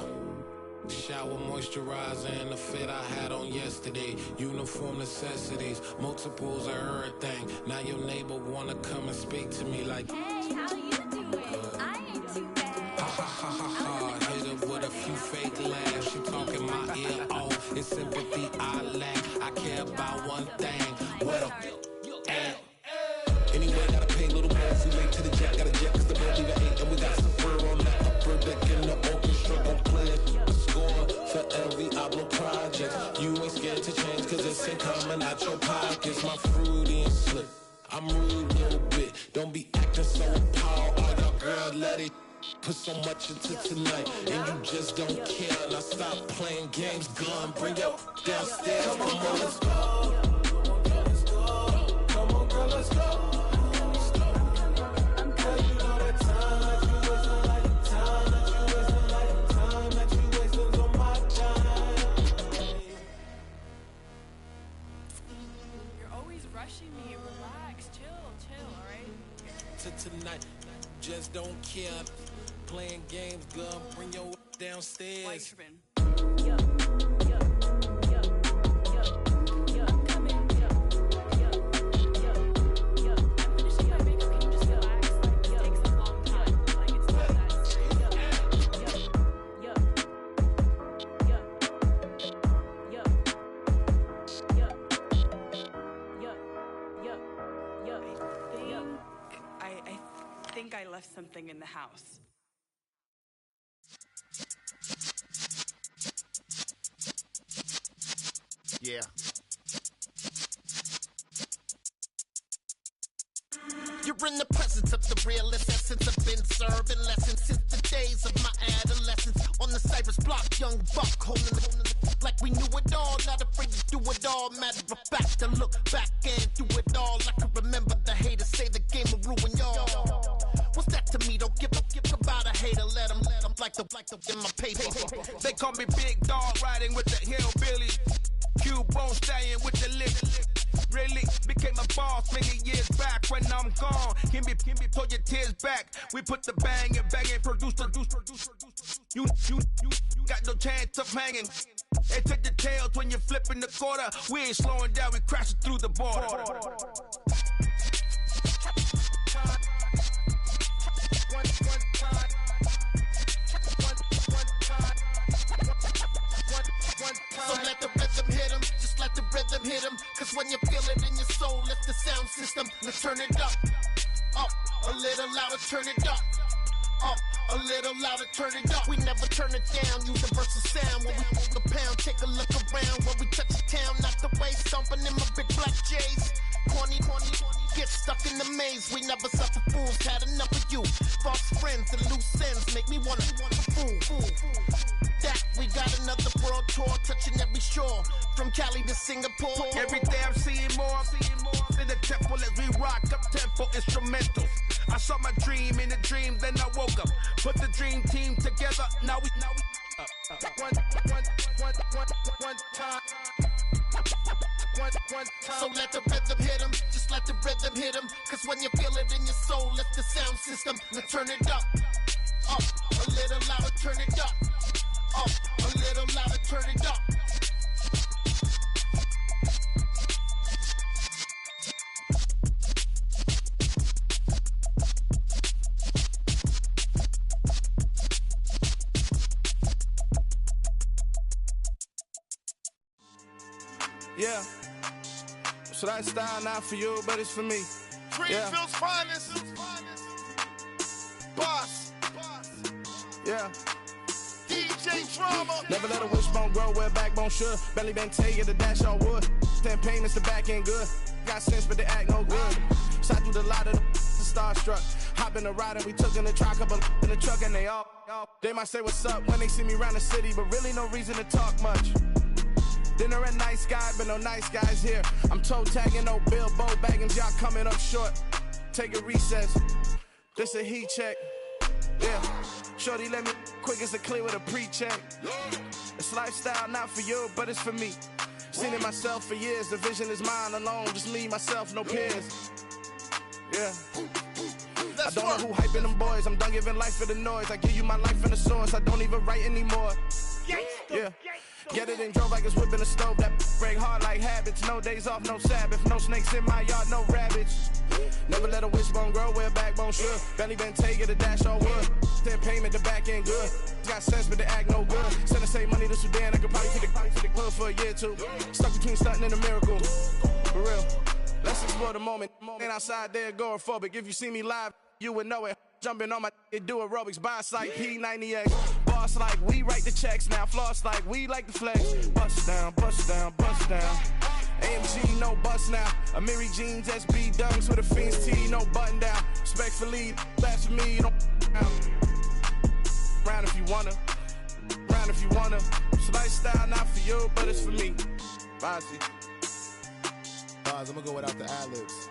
Shower moisturizer and the fit I had on yesterday. Uniform necessities, multiples of everything. Now your neighbor wanna come and speak to me like, Hey, how you doing? I ain't too bad. ha ha ha ha ha. Hit her with a few fake laughs. She talking my ear off. It's sympathy I lack. I care about one thing. What up? Anyway, gotta pay a little more if we late to the jet. Got a jet cause the boat leave at 8. And we got some fur on the upper deck in the orchestra. Gon' play a score for every Ablo project. You ain't scared to change cause it's ain't coming out your pockets. My fruity and slick. I'm rude a little bit. Don't be acting so appalled. All y'all girl, let it put so much into tonight. And you just don't care. Now stop playing games. Gun, bring your downstairs. Come on, let's go. Come on, girl, let's go. Me, relax, chill, alright? Tonight, just don't care. Playing games, girl, bring your downstairs. Why you tripping? I think I left something in the house. Yeah. You're in the presence of the realest essence. I've been serving lessons since the days of my adolescence. On the Cypress block, young buck holding it like we knew it all. Not afraid to do it all. Matter of fact, to look back and do it all. I can remember the haters say the game will ruin y'all. What's that to me? Don't give about a hater. Let them like the in my paper. They call me Big Dog, riding with the hillbilly. Cubone staying with the lift. Really became a boss many years back. When I'm gone, can be pull your tears back. We put the bang and produce. You got no chance of hanging. They take the tails when you're flipping the quarter. We ain't slowing down, we crashing through the border. So let the rhythm hit him, just let the rhythm hit him. Cause when you feel it in your soul, lift the sound system. Let's turn it up, a little louder, turn it up, a little louder, turn it up. We never turn it down, universal sound. When we move the pound, take a look around. When we touch the town, not the way, stomping in my big black J's. Corny, get stuck in the maze. We never suffer fools, had enough of you. False friends and loose ends make me wanna fool. That we got another world tour, touching every shore, from Cali to Singapore. Every day I'm seeing more in the temple as we rock up tempo instrumentals. I saw my dream in a dream, then I woke up. Put the dream team together. Now we one time. So let the rhythm hit him, just let the rhythm hit him. Cause when you feel it in your soul, lift the sound system. Let's turn it up, a little louder, turn it up, a little louder, turn it up. Yeah. So that style not for you, but it's for me. Greenfield's finest. Boss. Yeah. DJ Drama. Never let a wishbone grow where a backbone should. Belly been taken to dash all wood. 10 payments, the back end good. Got sense, but they act no good. Shot through the lot of the starstruck. Hop in the ride and we took in the truck, up in the truck, and they might say what's up when they see me around the city, but really no reason to talk much. Dinner at nice guy, but no nice guys here. I'm toe tagging, no Bilbo bagging, y'all coming up short. Take a recess. This a heat check. Yeah. Shorty let me quick as a clear with a pre-check. It's lifestyle not for you, but it's for me. Seen it myself for years. The vision is mine alone. Just me, myself, no peers. Yeah. I don't know who hyping them boys. I'm done giving life for the noise. I give you my life in the source. I don't even write anymore. Yeah. Get it and drove like it's whipping a stove. That break hard like habits. No days off, no Sabbath. No snakes in my yard, no rabbits. Never let a wishbone grow where a backbone should. Belly been taken to dash all wood. 10 payment, the back end good. Got sense, but they act no good. Send the same money to Sudan. I could probably take the hood for a year or two. Stuck between stunting and a miracle. For real. Let's explore the moment. Ain't outside there agoraphobic. If you see me live, you would know it. Jumping on my do aerobics, boss like P90X. Boss like we write the checks now. Floss like we like the flex. Bust down, bust down, bust down. AMG, no bust now. Amiri jeans, SB dunks with a Fiends T, no button down. Respectfully, that's for me, you don't round if you wanna. Round if you wanna. It's lifestyle not for you, but it's for me. Bozzy. I'm gonna go without the ad-libs.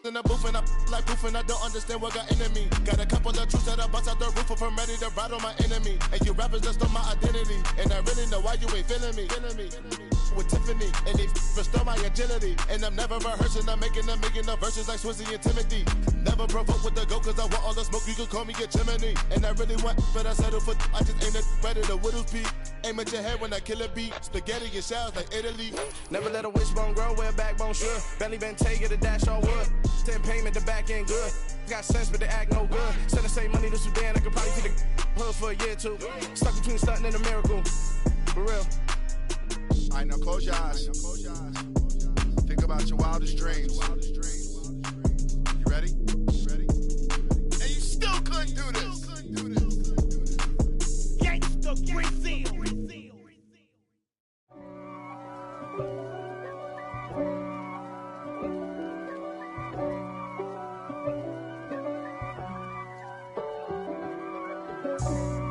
In the booth and I like proof and I don't understand what got into me. Got a couple of truths that I bust out the roof if I'm ready to ride on my enemy. And you rappers just stole my identity, and I really know why you ain't feeling me. With Tiffany, and they restore my agility. And I'm never rehearsing, I'm making the verses like Swizzy and Timothy. Never provoke with the go, cause I want all the smoke, you can call me a chimney. And I really want, but I settle for, I just aim it ready to Whittles Peak. Aim at your head when I kill a beat. Spaghetti and shells like Italy. Never let a wishbone grow where a backbone should. Belly been taken to dash all wood. 10 payment, the back end good. Got sense, but they act no good. Send the same money to Sudan, I could probably take the hood for a year or two. Stuck between stunting and a miracle. For real. Alright, now close your eyes. Think about your wildest dreams. You ready? And you still couldn't do this. Gangsta Brazil.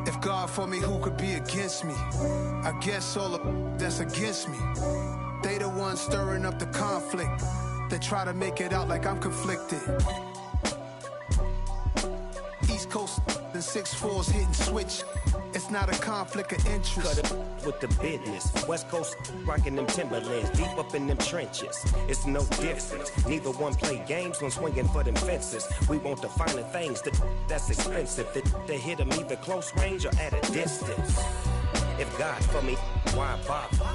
If God for me, who could be against me? I guess all of that's against me. They the ones stirring up the conflict. They try to make it out like I'm conflicted. East Coast, the 6'4s hitting switch. It's not a conflict of interest. Cut it with the business. West Coast rocking them Timberlands, deep up in them trenches. It's no difference. Neither one play games when swinging for them fences. We want the finer things that's expensive. That hit them either close range or at a distance. If God for me, why bother?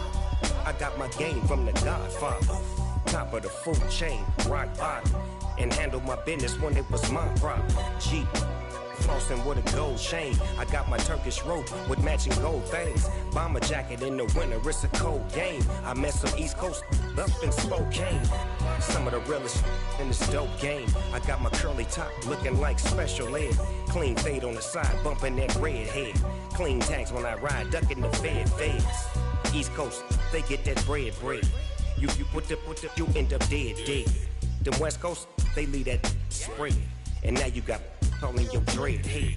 I got my game from the Godfather. Top of the food chain, rock bottom. And handle my business when it was my problem. Jeep. Flossing with a gold chain. I got my Turkish rope with matching gold things. Bomber jacket in the winter, it's a cold game. I met some East Coast up in Spokane. Some of the realest in this dope game. I got my curly top looking like special ed. Clean fade on the side, bumping that red head. Clean tags when I ride, ducking the feds. East Coast, they get that bread. You put the, you end up dead. Them West Coast, they leave that spread. And now you got all in your dread head.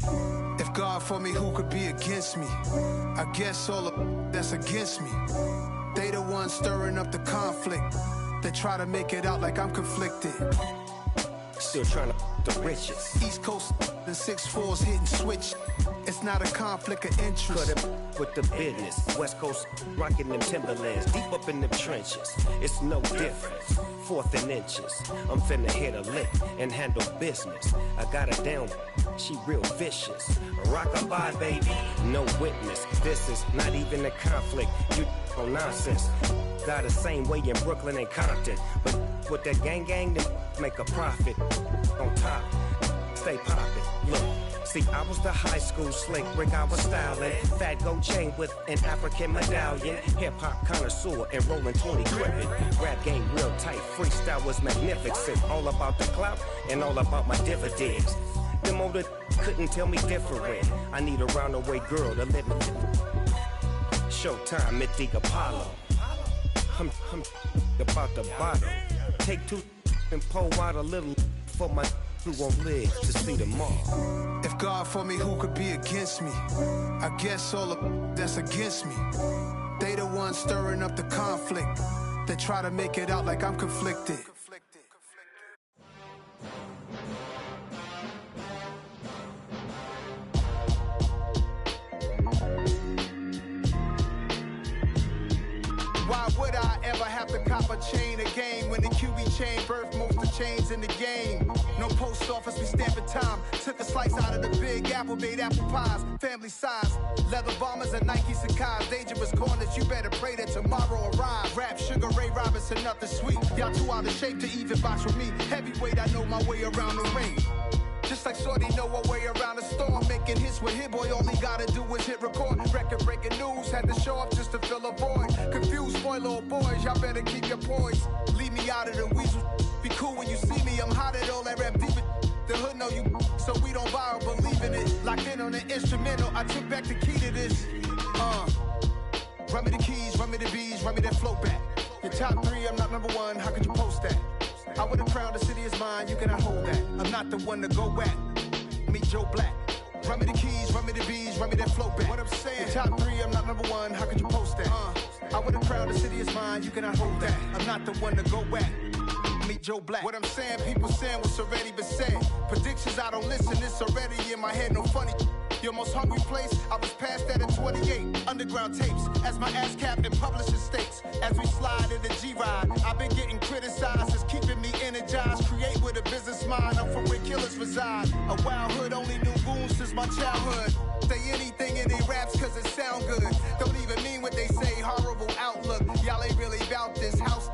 If God for me, who could be against me? I guess all of that's against me. They the ones stirring up the conflict. They try to make it out like I'm conflicted. Still trying to the riches. East Coast, the 6'4s hitting switch. It's not a conflict of interest. Cut it with the business. West Coast rocking them Timberlands, deep up in them trenches. It's no difference. 4th and inches. I'm finna hit a lick and handle business. I got her down, she real vicious. Rock-a-bye, baby, no witness. This is not even a conflict. You on nonsense. Got the same way in Brooklyn and Compton. But with that gang, then make a profit. On top, stay poppin'. Look. See, I was the high school slick Rick, I was styling. Fat gold chain with an African medallion. Hip-hop connoisseur and rolling 20 gripping. Rap game real tight, freestyle was magnificent. All about the clout and all about my dividends. Them older couldn't tell me different. I need a roundaway girl to live in. Showtime at the Apollo. I'm about the bottle. Take 2 and pour out a little for my who won't live to see tomorrow. If God for me, who could be against me? I guess all of that's against me. They the ones stirring up the conflict. They try to make it out like I'm conflicted. Why would I ever have to cop a chain again when the QB chain birthed most of chains in the game? No post office, we stamping time. Took a slice out of the Big Apple, made apple pies, family size. Leather bombers and Nike Sakai's. Dangerous corners, you better pray that tomorrow arrives. Rap, Sugar Ray Robinson, nothing sweet. Y'all too out of shape to even box with me. Heavyweight, I know my way around the ring. Just like Shorty know her way around the storm. Making hits with Hit Boy, all he gotta do is hit record. Record breaking news, had to show up just to fill a void. Confused, spoiled little boys, y'all better keep your poise. Leave me out of the weasel. Be cool when you see me, I'm hot at all that rap deep. The hood know you, so we don't borrow, believe in it. Locked in on the instrumental, I took back the key to this. Run me the keys, run me the bees, run me that flow back. Your top 3, I'm not number 1, how could you post that? I would have crowned the city is mine, you cannot hold that. I'm not the one to go at. Meet Joe Black. Run me the keys, run me the bees, run me that flow back. What I'm saying, your top 3, I'm not number 1, how could you post that? I would have crowned the city is mine, you cannot hold that. I'm not the one to go at. Meet Joe Black. What I'm saying, people saying what's already been said. Predictions, I don't listen, it's already in my head, no funny. Your most hungry place, I was past that at 28. Underground tapes, as my ass capped in publishing states. As we slide in the G-Ride, I've been getting criticized, it's keeping me energized. Create with a business mind, I'm from where killers reside. A wild hood, only knew goons since my childhood. Say anything in their raps cause it sound good. Don't even mean what they say, horrible outlook. Y'all ain't really about this house.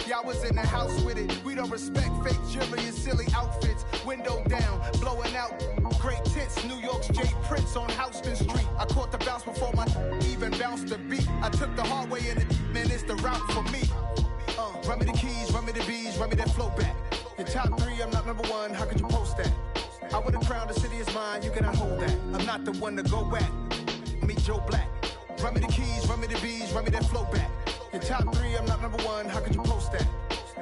Y'all was in the house with it. We don't respect fake jewelry and silly outfits. Window down, blowing out great tits. New York's J. Prince on Houston Street. I caught the bounce before my even bounced the beat. I took the hard way in it, man, it's the route for me. Run me the keys, run me the bees, run me that flow back. Your top 3, I'm not number 1, how could you post that? I would have crowned the city is mine, you cannot hold that. I'm not the one to go at. Meet Joe Black. Run me the keys, run me the bees, run me that flow back. Your top 3, I'm not number 1, how could you post that?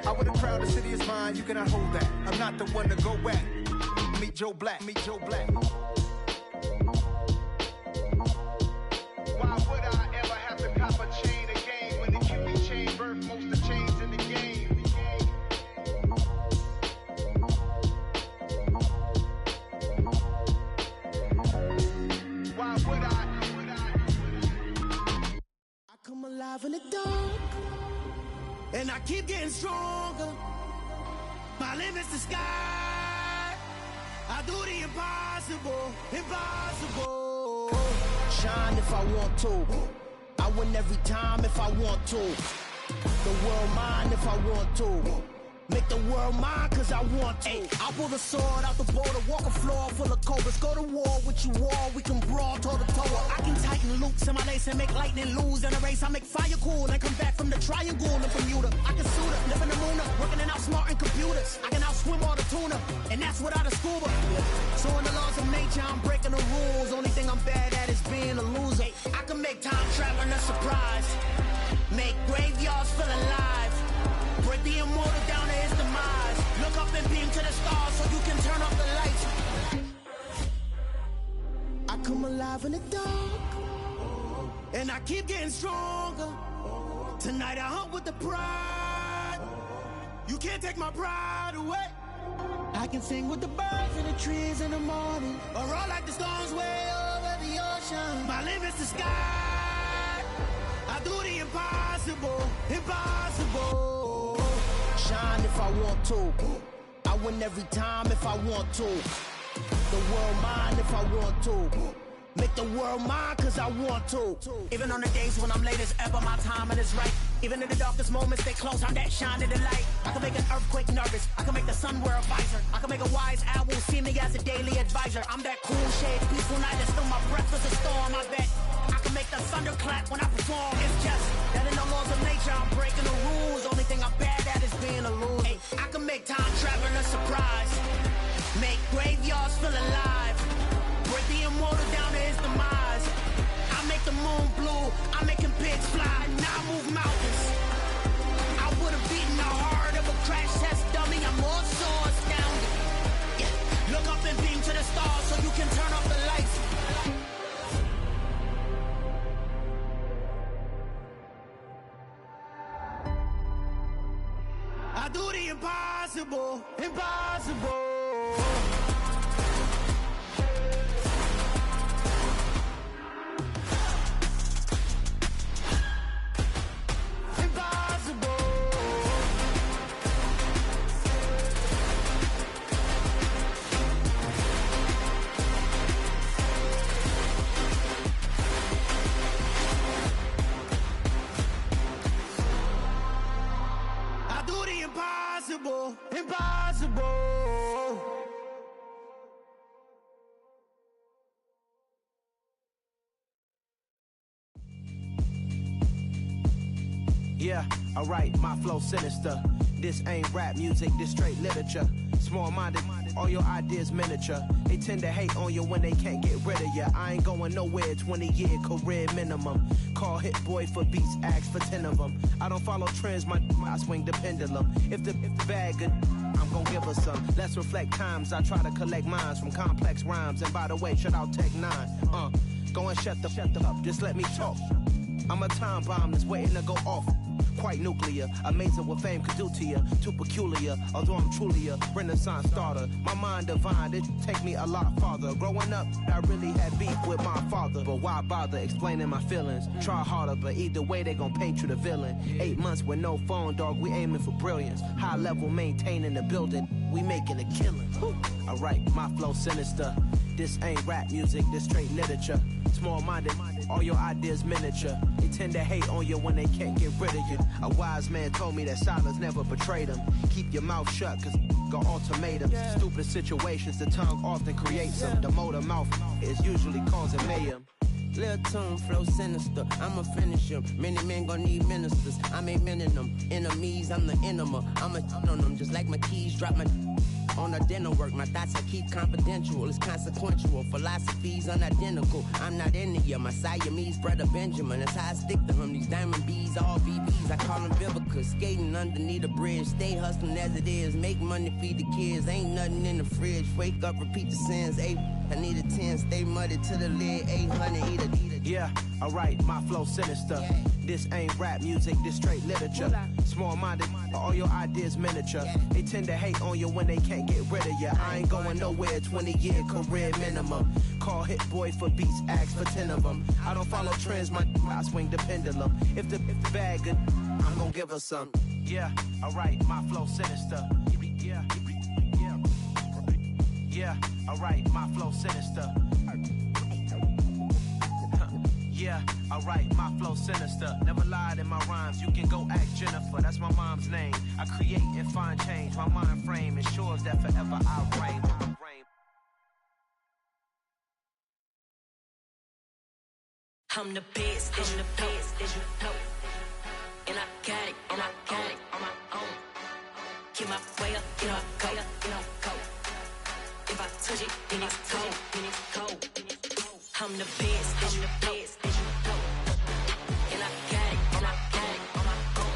I would have crowned the city is mine, you cannot hold that. I'm not the one to go at. Meet Joe Black, meet Joe Black. I come alive in the dark, and I keep getting stronger. My limit's the sky. I do the impossible, impossible. Shine if I want to. I win every time if I want to. The world mine if I want to. Make the world mine cause I want to. I'll pull the sword out the border, walk a floor full of cobras. Go to war with you all, we can brawl toe to toe. I can tighten loops in my lace and make lightning lose in a race. I make fire cool and come back from the triangle in Bermuda. I can suit up, live in the moon, working and outsmarting computers. I can outswim all the tuna, and that's without a scuba. So in the laws of nature, I'm breaking the rules. Only thing I'm bad at is being a loser. I can make time traveling a surprise, make graveyards feel alive, break the immortal down to his demise. Look up and beam to the stars so you can turn off the lights. I come alive in the dark, and I keep getting stronger. Tonight I hunt with the pride. You can't take my pride away. I can sing with the birds and the trees in the morning, or roll like the storms way over the ocean. My limit's the sky. I do the impossible, impossible. Shine if I want to. I win every time if I want to. The world mine if I want to. Make the world mine cause I want to. Even on the days when I'm late as ever, my timing is right. Even in the darkest moments, stay close, I'm that shine in the light. I can make an earthquake nervous, I can make the sun wear a visor. I can make a wise owl see me as a daily advisor. I'm that cool shade, peaceful night, and still my breath is a storm, I bet. I can make the thunder clap when I perform. It's just that in the laws of nature, I'm breaking the rules. Only thing I'm bad at is being a loser. I can make time traveling a surprise, make graveyards feel alive, break the immortal down to his demise. I make the moon blue, I'm making pigs fly, now I move mountains. I would've beaten the heart of a crash test dummy, I'm more so astounded. Yeah. Look up and beam to the stars so you can turn off the lights. I do the impossible, impossible. Impossible, impossible. Yeah, alright, my flow sinister. This ain't rap music, this straight literature. Small-minded, all your ideas miniature. They tend to hate on you when they can't get rid of you. I ain't going nowhere, 20-year career minimum. Call Hit Boy for beats, ask for 10 of them. I don't follow trends, I swing the pendulum. If the bag good, I'm gon' give her some. Let's reflect times, I try to collect minds from complex rhymes. And by the way, shout out Tech 9. Go and shut the up, just let me talk. I'm a time bomb that's waiting to go off. Quite nuclear, amazing what fame could do to you. Too peculiar, although I'm truly a renaissance starter. My mind divine, it take me a lot farther. Growing up, I really had beef with my father. But why bother explaining my feelings? Try harder, but either way they gon' paint you the villain. 8 months with no phone, dog, we aiming for brilliance. High level maintaining the building, we making a killing. Alright, my flow sinister. This ain't rap music, this straight literature. Small-minded, all your ideas miniature. They tend to hate on you when they can't get rid of you. A wise man told me that silence never betrayed him. Keep your mouth shut, cause got ultimatums. Stupid situations, the tongue often creates them. The motor mouth is usually causing mayhem. Lil' tune, flow sinister, I'ma finish him. Many men gon' need ministers, I'm aiming them. Enemies, I'm the enema, I'ma on them. Just like my keys, drop my on the dinner work. My thoughts I keep confidential, it's consequential. Philosophies unidentical, I'm not into you. My Siamese brother Benjamin, that's how I stick to him. These diamond bees, all BBs, I call them Vivica. Skating underneath the bridge, stay hustling as it is. Make money, feed the kids, ain't nothing in the fridge. Wake up, repeat the sins, I need a 10, stay muddy to the lid, 800, eat a Yeah, alright, my flow sinister. This ain't rap music, this straight literature. Small-minded, all your ideas miniature. They tend to hate on you when they can't get rid of you. I ain't going nowhere, 20-year career minimum. Call Hit Boy for beats, ask for 10 of them. I don't follow trends, I swing the pendulum. If the bag good, I'm gonna give her some. Yeah, alright, my flow sinister. Yeah, alright, my flow sinister. Yeah, alright, my flow sinister. Never lied in my rhymes, you can go ask Jennifer. That's my mom's name. I create and find change. My mind frame ensures that forever I reign. I'm the best, I'm the best, as you know. And I got it on my own. Get my way up, get up, go. If I touch it, then it's cold. I'm the best, as you know. And I got it on my own.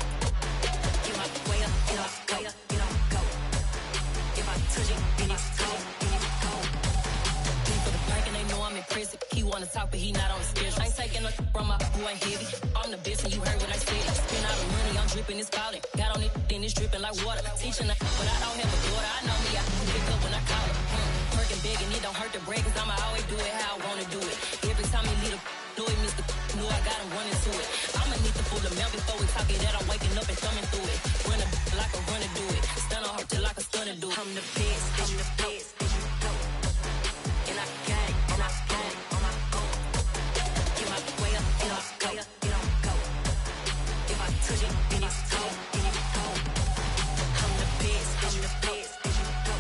Get my way up, get up, go. If I touch it, then it's cold. People the perk and they know I'm in prison. He wanna talk, but he not on the schedule. I ain't taking no from my boy heavy. I'm the best and you heard what I said. Spend all the money, I'm dripping, it's falling. Got on it, then it's dripping like water. Teaching her, but I don't have a daughter. I know me, I can pick up when I call her. Working big and it don't hurt to break, cause I'ma always do it how I wanna do it. Every time he lead a do it, Mr. Knew I got him running to it. I'ma need to pull the milk before we talk it that I'm waking up and thumbing through it. Run a like a runner do it. Stun on her till like a stunner do it. I'm the best, as you know. And I got it on my own. Get my way up, get up, go. If I touch it, then it's cold. I'm the best, as you know.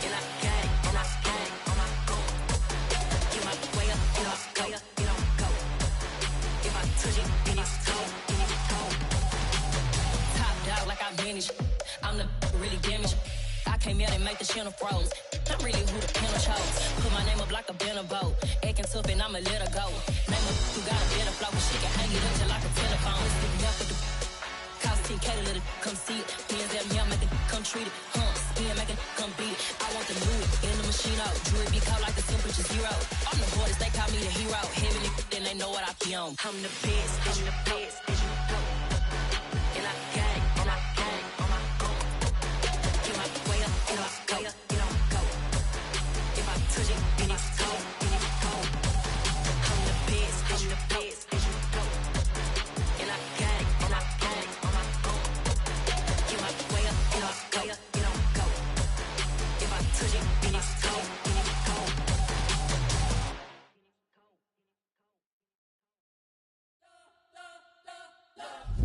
And I got it on my own. Get my way up, get up, go. If I touch it, then it's cold. Top dog like I manage. I'm the really damaged. I came out and make the channel froze. I'm really who the panel chose. Put my name up like a banner boat. Acting tough and I'ma let her go. Name up who got a better flow. She can hang it up just like a telephone. Stick me up with the cost 10K to let it come see it. Hands at me, I make it come treat it. Spin, make it come beat it. I want the new in the machine out. Jewelry be cold like the temperature 0. I'm the hardest, they call me the hero. Heavy then they know what I be on. I'm the best, as you know. And I got it on my own. Get my way up, get up, go. If I touch it, then it's cold. I'm the best, as you know. And I got it on my own. Get my way up, get up, go. If I touch it, then it's cold.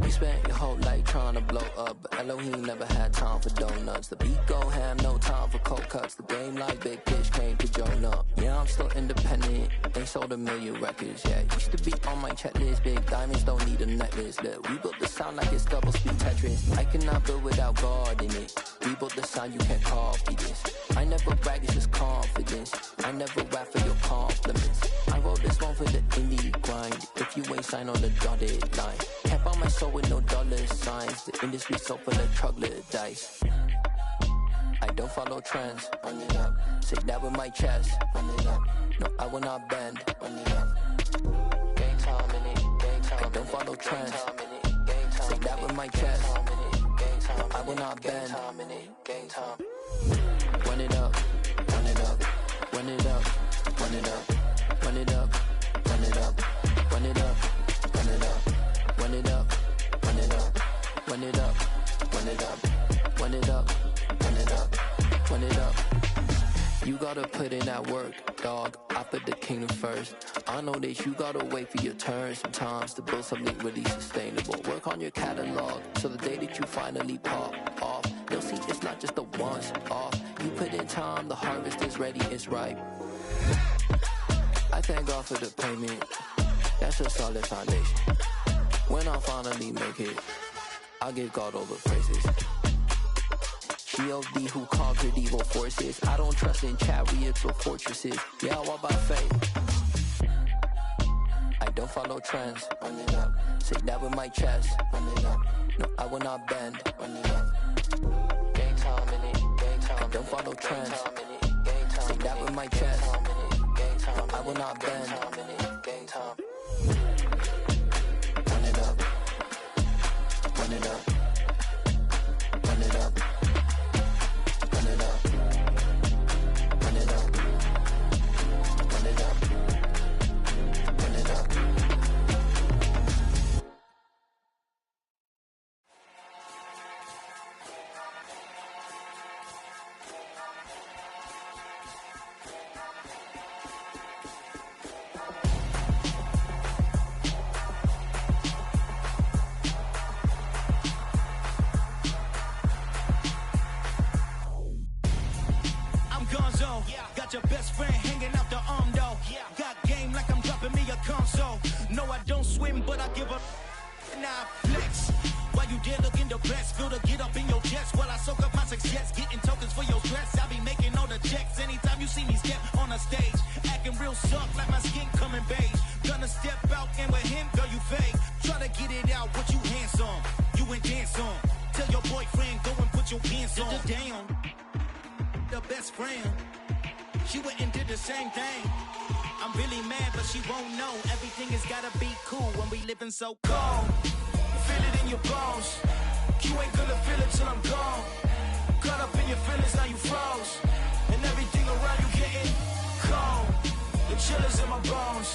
You spent your whole life trying to blow up, but Elohim never had time for donuts. The beat go ham, no time for cold cuts. The game like big bitch came to join up. Yeah, I'm still independent, ain't sold 1 million records yet. Used to be on my checklist, big diamonds don't need a necklace. Look, we built the sound like it's double speed Tetris. I cannot build without God in it. We built the sound, you can't copy this. I never brag, it's just confidence. I never rap for your compliments. I wrote this one for the indie grind. If you ain't signed on the dotted line, can't buy my soul with no dollar signs. The industry so full of troglodytes. I don't follow trends. Run it up. Say that with my chest. Run it up. No, I will not bend. Run it up. Game time in it. Game time. I don't follow trends. Say that with my chest. No, I will not bend. Game time. Run it up. Run it up. Run it up. Run it up. Run it up. Run it up. Run it up. Run it up. Run it up. Run it up. Run it up. Run it up. Run it up. Run it up. Run it up. You gotta put in that work, dog. I put the kingdom first. I know that you gotta wait for your turn sometimes to build something really sustainable. Work on your catalog, so the day that you finally pop off, you'll see it's not just a once off. You put in time, the harvest is ready, it's ripe. I thank God for the payment. That's a solid foundation. When I finally make it, I'll give God all the praises. G.O.D. who conquered evil forces. I don't trust in chariots or fortresses. Yeah, I walk by faith. I don't follow trends. Run it up. Say that with my chest. Run it up. No, I will not bend. Run it up. Game time in it. Game time. I don't follow trends. Say that with my chest. No, I will not bend. Game time. got your best friend hanging out the arm though. Got game like I'm dropping me a console. No, I don't swim, but I give a nah flex. While you there looking the best, feel the get up in your chest while I soak up my success, getting tokens for your stress. I be making all the checks anytime you see me step on a stage, acting real soft like my skin coming beige. Gonna step out and with him, girl, you fake. Try to get it out, but you handsome. You ain't dance on. Tell your boyfriend, go and put your pants on. Down, the best friend. She went and did the same thing. I'm really mad, but she won't know. Everything has gotta be cool when we living so cold. Feel it in your bones. You ain't gonna feel it till I'm gone. Caught up in your feelings, now you froze. And everything around you getting cold. The chill is in my bones.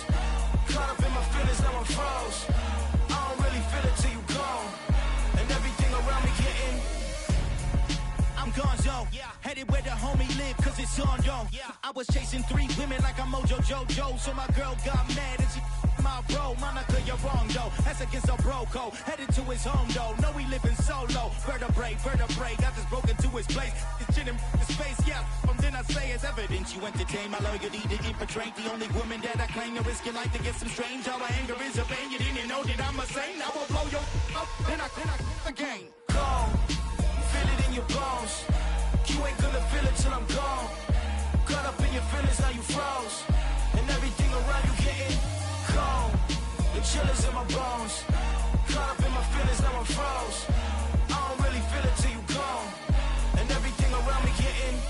Caught up in my feelings, now I'm froze. I don't really feel it till you gone. And everything around me getting I'm gonzo, headed where the homie live, cause it's on, yo. I was chasing 3 women like I'm Mojo Jojo, so my girl got mad and she my bro. Monica, you're wrong, though. That's against a bro code. Headed to his home, though. No, he living solo. Vertebrae, I just broke into his place. His chin in his face, yeah. From then I say it's evidence. You entertain my loyalty to infiltrate. The only woman that I claim to risk your life to get some strange. All my anger is a pain. You didn't know that I'm a saint. I will blow your up, then I again. Go. Feel it in your bones. You ain't gonna feel it till I'm gone. Caught up in your feelings, now you froze. And everything around you getting cold. The chill is in my bones. Caught up in my feelings, now I'm froze. I don't really feel it till you gone. And everything around me getting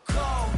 cold.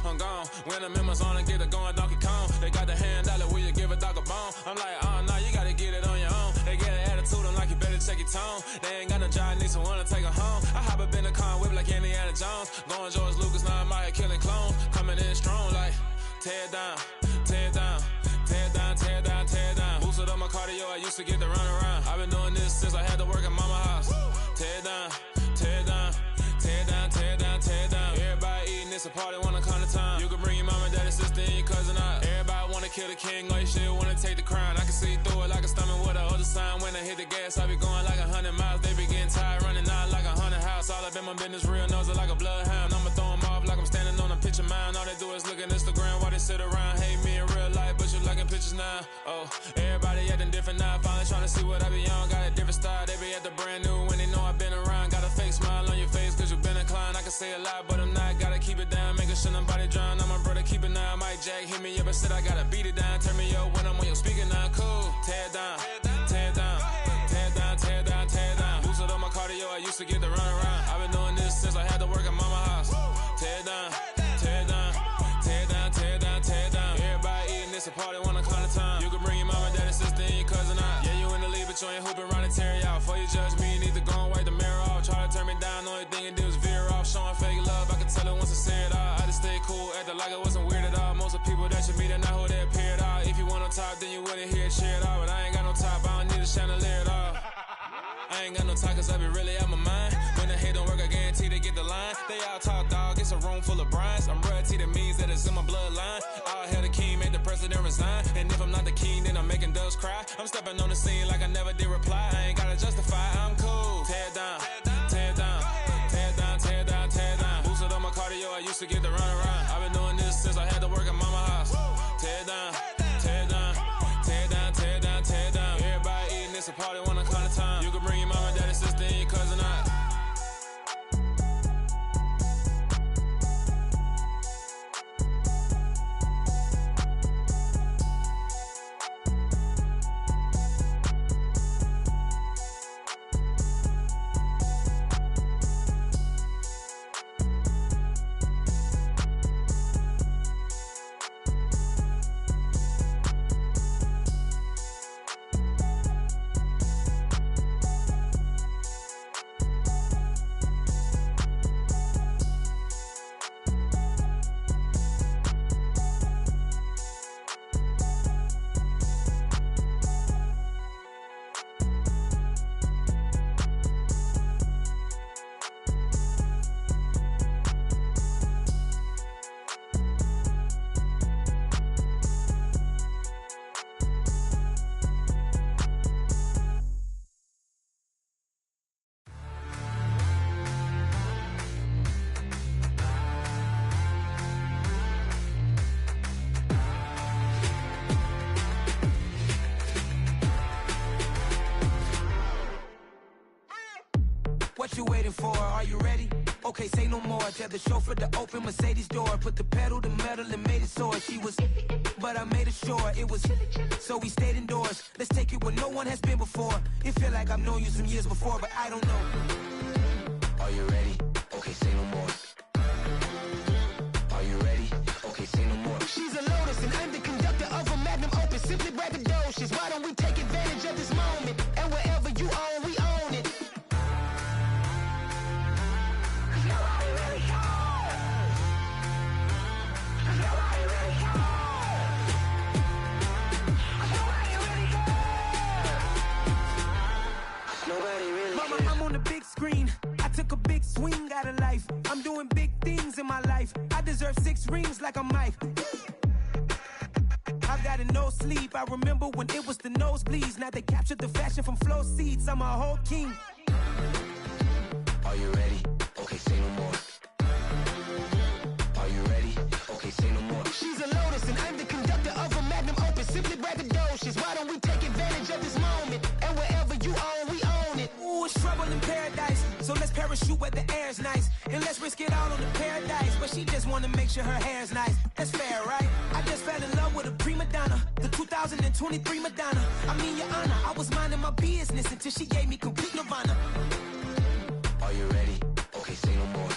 I'm gone. When the members on and get it going Donkey Kong. They got the hand dollar, will you give a dog a bone? I'm like, oh no, you gotta get it on your own. They get an attitude, I'm like, you better check your tone. They ain't got no job, need someone to take her home. I hop up in the car, whip like Indiana Jones. Going George Lucas, now I'm out here killing clones. Coming in strong like, tear down, tear down, tear down, tear down, tear down. Boosted up my cardio, I used to get to run around. I've been doing this since I had to work at mama house. Tear down, tear down, tear down, tear down, tear down. Everybody eating, it's a party, wanna come to time. You can bring your mama, daddy, sister, and your cousin out. Everybody wanna kill the king, or you shit wanna take the crown. I can see through it like a stomach with a other sign. When I hit the gas, I be going like 100 miles. They be getting tired, running out like 100 house. All up in my business, real nose like a bloodhound. I'ma throw them off like I'm standing on a picture mound. All they do is look at Instagram while they sit around. Hate me in real life, but you liking pictures now. Oh, everybody acting different now. Finally trying to see what I be on. Got a different style, they be at the brand new when they know I've been around. Got a fake smile on your face, cause you been inclined. I can say a lot, but I'm not. Gotta keep it down, making sure nobody drown. I'm my brother, keep it now. Mike Jack hit me up and said I gotta beat it down. Turn me up when I'm on your speaker now. Cool, tear down, tear down, tear down, tear down, tear down. Boosted up my cardio, I used to get to run around. I've been doing this since I had to work at mama house. Tear down, tear down, tear down, tear down, tear down. Everybody eating, it's a party, wanna come to time. You can bring your mama, daddy, sister, and your cousin out. Yeah, you in the lead, but you ain't hooping around and tear you out. Before you judge me, you need to go and wipe the mirror off. Try to turn me down, only thing it did was veer off. Showing fake love, I can tell it once I say it all. I just stay cool, acting like it wasn't weird at all. Most of the people that you meet are not who they appear at all. If you want on top, then you wouldn't hear it cheer at all. But I ain't got no top, I don't need a chandelier at all. I ain't got no talk, cause I be really out my mind. When the hate don't work, I guarantee they get the line. They all talk, dog, it's a room full of brines. I'm royalty, that means that it's in my bloodline. All hell the king, made the president resign. And if I'm not the king, then I'm making doves cry. I'm stepping on the scene like I never did reply. I ain't gotta justify, I'm cool. Tear down, tear down, tear down, tear down, tear down. Boosted up my cardio, I used to get to run around. I've been doing this since I had to work at mama house. Tear down, tear down, tear down, tear down, tear down. Everybody eating, it's a party, wanna come to time. You can bring your mama, daddy, sister, and your cousin out. What you waiting for? Are you ready? Okay, say no more. Tell the chauffeur to open Mercedes door. Put the pedal to metal and made it soar. She was, but I made it sure it was. So we stayed indoors. Let's take it where no one has been before. It feel like I've known you some years before, but I don't know. Are you ready? Okay, say no more. Are you ready? Okay, say no more. She's a Lotus and I'm the conductor of a Magnum Opus. Simply braggadocious. Why don't we take advantage of this moment? And wherever you own, we own it. Mama, I'm on the big screen. I took a big swing out of life. I'm doing big things in my life. I deserve 6 rings like I'm Mike. I've got no sleep. I remember when it was the nosebleeds. Now they captured the fashion from flow seats. I'm a whole king. Are you ready? Okay, say no more. Are you ready? Okay, say no more. She's a Lotus and I'm the conductor of a Magnum Opus. Simply braggadocious. Why don't we take advantage of this moment? And wherever you own, we own it. Ooh, it's trouble in paradise. So let's parachute where the air's nice. And let's risk it all on the paradise. But she just wanna make sure her hair's nice. That's fair, right? I just fell in love with a prima donna. The 2023 Madonna. I mean, your honor, I was minding my business until she gave me complete nirvana. Are you ready? Okay, say no more.